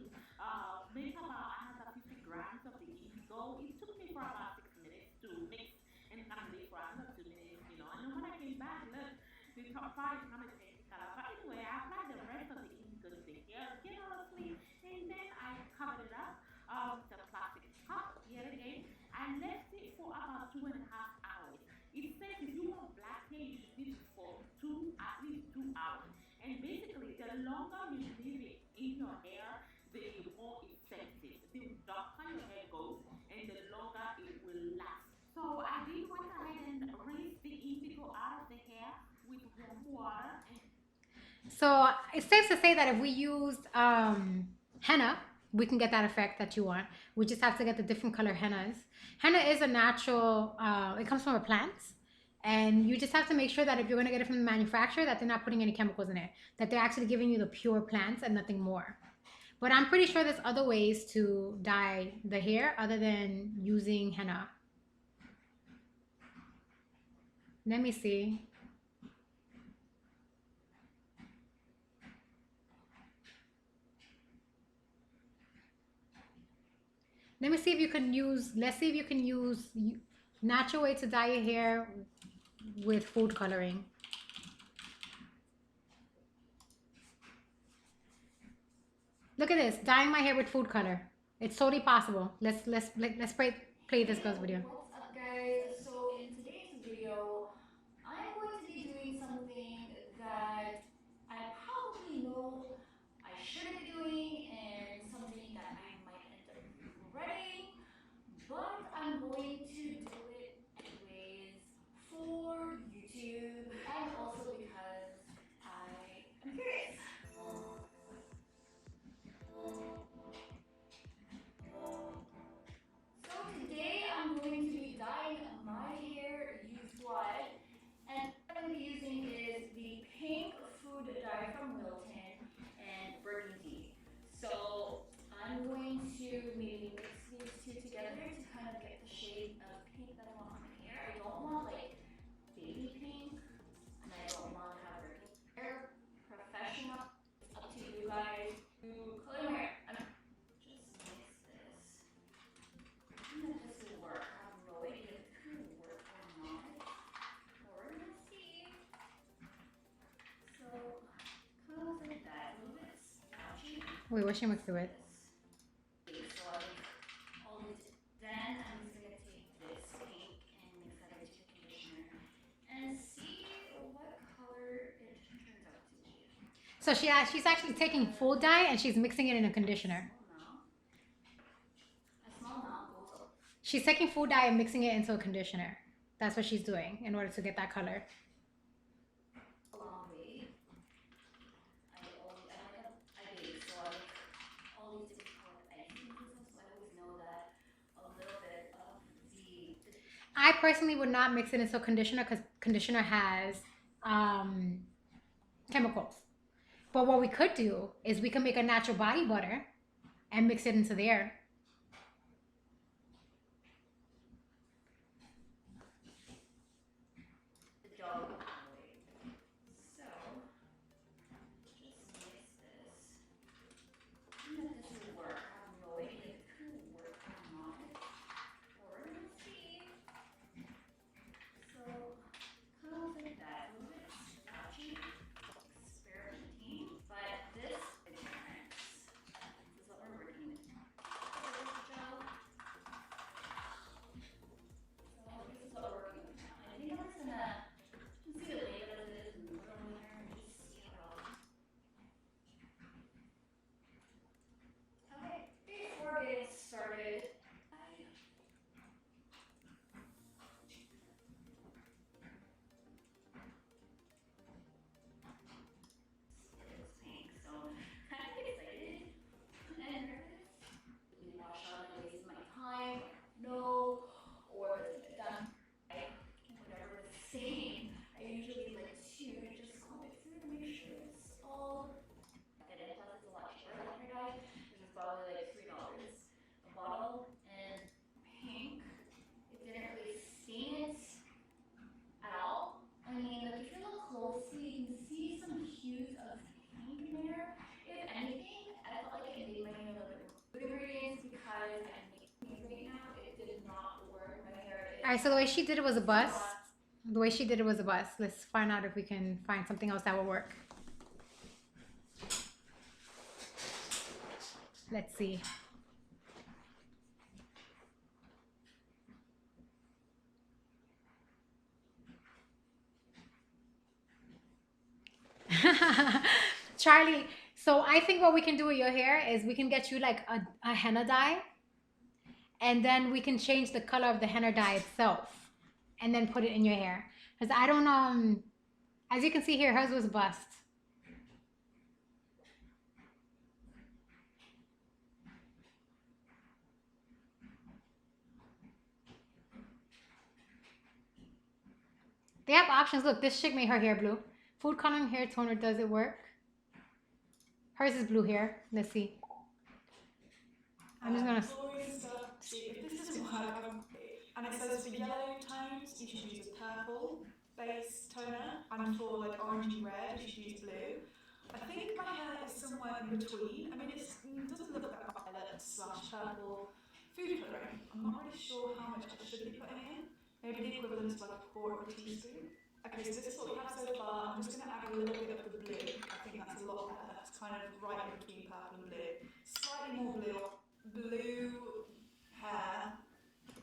make about another 50 grams of the indigo. It took me for about 6 minutes to mix and kind of leave for another 2 minutes, you know. And then when I came back, look, the top part is kind of changed color. But anyway, I applied the rest of the indigo to the hair generously, and then I covered it up with a plastic cup yet again. I left it for about 2.5 hours. It says if you want black hair, you should leave it for at least 2 hours. And basically, the longer you leave it in your hair, the more effective, the darker your hair goes, and the longer it will last. So I did went ahead and rinsed the indigo out of the hair with warm water. And So it's safe to say that if we used henna, we can get that effect that you want. We just have to get the different color hennas. Henna is a natural, it comes from a plant. And you just have to make sure that if you're going to get it from the manufacturer, that they're not putting any chemicals in it, that they're actually giving you the pure plants and nothing more. But I'm pretty sure there's other ways to dye the hair other than using henna. Let me see. Let me see if you can use, let's see if you can use natural way to dye your hair with food coloring. Look at this, dyeing my hair with food color. It's totally possible. Let's play this girl's video. What's up, guys? So in today's video, I'm going to be doing something that I probably know I shouldn't be doing and something that I might end up regretting, but I'm going to do it anyways for YouTube and also because I am curious. So today I'm going to be dyeing my hair used white, and what I'm going to be using is the pink food dye from Wilton and burgundy. So I'm going to maybe mix these two together to kind of get the shade of pink that I want on my hair. I don't want like baby pink, and I don't want to have burgundy hair. Professional, it's up to you guys to color your hair. I'm just mix this. I think that this will work. I have no idea if it could work or not. We're gonna see. So, kind of like that. A little bit slouchy. Wait, what she mixed it with? Okay, so I all this. Then I'm just gonna take this pink So she's actually taking full dye and she's mixing it in a conditioner. A small amount goes She's taking full dye and mixing it into a conditioner. That's what she's doing in order to get that color. a long way. I bake, so I like all these different colored icings and stuff, so I always know that a little bit of the I personally would not mix it into a conditioner because conditioner has chemicals. But what we could do is we can make a natural body butter and mix it into there. dough way. So just mix this. I don't know if this will work. I have no idea if it could work or not. We're gonna see. So kind of like that. A little bit scratchy, experimenting, but this is different. This is what we're working with. So there's the gel. So this is what we're working with now. I think I'm just gonna see the label of this and put it on there and just see how. Okay, before getting started, it's pink, so kind of excited and nervous. Maybe wash out and waste my time. No, or if it's done right, whatever the same. I usually like to just comb it through to make sure it's all good. And plus, it's a lot cheaper than hair dye. This is probably like $3 a bottle. And pink, it didn't really stain it at all. I mean, like if you look closely, you can see some hues of pink in there. If anything, I felt like it made my hair a little bit more good ingredients because I'm making it right now. It did not work. My hair is. All right, so the way she did it was a bust. The way she did it was a bust. Let's find out if we can find something else that will work. Let's see. Charlie, so I think what we can do with your hair is we can get you like a henna dye, and then we can change the color of the henna dye itself and then put it in your hair. Because I don't as you can see here, hers was a bust. They have options. Look, this chick made her hair blue. Food coloring hair toner, does it work? Hers is blue hair. Let's see. I'm just gonna. See if this doesn't work, and it says for yellow tones you should use a purple base toner, and for like orangey red you should use blue. I think my hair is somewhere in between. I mean, it doesn't look like violet / purple food colouring. I'm not really sure how much I should be putting in. Maybe the equivalent of like a quarter of a teaspoon. Okay, so this is what we have so far. I'm just going to add a little bit of the blue. I think that's a lot better. It's kind of right in between purple and blue. Slightly more blue hair.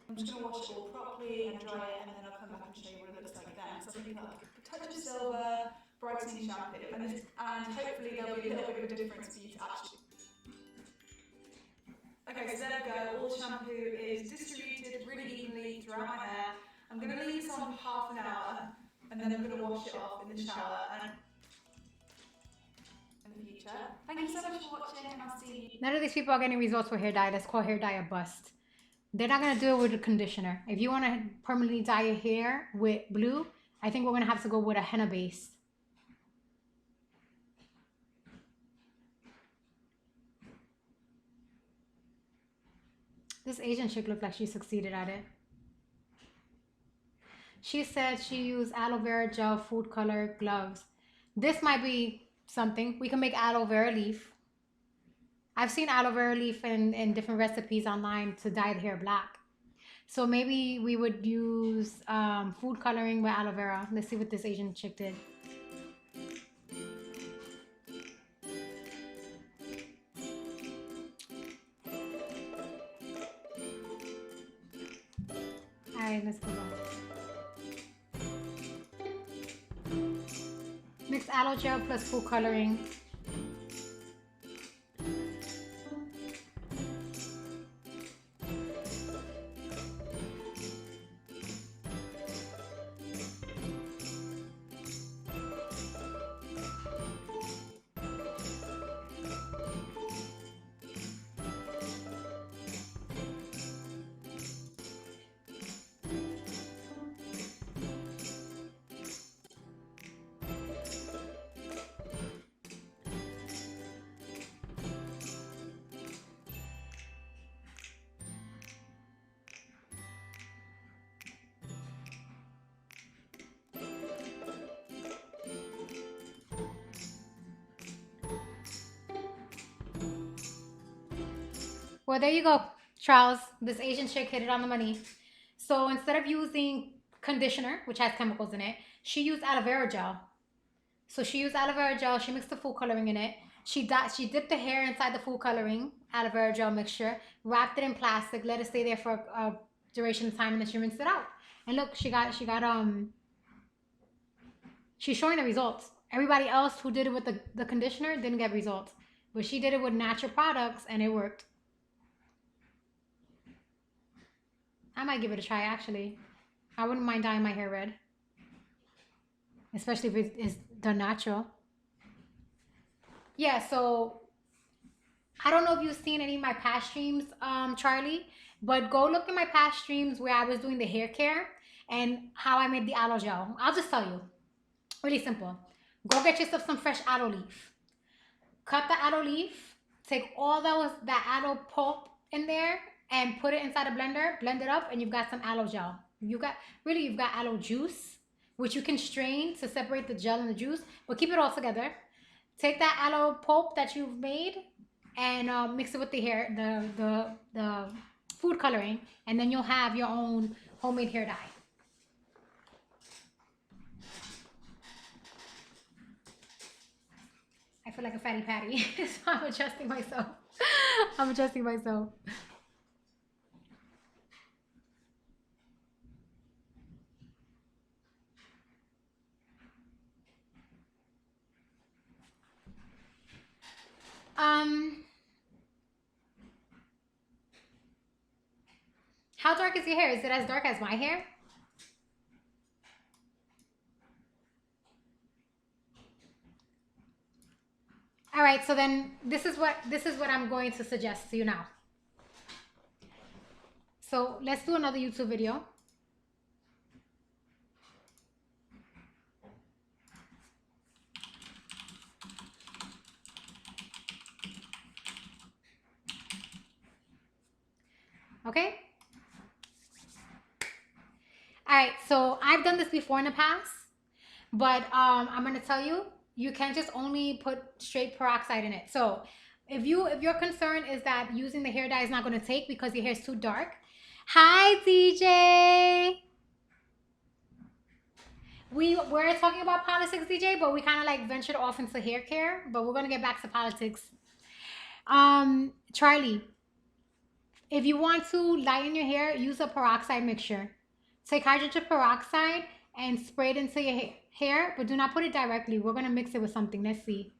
I'm just going to wash it all properly and dry it, and then I'll come back and show you what it looks like then. So I'm going to put like a touch of silver, brightening shampoo, and hopefully there'll be a little bit of a difference for you to actually. Okay, so there we go. All the shampoo is distributed really evenly throughout my hair. I'm going to leave this on for half an hour, and then I'm going to wash it off in the shower and in the future. Thank you so much for watching, and I'll see you. None of these people are getting results for hair dye. Let's call hair dye a bust. They're not gonna do it with a conditioner. If you want to permanently dye your hair with blue, I think we're gonna have to go with a henna base. This Asian chick looked like she succeeded at it. She said she used aloe vera gel, food color, gloves. This might be something. We can make aloe vera leaf. I've seen aloe vera leaf in different recipes online to dye the hair black. So maybe we would use food coloring with aloe vera. Let's see what this Asian chick did. Alright, let's go. Mix aloe gel plus food coloring Well, there you go, Charles. This Asian chick hit it on the money. So instead of using conditioner, which has chemicals in it, she used aloe vera gel. So she used aloe vera gel. She mixed the food coloring in it. She dipped the hair inside the food coloring aloe vera gel mixture, wrapped it in plastic, let it stay there for a duration of time, and then she rinsed it out. And look, she's showing the results. Everybody else who did it with the conditioner didn't get results, but she did it with natural products and it worked. I might give it a try, actually. I wouldn't mind dyeing my hair red, especially if it is done natural. Yeah, so I don't know if you've seen any of my past streams, Charlie, but go look at my past streams where I was doing the hair care and how I made the aloe gel. I'll just tell you. Really simple. Go get yourself some fresh aloe leaf. Cut the aloe leaf. Take all that aloe pulp in there and put it inside a blender. Blend it up and you've got some aloe gel. You've got aloe juice, which you can strain to separate the gel and the juice, but keep it all together. Take that aloe pulp that you've made and mix it with the food coloring, and then you'll have your own homemade hair dye. I feel like a fatty patty, so I'm adjusting myself. I'm adjusting myself. How dark is your hair? Is it as dark as my hair? All right, so then this is what I'm going to suggest to you now. So let's do another YouTube video. Okay? All right, so I've done this before in the past, but I'm gonna tell you, you can't just only put straight peroxide in it. So if your concern is that using the hair dye is not gonna take because your hair is too dark. Hi, DJ. We're talking about politics, DJ, but we kind of like ventured off into hair care, but we're gonna get back to politics. Charlie, if you want to lighten your hair, use a peroxide mixture. Take hydrogen peroxide and spray it into your hair, but do not put it directly. We're gonna mix it with something. Let's see.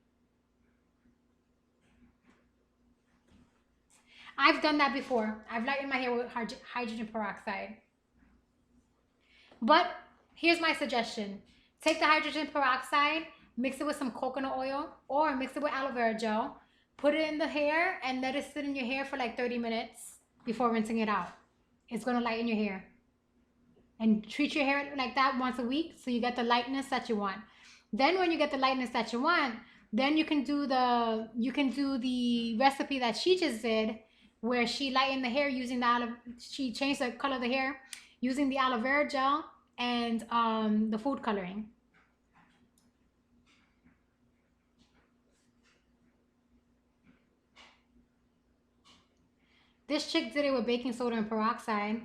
I've done that before. I've lightened my hair with hydrogen peroxide. But here's my suggestion. Take the hydrogen peroxide, mix it with some coconut oil, or mix it with aloe vera gel, put it in the hair, and let it sit in your hair for like 30 minutes before rinsing it out. It's gonna lighten your hair. And treat your hair like that once a week so you get the lightness that you want. Then when you get the lightness that you want, then you can do the recipe that she just did, where she lightened the hair using she changed the color of the hair using the aloe vera gel and the food coloring. This chick did it with baking soda and peroxide.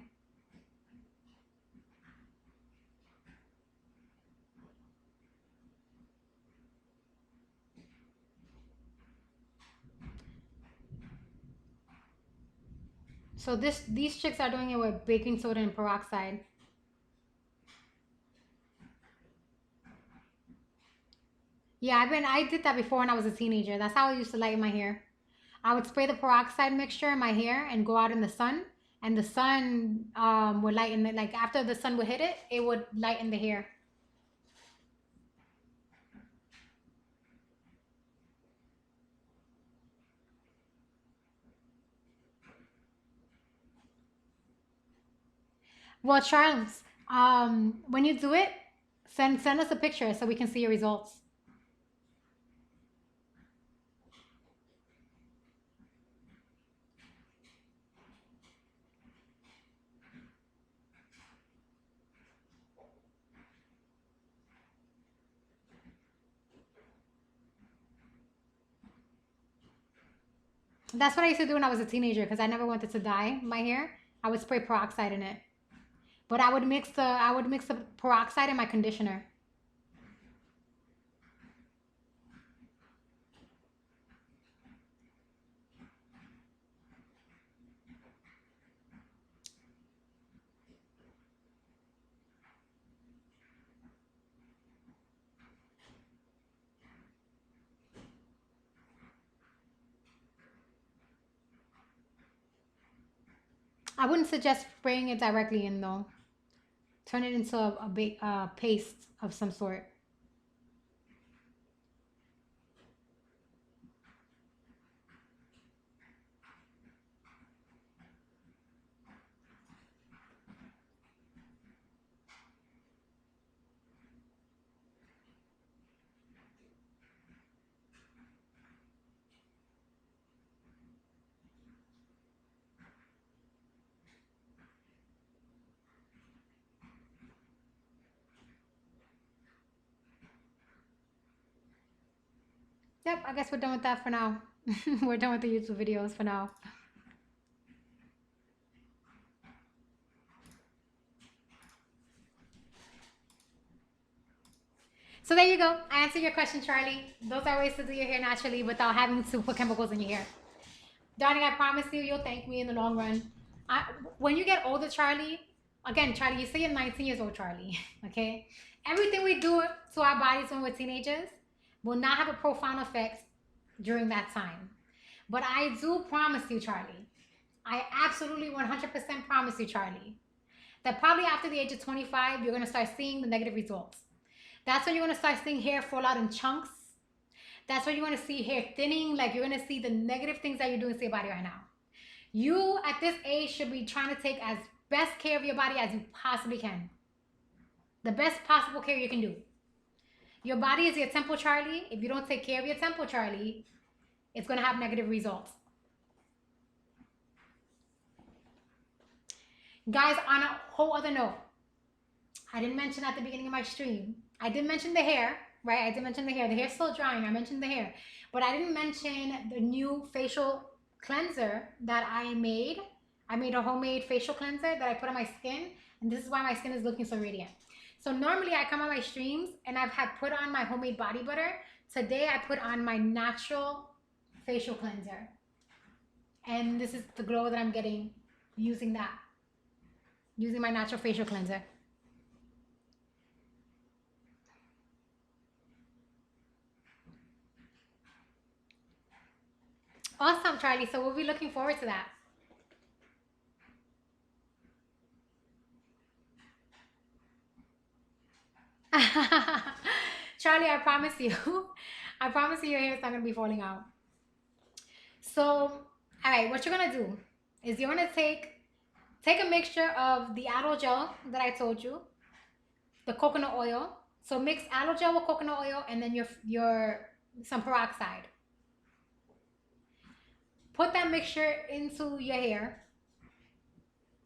So these chicks are doing it with baking soda and peroxide. Yeah, I did that before when I was a teenager. That's how I used to lighten my hair. I would spray the peroxide mixture in my hair and go out in the sun, and the sun would lighten it. Like after the sun would hit it, it would lighten the hair. Well, Charles, when you do it, send us a picture so we can see your results. That's what I used to do when I was a teenager because I never wanted to dye my hair. I would spray peroxide in it, but I would mix the peroxide in my conditioner. I wouldn't suggest spraying it directly in though. Turn it into a big paste of some sort. Yep, I guess we're done with that for now. We're done with the YouTube videos for now. So there you go. I answered your question, Charlie. Those are ways to do your hair naturally without having to put chemicals in your hair. Darling, I promise you, you'll thank me in the long run. When you get older, Charlie, again, Charlie, you say you're 19 years old, Charlie, okay? Everything we do to our bodies when we're teenagers will not have a profound effect during that time. But I do promise you, Charlie, I absolutely 100% promise you, Charlie, that probably after the age of 25, you're going to start seeing the negative results. That's when you're going to start seeing hair fall out in chunks. That's when you're going to see hair thinning. Like you're going to see the negative things that you're doing to your body right now. You at this age should be trying to take as best care of your body as you possibly can. The best possible care you can do. Your body is your temple, Charlie. If you don't take care of your temple, Charlie, it's going to have negative results. Guys, on a whole other note, I didn't mention at the beginning of my stream, I did mention the hair, right? I did mention the hair. The hair's still drying. I mentioned the hair. But I didn't mention the new facial cleanser that I made. I made a homemade facial cleanser that I put on my skin. And this is why my skin is looking so radiant. So normally I come on my streams and I've had put on my homemade body butter. Today I put on my natural facial cleanser. And this is the glow that I'm getting using that. Using my natural facial cleanser. Awesome, Charlie. So we'll be looking forward to that. Charlie, I promise you. I promise you your hair is not going to be falling out. So, all right, what you're going to do is you're going to take a mixture of the aloe gel that I told you, the coconut oil. So mix aloe gel with coconut oil and then your some peroxide. Put that mixture into your hair.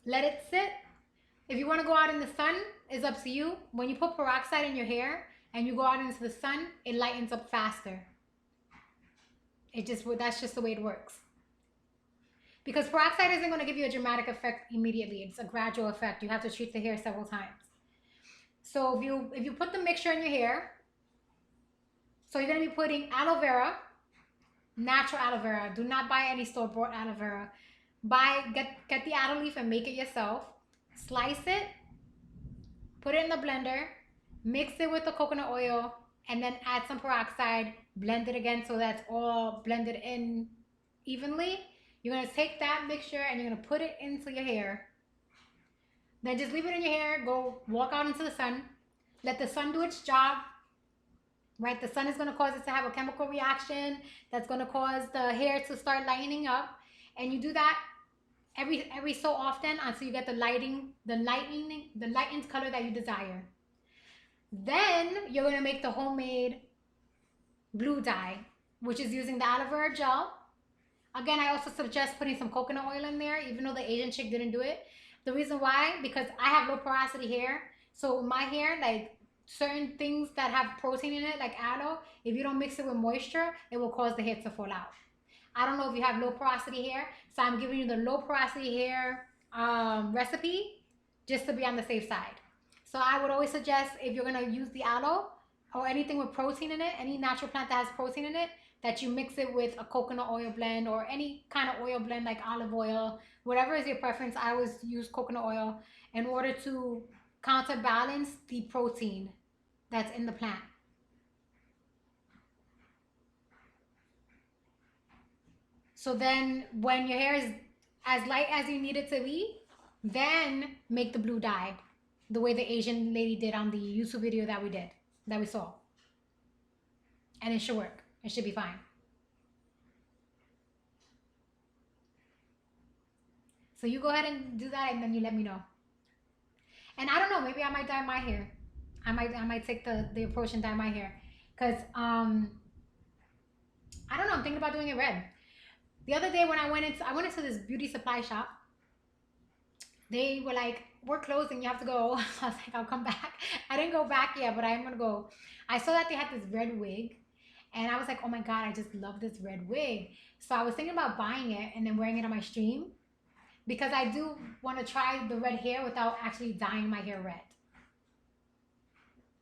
Let it sit. If you want to go out in the sun, it's up to you. When you put peroxide in your hair and you go out into the sun, it lightens up faster. That's just the way it works. Because peroxide isn't going to give you a dramatic effect immediately. It's a gradual effect. You have to treat the hair several times. So if you put the mixture in your hair, so you're going to be putting aloe vera, natural aloe vera. Do not buy any store-bought aloe vera. Get the aloe leaf and make it yourself. Slice it, put it in the blender, mix it with the coconut oil, and then add some peroxide, blend it again so that's all blended in evenly. You're gonna take that mixture and you're gonna put it into your hair. Then just leave it in your hair, go walk out into the sun, let the sun do its job, right? The sun is gonna cause it to have a chemical reaction that's gonna cause the hair to start lightening up. And you do that every so often until you get the lightened color that you desire. Then you're gonna make the homemade blue dye, which is using the aloe vera gel. Again, I also suggest putting some coconut oil in there, even though the Asian chick didn't do it. The reason why, because I have low porosity hair, so my hair, like certain things that have protein in it, like aloe, if you don't mix it with moisture, it will cause the hair to fall out. I don't know if you have low porosity hair, so I'm giving you the low porosity hair recipe just to be on the safe side. So I would always suggest, if you're gonna use the aloe or anything with protein in it, any natural plant that has protein in it, that you mix it with a coconut oil blend or any kind of oil blend like olive oil, whatever is your preference. I always use coconut oil in order to counterbalance the protein that's in the plant. So then when your hair is as light as you need it to be, then make the blue dye the way the Asian lady did on the YouTube video that we saw. And it should work. It should be fine. So you go ahead and do that and then you let me know. And I don't know, maybe I might dye my hair. I might take the approach and dye my hair. Cause I don't know, I'm thinking about doing it red. The other day when I went into this beauty supply shop, they were like, we're closing, you have to go. I was like, I'll come back. I didn't go back yet, but I'm gonna go. I saw that they had this red wig, and I was like, oh my God, I just love this red wig. So I was thinking about buying it and then wearing it on my stream, because I do want to try the red hair without actually dyeing my hair red.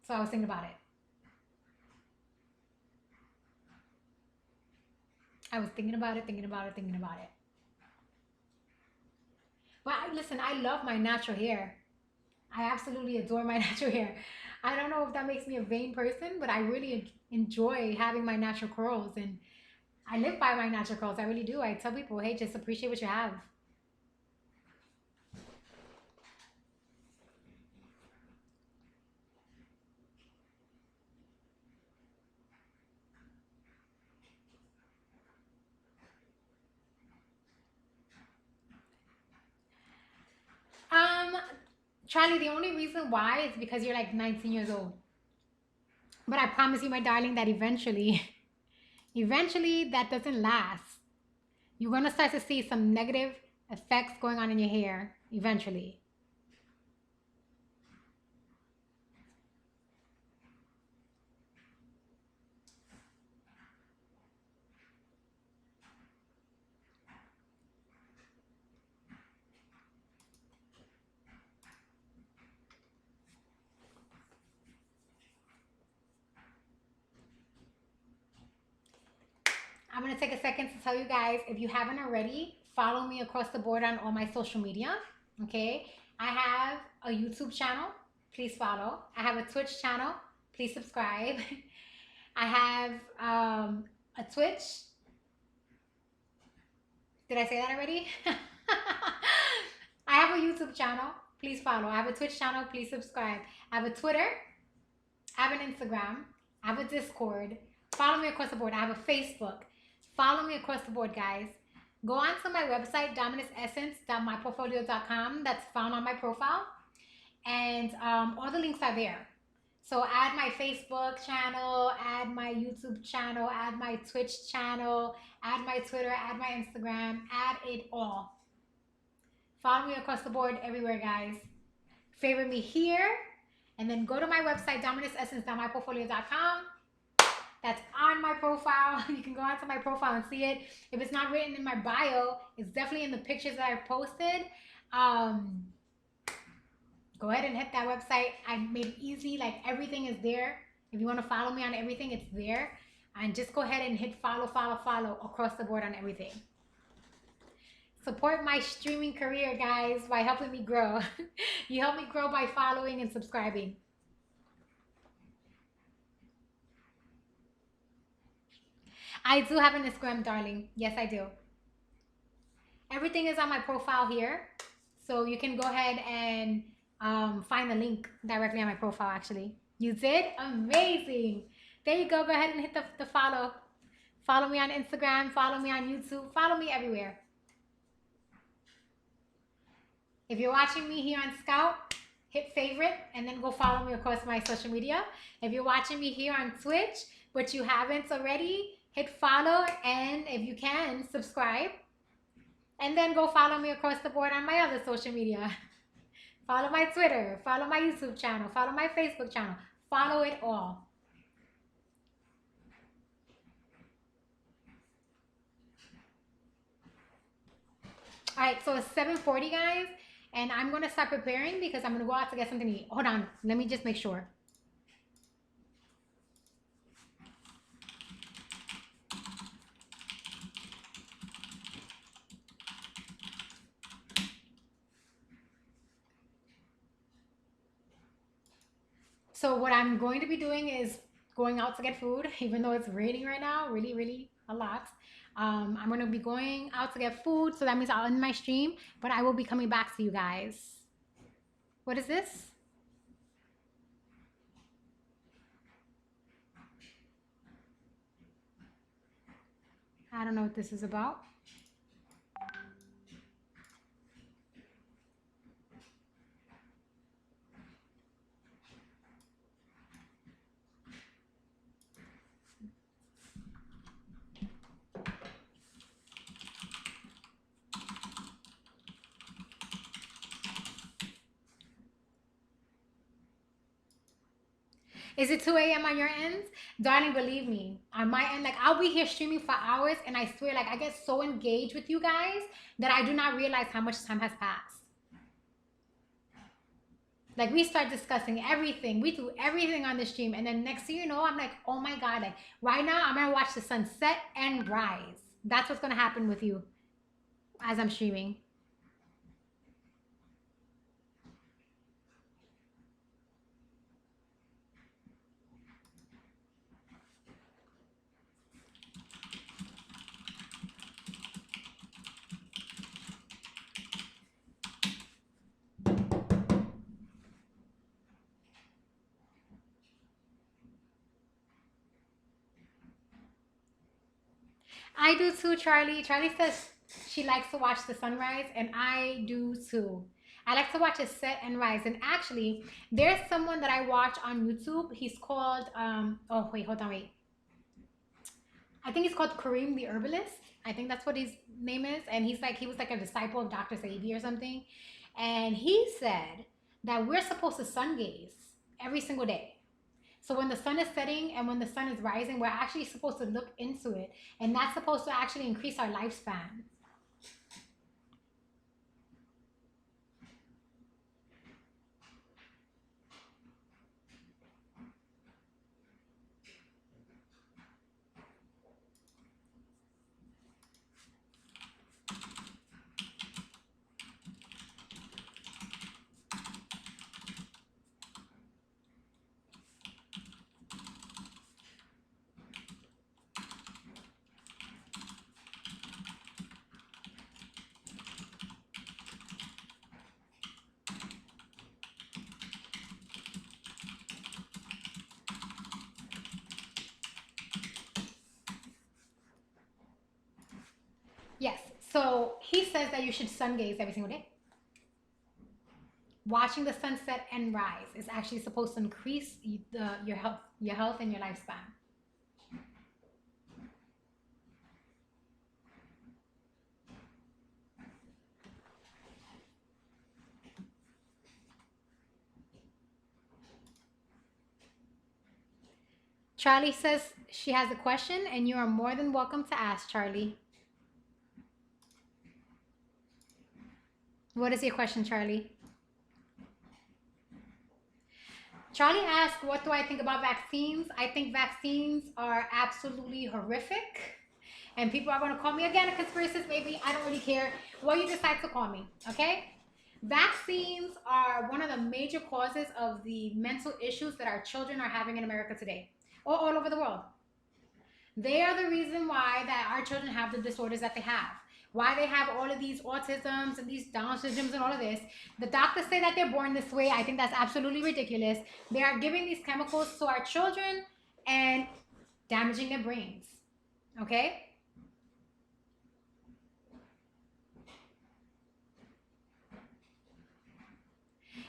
So I was thinking about it. I was thinking about it. But listen, I love my natural hair. I absolutely adore my natural hair. I don't know if that makes me a vain person, but I really enjoy having my natural curls, and I live by my natural curls. I really do. I tell people, hey, just appreciate what you have. Charlie, the only reason why is because you're like 19 years old. But I promise you, my darling, that eventually that doesn't last. You're going to start to see some negative effects going on in your hair eventually. I'm going to take a second to tell you guys, if you haven't already, follow me across the board on all my social media, okay? I have a YouTube channel. Please follow. I have a Twitch channel. Please subscribe. I have a Twitch. Did I say that already? I have a YouTube channel. Please follow. I have a Twitch channel. Please subscribe. I have a Twitter. I have an Instagram. I have a Discord. Follow me across the board. I have a Facebook. Follow me across the board, guys. Go on to my website, dominusessence.myportfolio.com. That's found on my profile. And all the links are there. So add my Facebook channel, add my YouTube channel, add my Twitch channel, add my Twitter, add my Instagram, add it all. Follow me across the board everywhere, guys. Favorite me here. And then go to my website, dominusessence.myportfolio.com. That's on my profile. You can go onto my profile and see it. If it's not written in my bio, it's definitely in the pictures that I've posted. Go ahead and hit that website. I made it easy. Like, everything is there. If you want to follow me on everything, it's there. And just go ahead and hit follow across the board on everything. Support my streaming career, guys, by helping me grow. You help me grow by following and subscribing. I do have an Instagram, darling. Yes, I do. Everything is on my profile here. So you can go ahead and find the link directly on my profile, actually. You did? Amazing. There you go. Go ahead and hit the follow. Follow me on Instagram. Follow me on YouTube. Follow me everywhere. If you're watching me here on Scout, hit favorite and then go follow me across my social media. If you're watching me here on Twitch, but you haven't already, hit follow, and if you can, subscribe. And then go follow me across the board on my other social media. Follow my Twitter, follow my YouTube channel, follow my Facebook channel. Follow it all. All right, so it's 7:40, guys, and I'm gonna start preparing because I'm gonna go out to get something to eat. Hold on, let me just make sure. So what I'm going to be doing is going out to get food, even though it's raining right now, really, really a lot. I'm going to be going out to get food, so that means I'll end my stream, but I will be coming back to you guys. What is this? I don't know what this is about. Is it 2 a.m. on your end? Darling, believe me, on my end, like I'll be here streaming for hours and I swear, like I get so engaged with you guys that I do not realize how much time has passed. Like we start discussing everything. We do everything on the stream. And then next thing you know, I'm like, oh my God, like right now I'm gonna watch the sun set and rise. That's what's gonna happen with you as I'm streaming. I do too, Charlie. Charlie says she likes to watch the sunrise, and I do too. I like to watch it set and rise. And actually, there's someone that I watch on YouTube. He's called, oh, wait, hold on, wait. I think he's called Kareem the Herbalist. I think that's what his name is. And he was like a disciple of Dr. Sebi or something. And he said that we're supposed to sun gaze every single day. So when the sun is setting and when the sun is rising, we're actually supposed to look into it. And that's supposed to actually increase our lifespan. Yes. So he says that you should sun gaze every single day. Watching the sunset and rise is actually supposed to increase your health and your lifespan. Charlie says she has a question, and you are more than welcome to ask, Charlie. What is your question, Charlie? Charlie asked, what do I think about vaccines? I think vaccines are absolutely horrific. And people are going to call me again a conspiracist, baby. I don't really care what you decide to call me, okay? Vaccines are one of the major causes of the mental issues that our children are having in America today, or all over the world. They are the reason why that our children have the disorders that they have. Why they have all of these autisms and these Down syndromes and all of this. The doctors say that they're born this way. I think that's absolutely ridiculous. They are giving these chemicals to our children and damaging their brains. Okay?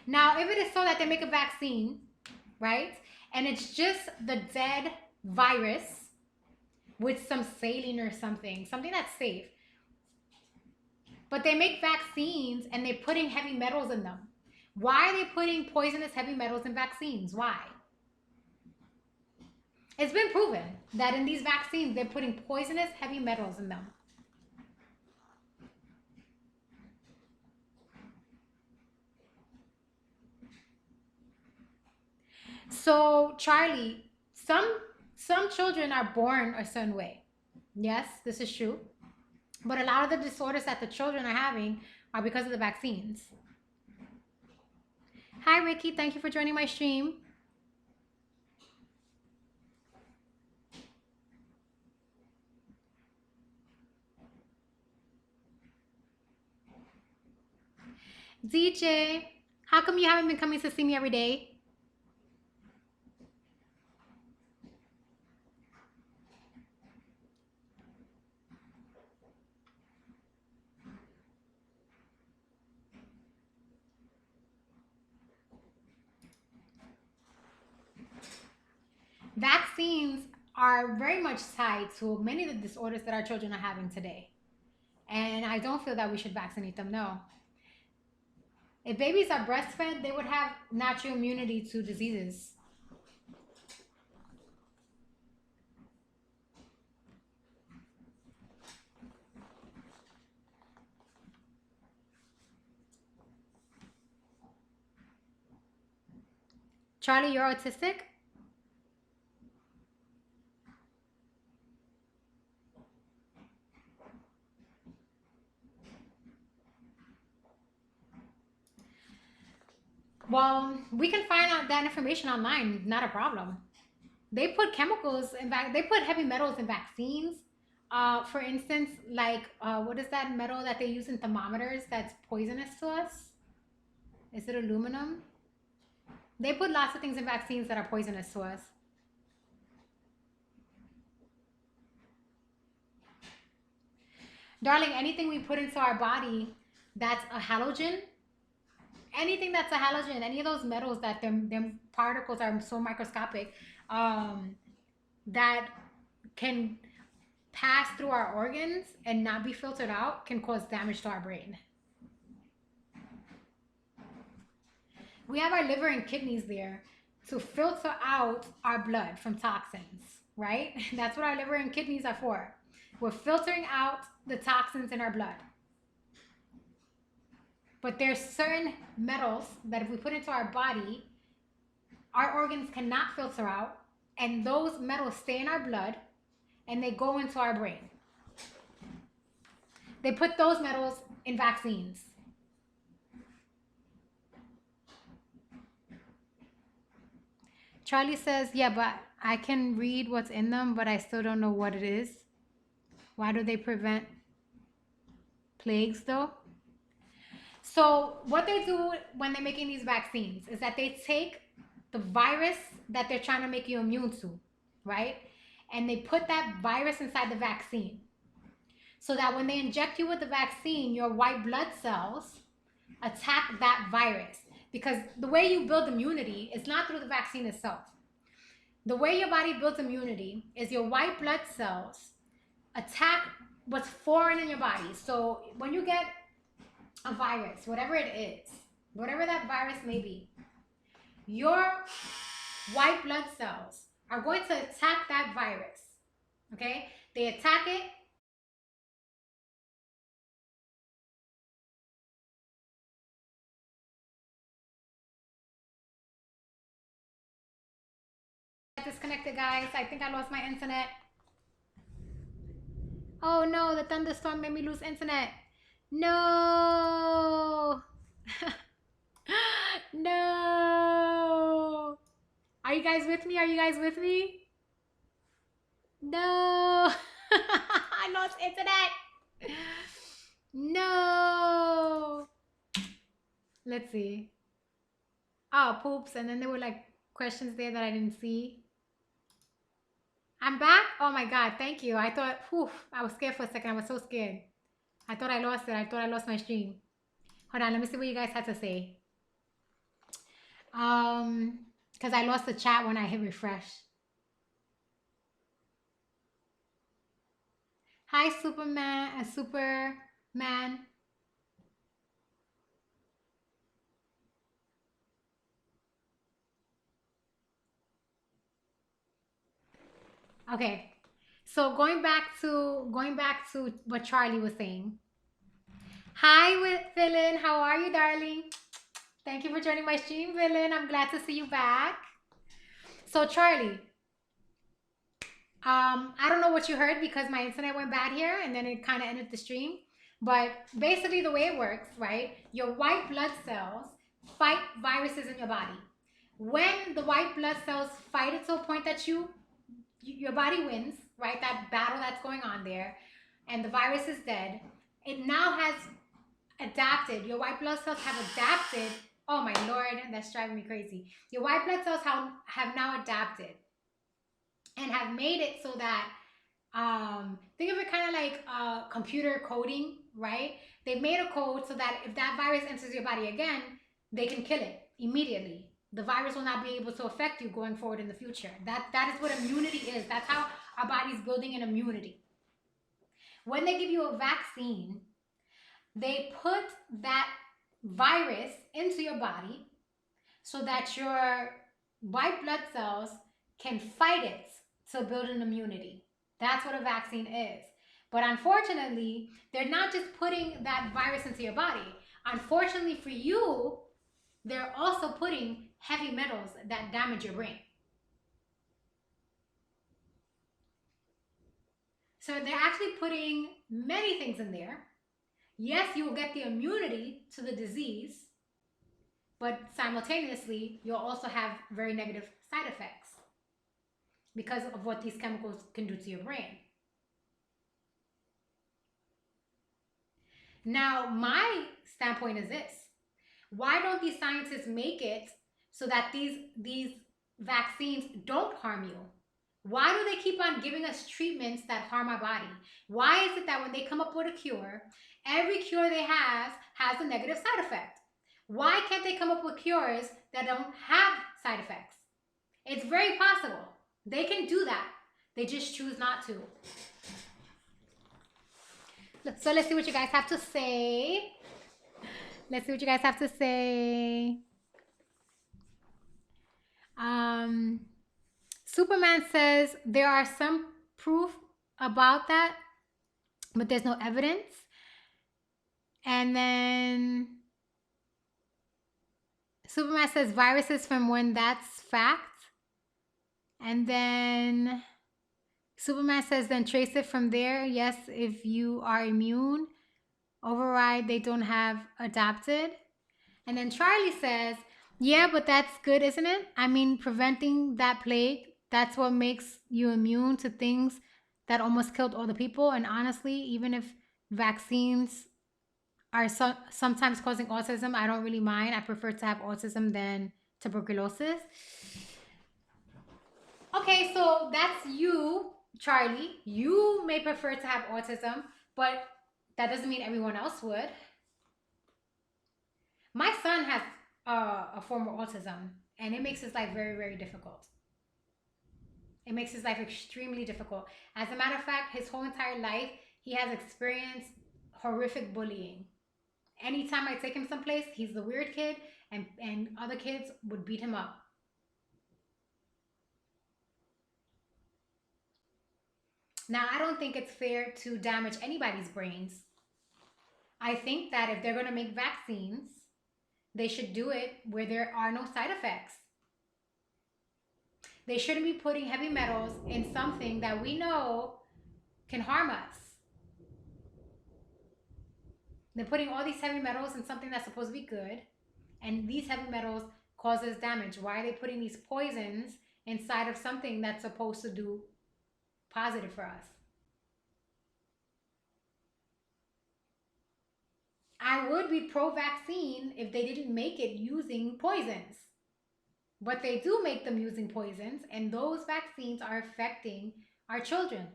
Now, if it is so that they make a vaccine, right, and it's just the dead virus with some saline or something that's safe, but they make vaccines and they're putting heavy metals in them. Why are they putting poisonous heavy metals in vaccines? Why? It's been proven that in these vaccines, they're putting poisonous heavy metals in them. So, Charlie, some children are born a certain way. Yes, this is true. But a lot of the disorders that the children are having are because of the vaccines. Hi, Ricky. Thank you for joining my stream. DJ, how come you haven't been coming to see me every day? Vaccines are very much tied to many of the disorders that our children are having today. And I don't feel that we should vaccinate them, no. If babies are breastfed, they would have natural immunity to diseases. Charlie, you're autistic? Well, we can find out that information online, not a problem. They put chemicals in they put heavy metals in vaccines. For instance, like what is that metal that they use in thermometers that's poisonous to us? Is it aluminum? They put lots of things in vaccines that are poisonous to us. Darling, anything we put into our body that's a halogen, anything that's a halogen, any of those metals that them particles are so microscopic that can pass through our organs and not be filtered out can cause damage to our brain. We have our liver and kidneys there to filter out our blood from toxins, right? That's what our liver and kidneys are for. We're filtering out the toxins in our blood. But there's certain metals that if we put into our body, our organs cannot filter out, and those metals stay in our blood and they go into our brain. They put those metals in vaccines. Charlie says, yeah, but I can read what's in them, but I still don't know what it is. Why do they prevent plagues though? So what they do when they're making these vaccines is that they take the virus that they're trying to make you immune to, right? And they put that virus inside the vaccine. So that when they inject you with the vaccine, your white blood cells attack that virus. Because the way you build immunity is not through the vaccine itself. The way your body builds immunity is your white blood cells attack what's foreign in your body. So when you get a virus, whatever it is, whatever that virus may be, your white blood cells are going to attack that virus. Okay? They attack it. Disconnected, guys. I think I lost my internet. Oh no, the thunderstorm made me lose internet. No. No. Are you guys with me? Are you guys with me? No. I lost internet. No. Let's see. Oh, poops. And then there were like questions there that I didn't see. I'm back. Oh my God. Thank you. I thought, whew, I was scared for a second. I was so scared. I thought I lost it. I thought I lost my stream. Hold on. Let me see what you guys had to say. Because I lost the chat when I hit refresh. Hi, Superman. Okay. So going back to what Charlie was saying. Hi, Villain. How are you, darling? Thank you for joining my stream, Villain. I'm glad to see you back. So Charlie, I don't know what you heard because my internet went bad here and then it kind of ended the stream. But basically the way it works, right? Your white blood cells fight viruses in your body. When the white blood cells fight it to a point that your body wins, right? That battle that's going on there, and the virus is dead. It now has adapted. Your white blood cells have adapted. Oh my Lord, that's driving me crazy. Your white blood cells have now adapted and have made it so that think of it kind of like computer coding, right? They've made a code so that if that virus enters your body again, they can kill it immediately. The virus will not be able to affect you going forward in the future. That is what immunity is. That's how our body's building an immunity. When they give you a vaccine, they put that virus into your body so that your white blood cells can fight it to build an immunity. That's what a vaccine is. But unfortunately, they're not just putting that virus into your body. Unfortunately for you, they're also putting heavy metals that damage your brain. So they're actually putting many things in there. Yes, you will get the immunity to the disease, but simultaneously, you'll also have very negative side effects because of what these chemicals can do to your brain. Now, my standpoint is this. Why don't these scientists make it so that these vaccines don't harm you? Why do they keep on giving us treatments that harm our body? Why is it that when they come up with a cure, every cure they have has a negative side effect? Why can't they come up with cures that don't have side effects? It's very possible. They can do that. They just choose not to. So let's see what you guys have to say. Let's see what you guys have to say. Superman says there are some proof about that, but there's no evidence. And then Superman says viruses from when that's fact. And then Superman says then trace it from there. Yes, if you are immune. Override, they don't have adapted. And then Charlie says, yeah, but that's good, isn't it? I mean, preventing that plague, that's what makes you immune to things that almost killed all the people. And honestly, even if vaccines are sometimes causing autism, I don't really mind. I prefer to have autism than tuberculosis. Okay, so that's you, Charlie. You may prefer to have autism, but that doesn't mean everyone else would. My son has a form of autism, and it makes his life very, very difficult. It makes his life extremely difficult. As a matter of fact, his whole entire life, he has experienced horrific bullying. Anytime I take him someplace, he's the weird kid, and other kids would beat him up. Now, I don't think it's fair to damage anybody's brains. I think that if they're going to make vaccines, they should do it where there are no side effects. They shouldn't be putting heavy metals in something that we know can harm us. They're putting all these heavy metals in something that's supposed to be good, and these heavy metals causes damage. Why are they putting these poisons inside of something that's supposed to do positive for us. I would be pro-vaccine if they didn't make it using poisons. But they do make them using poisons, and those vaccines are affecting our children.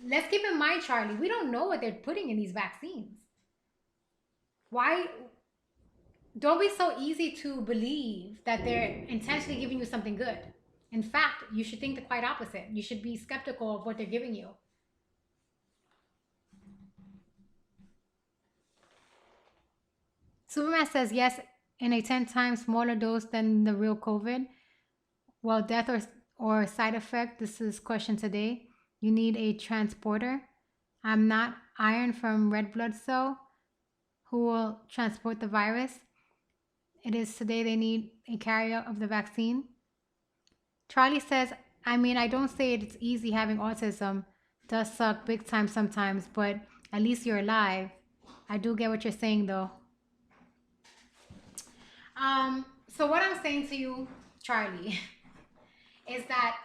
Let's keep in mind, Charlie, we don't know what they're putting in these vaccines. Why? Don't be so easy to believe that they're intentionally giving you something good. In fact, you should think the quite opposite. You should be skeptical of what they're giving you. Superman says yes, in a 10 times smaller dose than the real COVID. Well, death or side effect, this is question today. You need a transporter. I'm not iron from red blood cell who will transport the virus. It is today they need a carrier of the vaccine. Charlie says, I mean, I don't say it's easy having autism. Does suck big time sometimes, but at least you're alive. I do get what you're saying though. So what I'm saying to you, Charlie, is that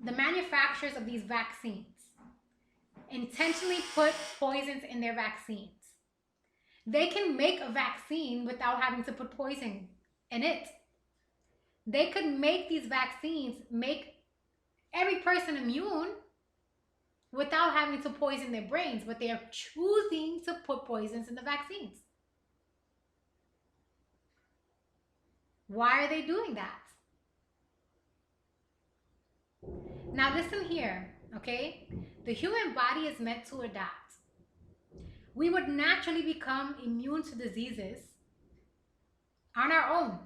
the manufacturers of these vaccines intentionally put poisons in their vaccines. They can make a vaccine without having to put poison in it. They could make these vaccines make every person immune without having to poison their brains, but they are choosing to put poisons in the vaccines. Why are they doing that? Now listen here, okay? The human body is meant to adapt. We would naturally become immune to diseases on our own.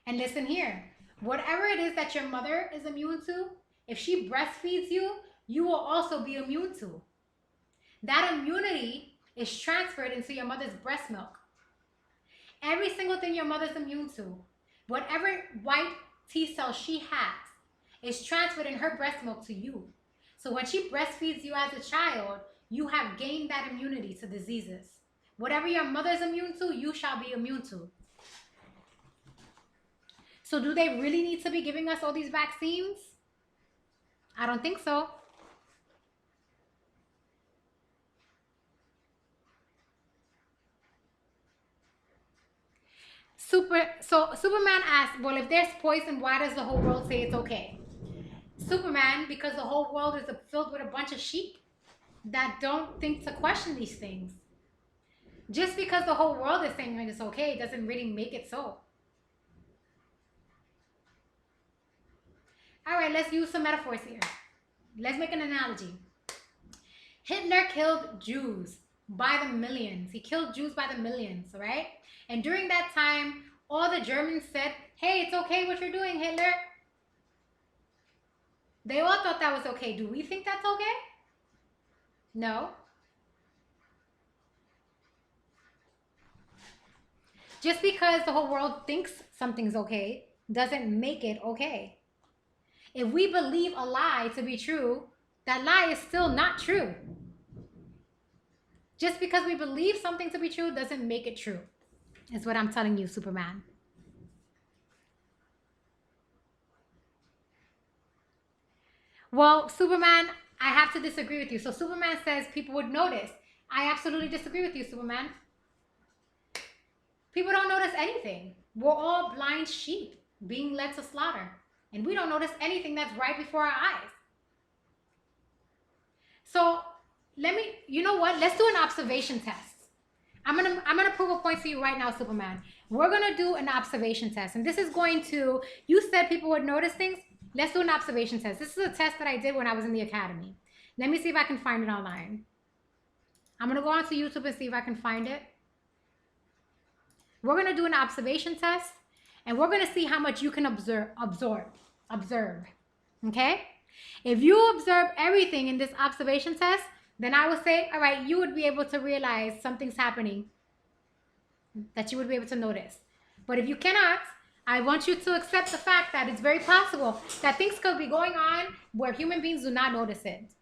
And listen here, whatever it is that your mother is immune to, if she breastfeeds you, you will also be immune to. That immunity is transferred into your mother's breast milk. Every single thing your mother's immune to, whatever white T cells she has, is transferred in her breast milk to you. So when she breastfeeds you as a child, you have gained that immunity to diseases. Whatever your mother's immune to, you shall be immune to. So do they really need to be giving us all these vaccines? I don't think so. Superman asked, well, if there's poison, why does the whole world say it's okay? Superman, because the whole world is filled with a bunch of sheep that don't think to question these things. Just because the whole world is saying it's okay doesn't really make it so. All right, let's use some metaphors here. Let's make an analogy. Hitler killed Jews by the millions. He killed Jews by the millions, right? And during that time, all the Germans said, hey, it's okay what you're doing, Hitler. They all thought that was okay. Do we think that's okay? No. Just because the whole world thinks something's okay doesn't make it okay. If we believe a lie to be true, that lie is still not true. Just because we believe something to be true doesn't make it true, is what I'm telling you, Superman. Well, Superman, I have to disagree with you. So Superman says people would notice. I absolutely disagree with you, Superman. People don't notice anything. We're all blind sheep being led to slaughter. And we don't notice anything that's right before our eyes. So you know what? Let's do an observation test. I'm gonna prove a point to you right now, Superman. We're gonna do an observation test. And this is going to, you said people would notice things. Let's do an observation test. This is a test that I did when I was in the academy. Let me see if I can find it online. I'm gonna go onto YouTube and see if I can find it. We're gonna do an observation test. And we're going to see how much you can observe. Okay? If you observe everything in this observation test, then I would say, all right, you would be able to realize something's happening that you would be able to notice. But if you cannot, I want you to accept the fact that it's very possible that things could be going on where human beings do not notice it.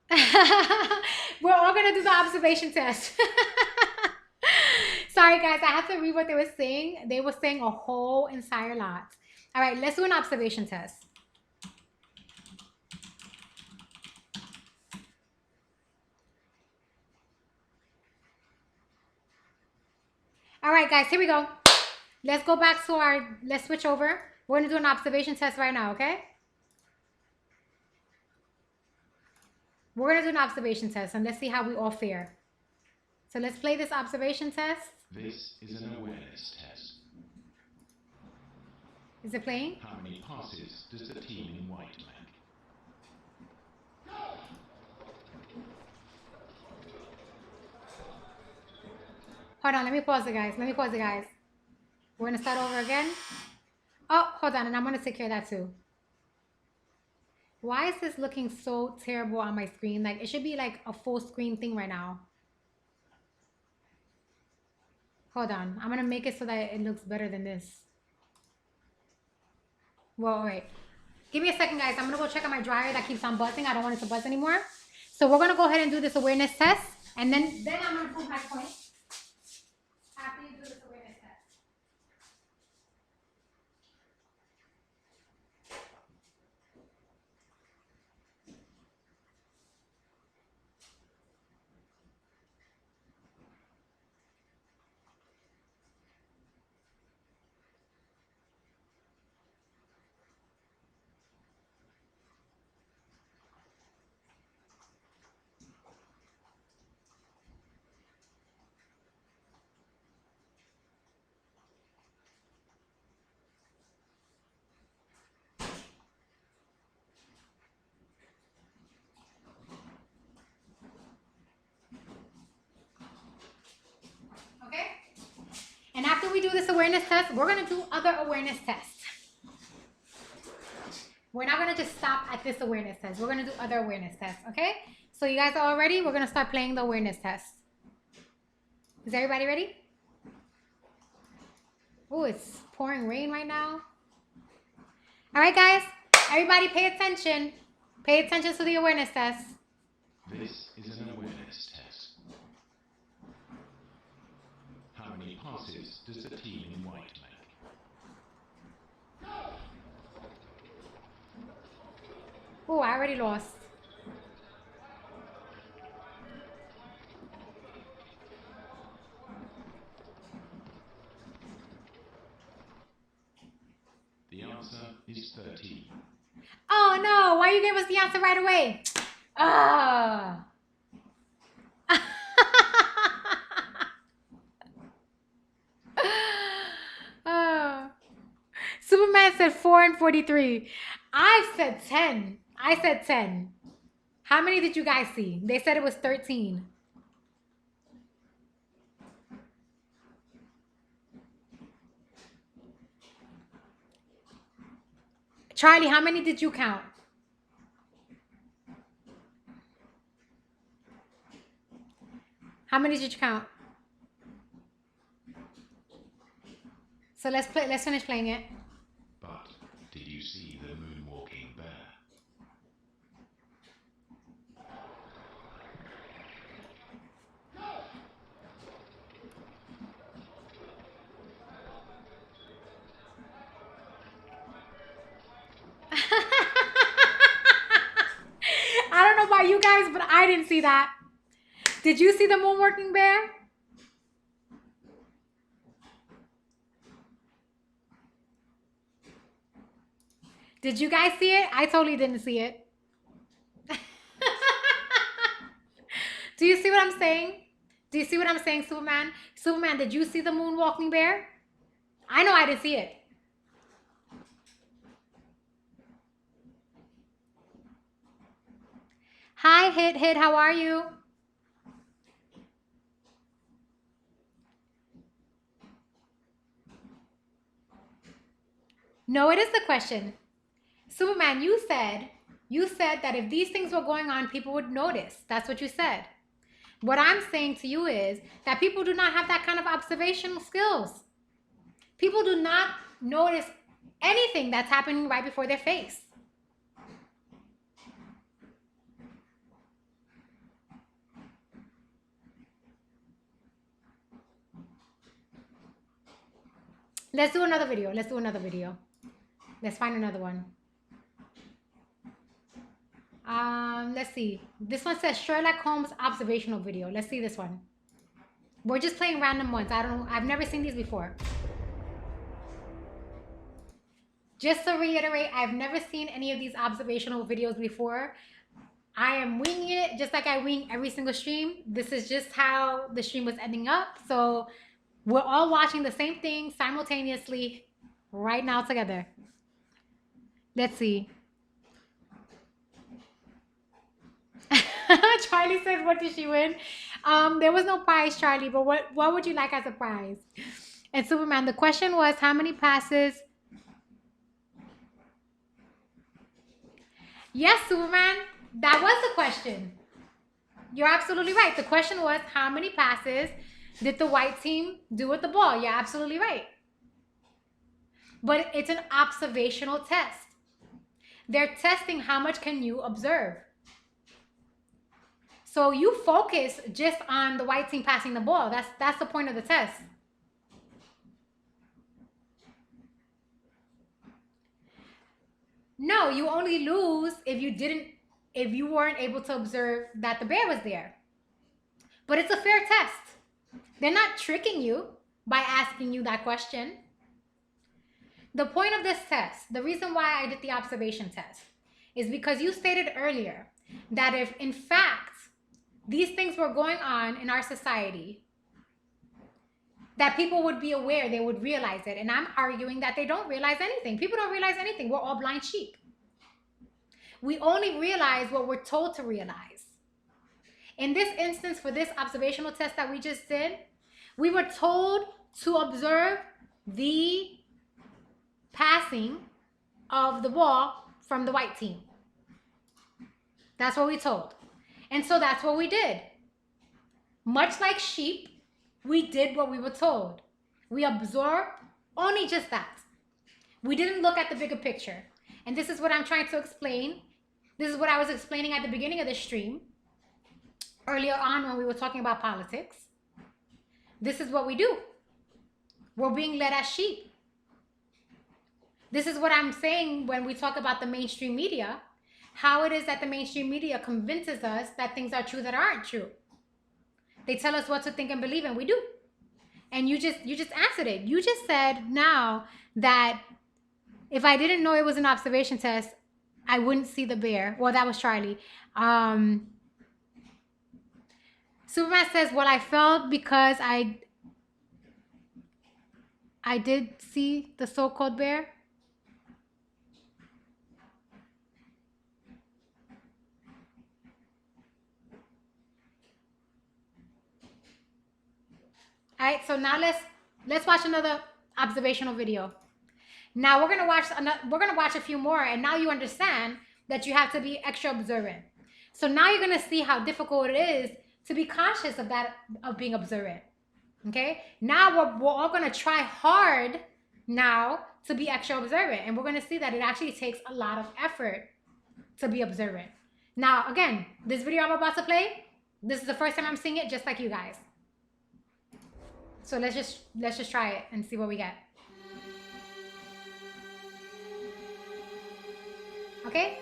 We're all gonna do the observation test. Sorry, guys, I have to read what they were saying. They were saying a whole entire lot. All right, let's do an observation test. All right, guys, here we go. Let's go back to let's switch over. We're gonna do an observation test right now, okay? We're gonna do an observation test and let's see how we all fare. So let's play this observation test. This is an awareness test. Is it playing? How many passes does the team in white make? Hold on, let me pause it, guys. Let me pause it, guys. We're gonna start over again. Oh, hold on, and I'm gonna take care of that too. Why is this looking so terrible on my screen? Like, it should be like a full screen thing right now. Hold on, I'm gonna make it so that it looks better than this. Well, wait. Give me a second, guys. I'm gonna go check on my dryer that keeps on buzzing. I don't want it to buzz anymore. So we're gonna go ahead and do this awareness test, and then I'm gonna prove my point. After you do this awareness test. Okay? And after we do this awareness test, we're gonna do other awareness tests. We're not gonna just stop at this awareness test. We're gonna do other awareness tests, okay? So you guys are all ready? We're gonna start playing the awareness test. Is everybody ready? Oh, it's pouring rain right now. All right, guys, everybody pay attention. Pay attention to the awareness test. This is an awareness test. How many passes does the team in white make? Oh, I already lost. The answer is 13. Oh no, why you gave us the answer right away? Ah. Ah. Superman said 4 and 43. I said 10. I said 10. How many did you guys see? They said it was 13. Charlie, how many did you count? How many did you count? So let's finish playing it. But did you see the moonwalking bear? I don't know about you guys, but I didn't see that. Did you see the moonwalking bear? Did you guys see it? I totally didn't see it. Do you see what I'm saying? Do you see what I'm saying, Superman? Superman, did you see the moonwalking bear? I know I didn't see it. Hi, Hit, how are you? No, it is the question. Superman, you said that if these things were going on, people would notice. That's what you said. What I'm saying to you is that people do not have that kind of observational skills. People do not notice anything that's happening right before their face. Let's do another video. Let's do another video. Let's find another one. Let's see. This one says Sherlock Holmes observational video. Let's see this one. We're just playing random ones. I don't know. I've never seen these before. Just to reiterate, I've never seen any of these observational videos before. I am winging it just like I wing every single stream. This is just how the stream was ending up. So we're all watching the same thing simultaneously right now together. Let's see. Charlie says, what did she win? There was no prize, Charlie, but what would you like as a prize? And Superman, the question was how many passes? Yes, Superman, that was the question. You're absolutely right. The question was how many passes did the white team do with the ball? You're absolutely right. But it's an observational test. They're testing how much can you observe. So you focus just on the white team passing the ball. That's the point of the test. No, you only lose if you weren't able to observe that the bear was there. But it's a fair test. They're not tricking you by asking you that question. The point of this test, the reason why I did the observation test, is because you stated earlier that if in fact these things were going on in our society, that people would be aware, they would realize it. And I'm arguing that they don't realize anything. People don't realize anything. We're all blind sheep. We only realize what we're told to realize. In this instance, for this observational test that we just did, we were told to observe the passing of the ball from the white team. That's what we told. And so that's what we did. Much like sheep, we did what we were told. We absorbed only just that. We didn't look at the bigger picture. And this is what I'm trying to explain. This is what I was explaining at the beginning of the stream, earlier on when we were talking about politics. This is what we do. We're being led as sheep. This is what I'm saying when we talk about the mainstream media, how it is that the mainstream media convinces us that things are true that aren't true. They tell us what to think and believe, and we do. And you just answered it. You just said now that if I didn't know it was an observation test, I wouldn't see the bear. Well, that was Charlie. Superman says, well, I felt because I did see the so-called bear. All right, so now let's watch another observational video. Now we're gonna watch a few more, and now you understand that you have to be extra observant. So now you're gonna see how difficult it is to be conscious of that, of being observant. Okay. Now we're all gonna try hard now to be extra observant, and we're gonna see that it actually takes a lot of effort to be observant. Now, again, this video I'm about to play, this is the first time I'm seeing it, just like you guys. So let's just try it and see what we get. Okay?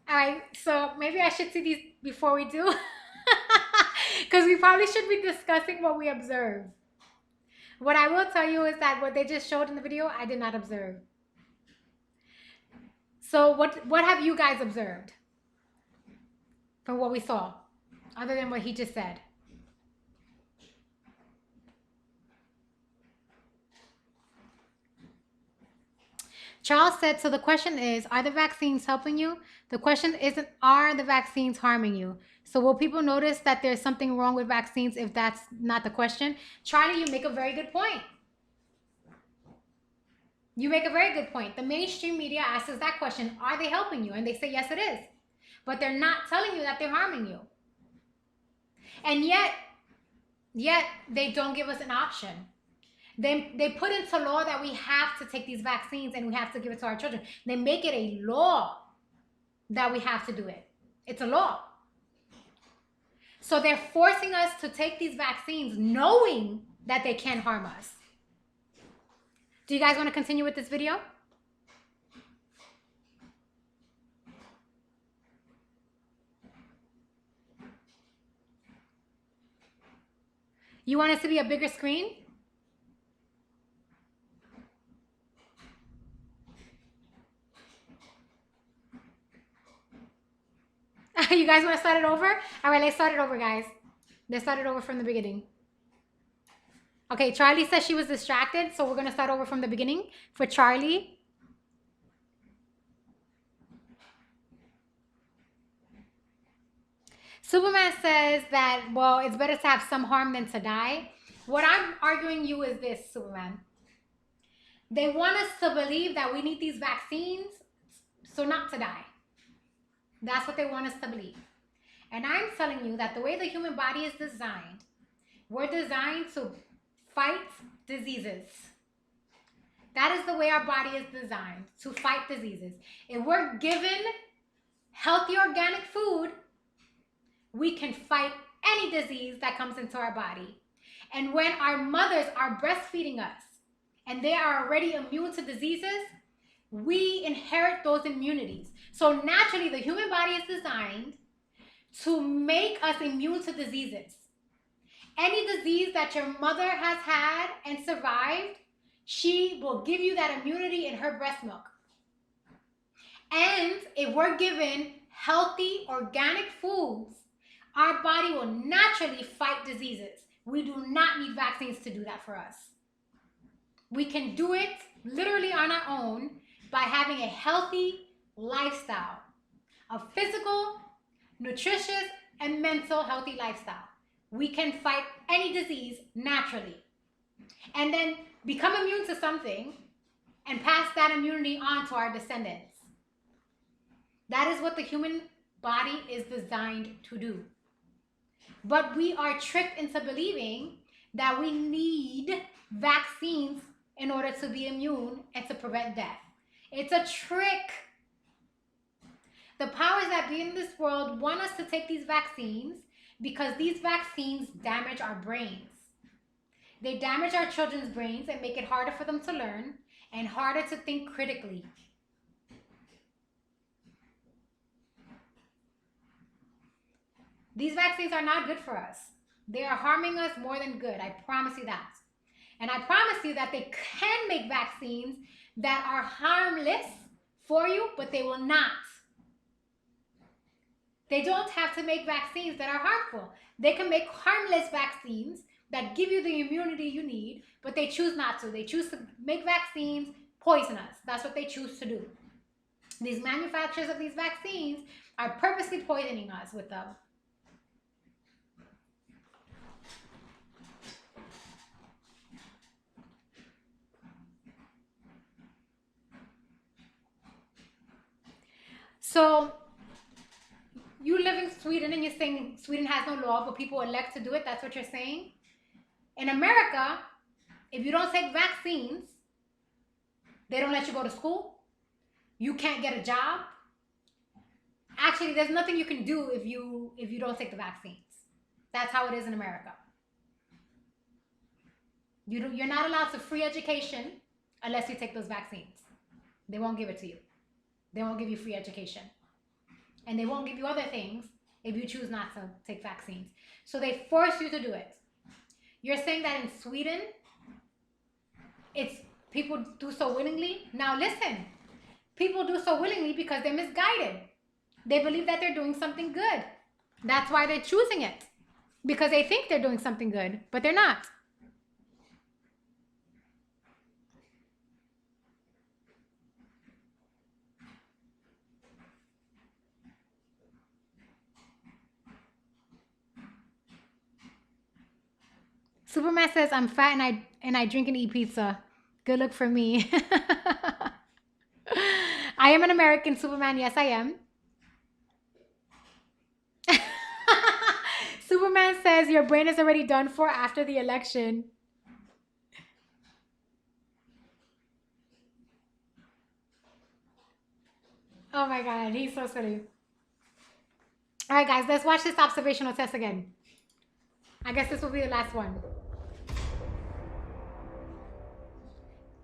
All right, so maybe I should see these before we do, because we probably should be discussing what we observe. What I will tell you is that what they just showed in the video, I did not observe. So what have you guys observed from what we saw, other than what he just said? Charles said, so the question is, are the vaccines helping you? The question isn't, are the vaccines harming you? So will people notice that there's something wrong with vaccines if that's not the question? Charlie, you make a very good point. You make a very good point. The mainstream media asks us that question, are they helping you? And they say, yes, it is. But they're not telling you that they're harming you. And yet they don't give us an option. They put into law that we have to take these vaccines and we have to give it to our children. They make it a law that we have to do it. It's a law. So they're forcing us to take these vaccines knowing that they can harm us. Do you guys want to continue with this video? You want it to be a bigger screen? You guys want to start it over? All right, let's start it over, guys. Let's start it over from the beginning. Okay, Charlie says she was distracted, so we're going to start over from the beginning for Charlie. Superman says that, well, it's better to have some harm than to die. What I'm arguing you is this, Superman. They want us to believe that we need these vaccines so not to die. That's what they want us to believe. And I'm telling you that the way the human body is designed, we're designed to fight diseases. That is the way our body is designed, to fight diseases. If we're given healthy organic food, we can fight any disease that comes into our body. And when our mothers are breastfeeding us and they are already immune to diseases, we inherit those immunities. So naturally, the human body is designed to make us immune to diseases. Any disease that your mother has had and survived, she will give you that immunity in her breast milk. And if we're given healthy, organic foods, our body will naturally fight diseases. We do not need vaccines to do that for us. We can do it literally on our own by having a healthy lifestyle, a physical, nutritious, and mental healthy lifestyle. We can fight any disease naturally and then become immune to something and pass that immunity on to our descendants. That is what the human body is designed to do. But we are tricked into believing that we need vaccines in order to be immune and to prevent death. It's a trick. The powers that be in this world want us to take these vaccines because these vaccines damage our brains. They damage our children's brains and make it harder for them to learn and harder to think critically. These vaccines are not good for us. They are harming us more than good. I promise you that. And I promise you that they can make vaccines that are harmless for you, but they will not. They don't have to make vaccines that are harmful. They can make harmless vaccines that give you the immunity you need, but they choose not to. They choose to make vaccines poisonous. That's what they choose to do. These manufacturers of these vaccines are purposely poisoning us with them. So you live in Sweden and you're saying Sweden has no law, but people elect to do it. That's what you're saying. In America, if you don't take vaccines, they don't let you go to school. You can't get a job. Actually, there's nothing you can do if you don't take the vaccines. That's how it is in America. You're not allowed to free education unless you take those vaccines. They won't give it to you. They won't give you free education. And they won't give you other things if you choose not to take vaccines. So they force you to do it. You're saying that in Sweden, it's people do so willingly. Now listen, people do so willingly because they're misguided. They believe that they're doing something good. That's why they're choosing it. Because they think they're doing something good, but they're not. Superman says I'm fat and I drink and eat pizza. Good look for me. I am an American, Superman. Yes, I am. Superman says your brain is already done for after the election. Oh my God, he's so silly. All right, guys, let's watch this observational test again. I guess this will be the last one.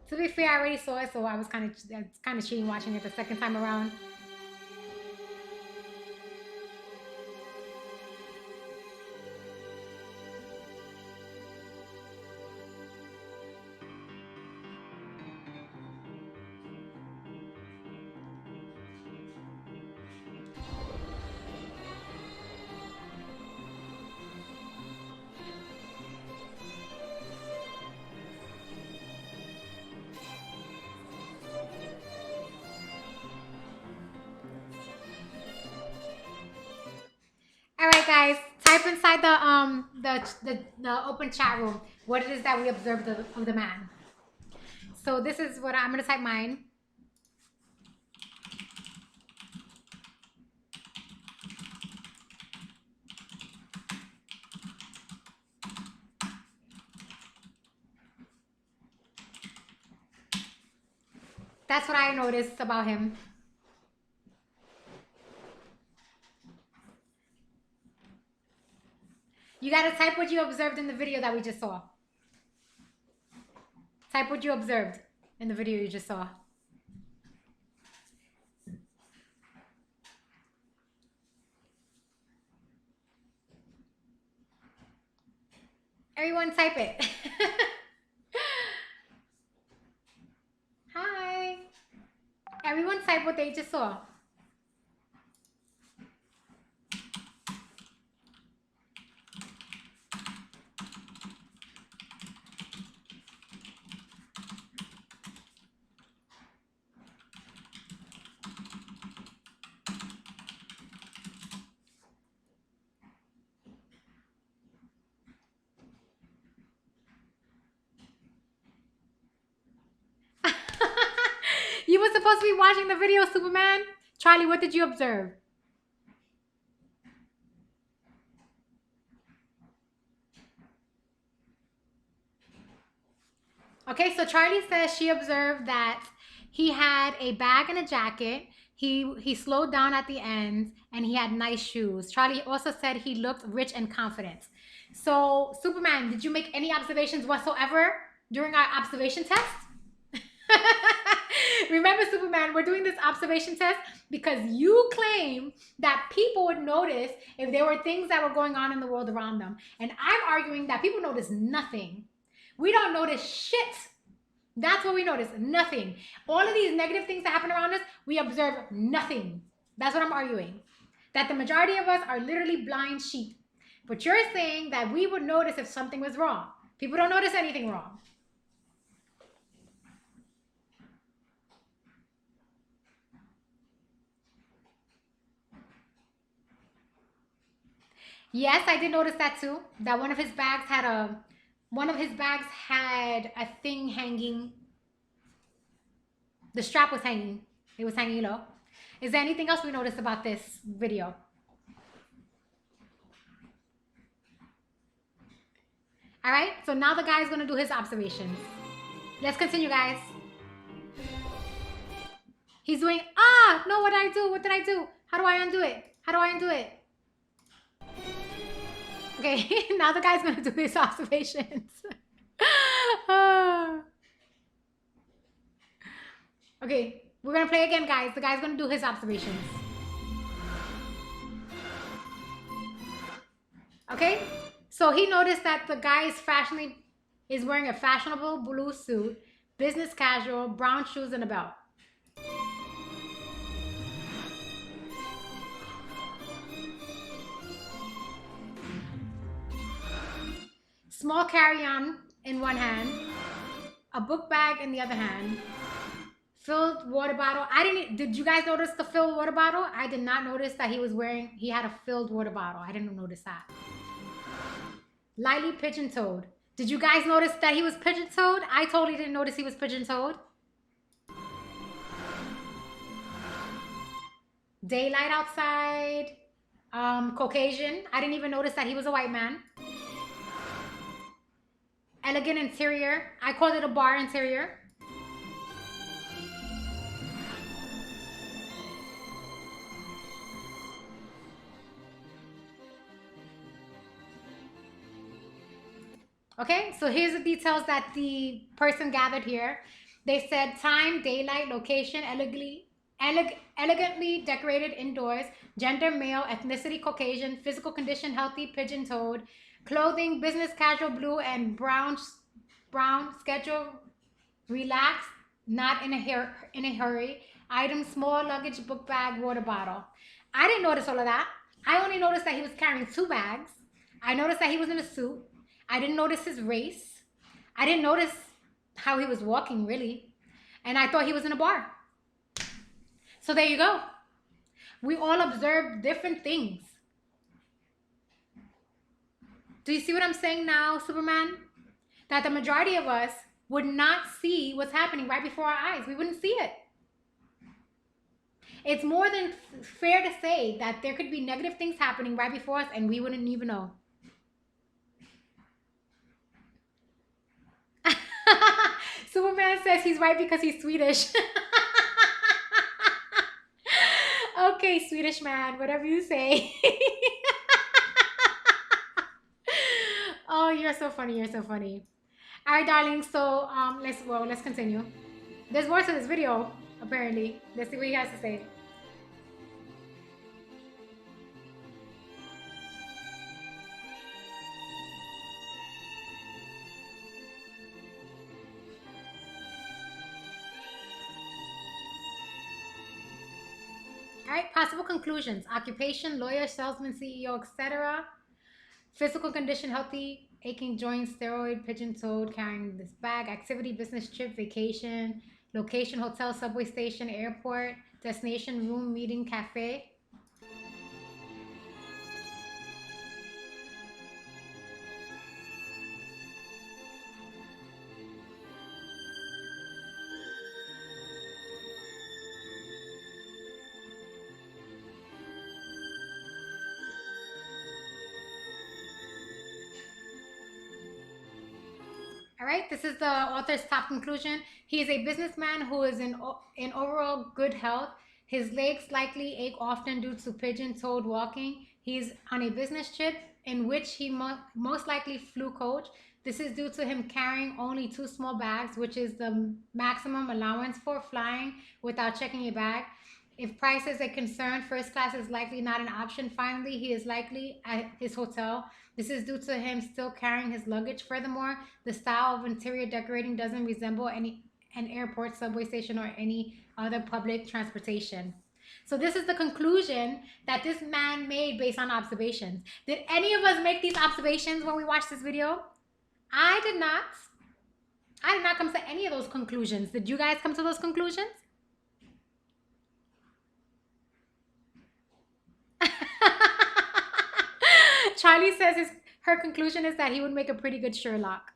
To be fair, I already saw it, so I was kind of cheating watching it the second time around. All right, guys, type inside the open chat room what it is that we observed of the man. So this is what I'm gonna type mine. That's what I noticed about him. You gotta type what you observed in the video that we just saw. Type what you observed in the video you just saw. Everyone type it. Hi. Everyone type what they just saw. You were supposed to be watching the video, Superman. Charlie, what did you observe? Okay, so Charlie says she observed that he had a bag and a jacket. He slowed down at the end and he had nice shoes. Charlie also said he looked rich and confident. So, Superman, did you make any observations whatsoever during our observation test? Remember, Superman, we're doing this observation test because you claim that people would notice if there were things that were going on in the world around them. And I'm arguing that people notice nothing. We don't notice shit. That's what we notice, nothing. All of these negative things that happen around us, we observe nothing. That's what I'm arguing. That the majority of us are literally blind sheep. But you're saying that we would notice if something was wrong. People don't notice anything wrong. Yes, I did notice that too. That one of his bags had a thing hanging. The strap was hanging. It was hanging low. Is there anything else we noticed about this video? All right, so now the guy's gonna do his observations. Let's continue, guys. He's doing, no, what did I do? What did I do? How do I undo it? How do I undo it? Okay, now the guy's gonna do his observations. Okay, we're gonna play again, guys. The guy's gonna do his observations. Okay, so he noticed that the guy is wearing a fashionable blue suit, business casual, brown shoes, and a belt. Small carry-on in one hand, a book bag in the other hand, filled water bottle. Did you guys notice the filled water bottle? I did not notice that he had a filled water bottle. I didn't notice that. Lightly pigeon-toed. Did you guys notice that he was pigeon-toed? I totally didn't notice he was pigeon-toed. Daylight outside. Caucasian. I didn't even notice that he was a white man. Elegant interior. I called it a bar interior. Okay, so here's the details that the person gathered here. They said time, daylight, location, elegantly decorated indoors, gender male, ethnicity Caucasian, physical condition healthy, pigeon-toed, clothing business casual blue and brown schedule relaxed, not in a hurry, item small luggage, book bag, water bottle. I didn't notice all of that. I only noticed that he was carrying 2 bags. I noticed that he was in a suit. I didn't notice his race. I didn't notice how he was walking, really. And I thought he was in a bar. So there you go. We all observed different things. Do you see what I'm saying now, Superman? That the majority of us would not see what's happening right before our eyes. We wouldn't see it. It's more than fair to say that there could be negative things happening right before us and we wouldn't even know. Superman says he's right because he's Swedish. Okay, Swedish man, whatever you say. Oh, you're so funny. You're so funny. All right, darling. So let's continue. There's more to this video, apparently. Let's see what he has to say. All right, possible conclusions. Occupation, lawyer, salesman, CEO, etc. Physical condition, healthy, aching joints, steroid, pigeon-toed, carrying this bag. Activity, business trip, vacation. Location, hotel, subway station, airport. Destination, room, meeting, cafe. All right, this is the author's top conclusion. He is a businessman who is in overall good health. His legs likely ache often due to pigeon-toed walking. He's on a business trip in which he most likely flew coach. This is due to him carrying only 2 small bags, which is the maximum allowance for flying without checking a bag. If price is a concern, first class is likely not an option. Finally, he is likely at his hotel. This is due to him still carrying his luggage. Furthermore, the style of interior decorating doesn't resemble an airport, subway station, or any other public transportation. So this is the conclusion that this man made based on observations. Did any of us make these observations when we watched this video? I did not. I did not come to any of those conclusions. Did you guys come to those conclusions? Charlie says her conclusion is that he would make a pretty good Sherlock.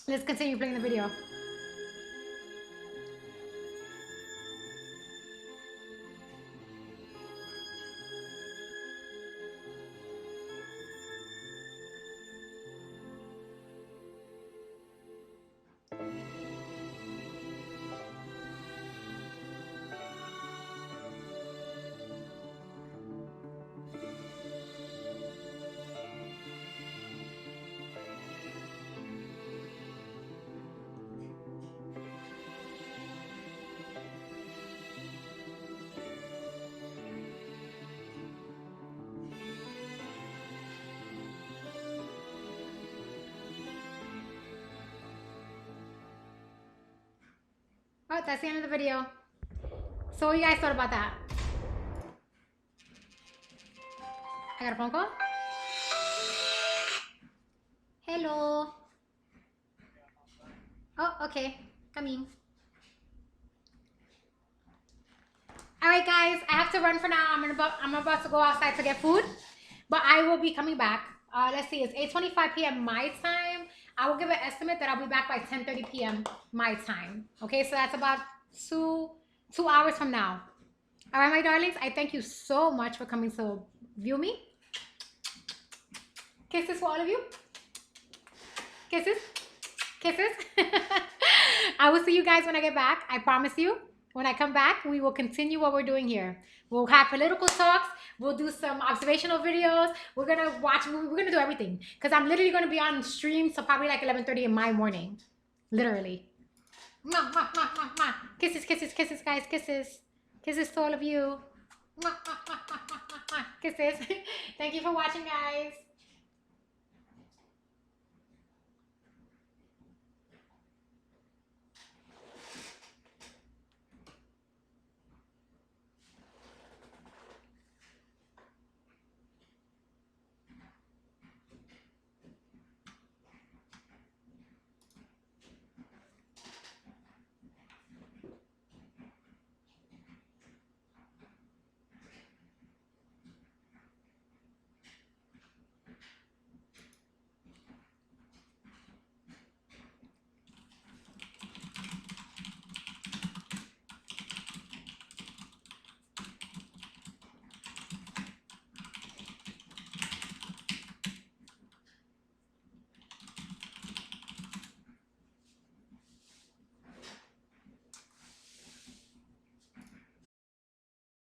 Let's continue playing the video. Oh, that's the end of the video. So what you guys thought about that? I got a phone call? Hello. Oh, okay. Coming. Alright guys, I have to run for now. I'm about to go outside to get food. But I will be coming back. Let's see, it's 8:25 p.m. my time. I will give an estimate that I'll be back by 10:30 p.m. my time. Okay, so that's about two hours from now. All right, my darlings, I thank you so much for coming to view me. Kisses for all of you. Kisses. Kisses. I will see you guys when I get back. I promise you. When I come back, we will continue what we're doing here. We'll have political talks. We'll do some observational videos. We're going to watch movies. We're going to do everything. Because I'm literally going to be on stream till probably like 11:30 in my morning. Literally. Mwah, mwah, mwah, mwah, mwah. Kisses, kisses, kisses, guys. Kisses. Kisses to all of you. Mwah, mwah, mwah, mwah, mwah, mwah. Kisses. Thank you for watching, guys.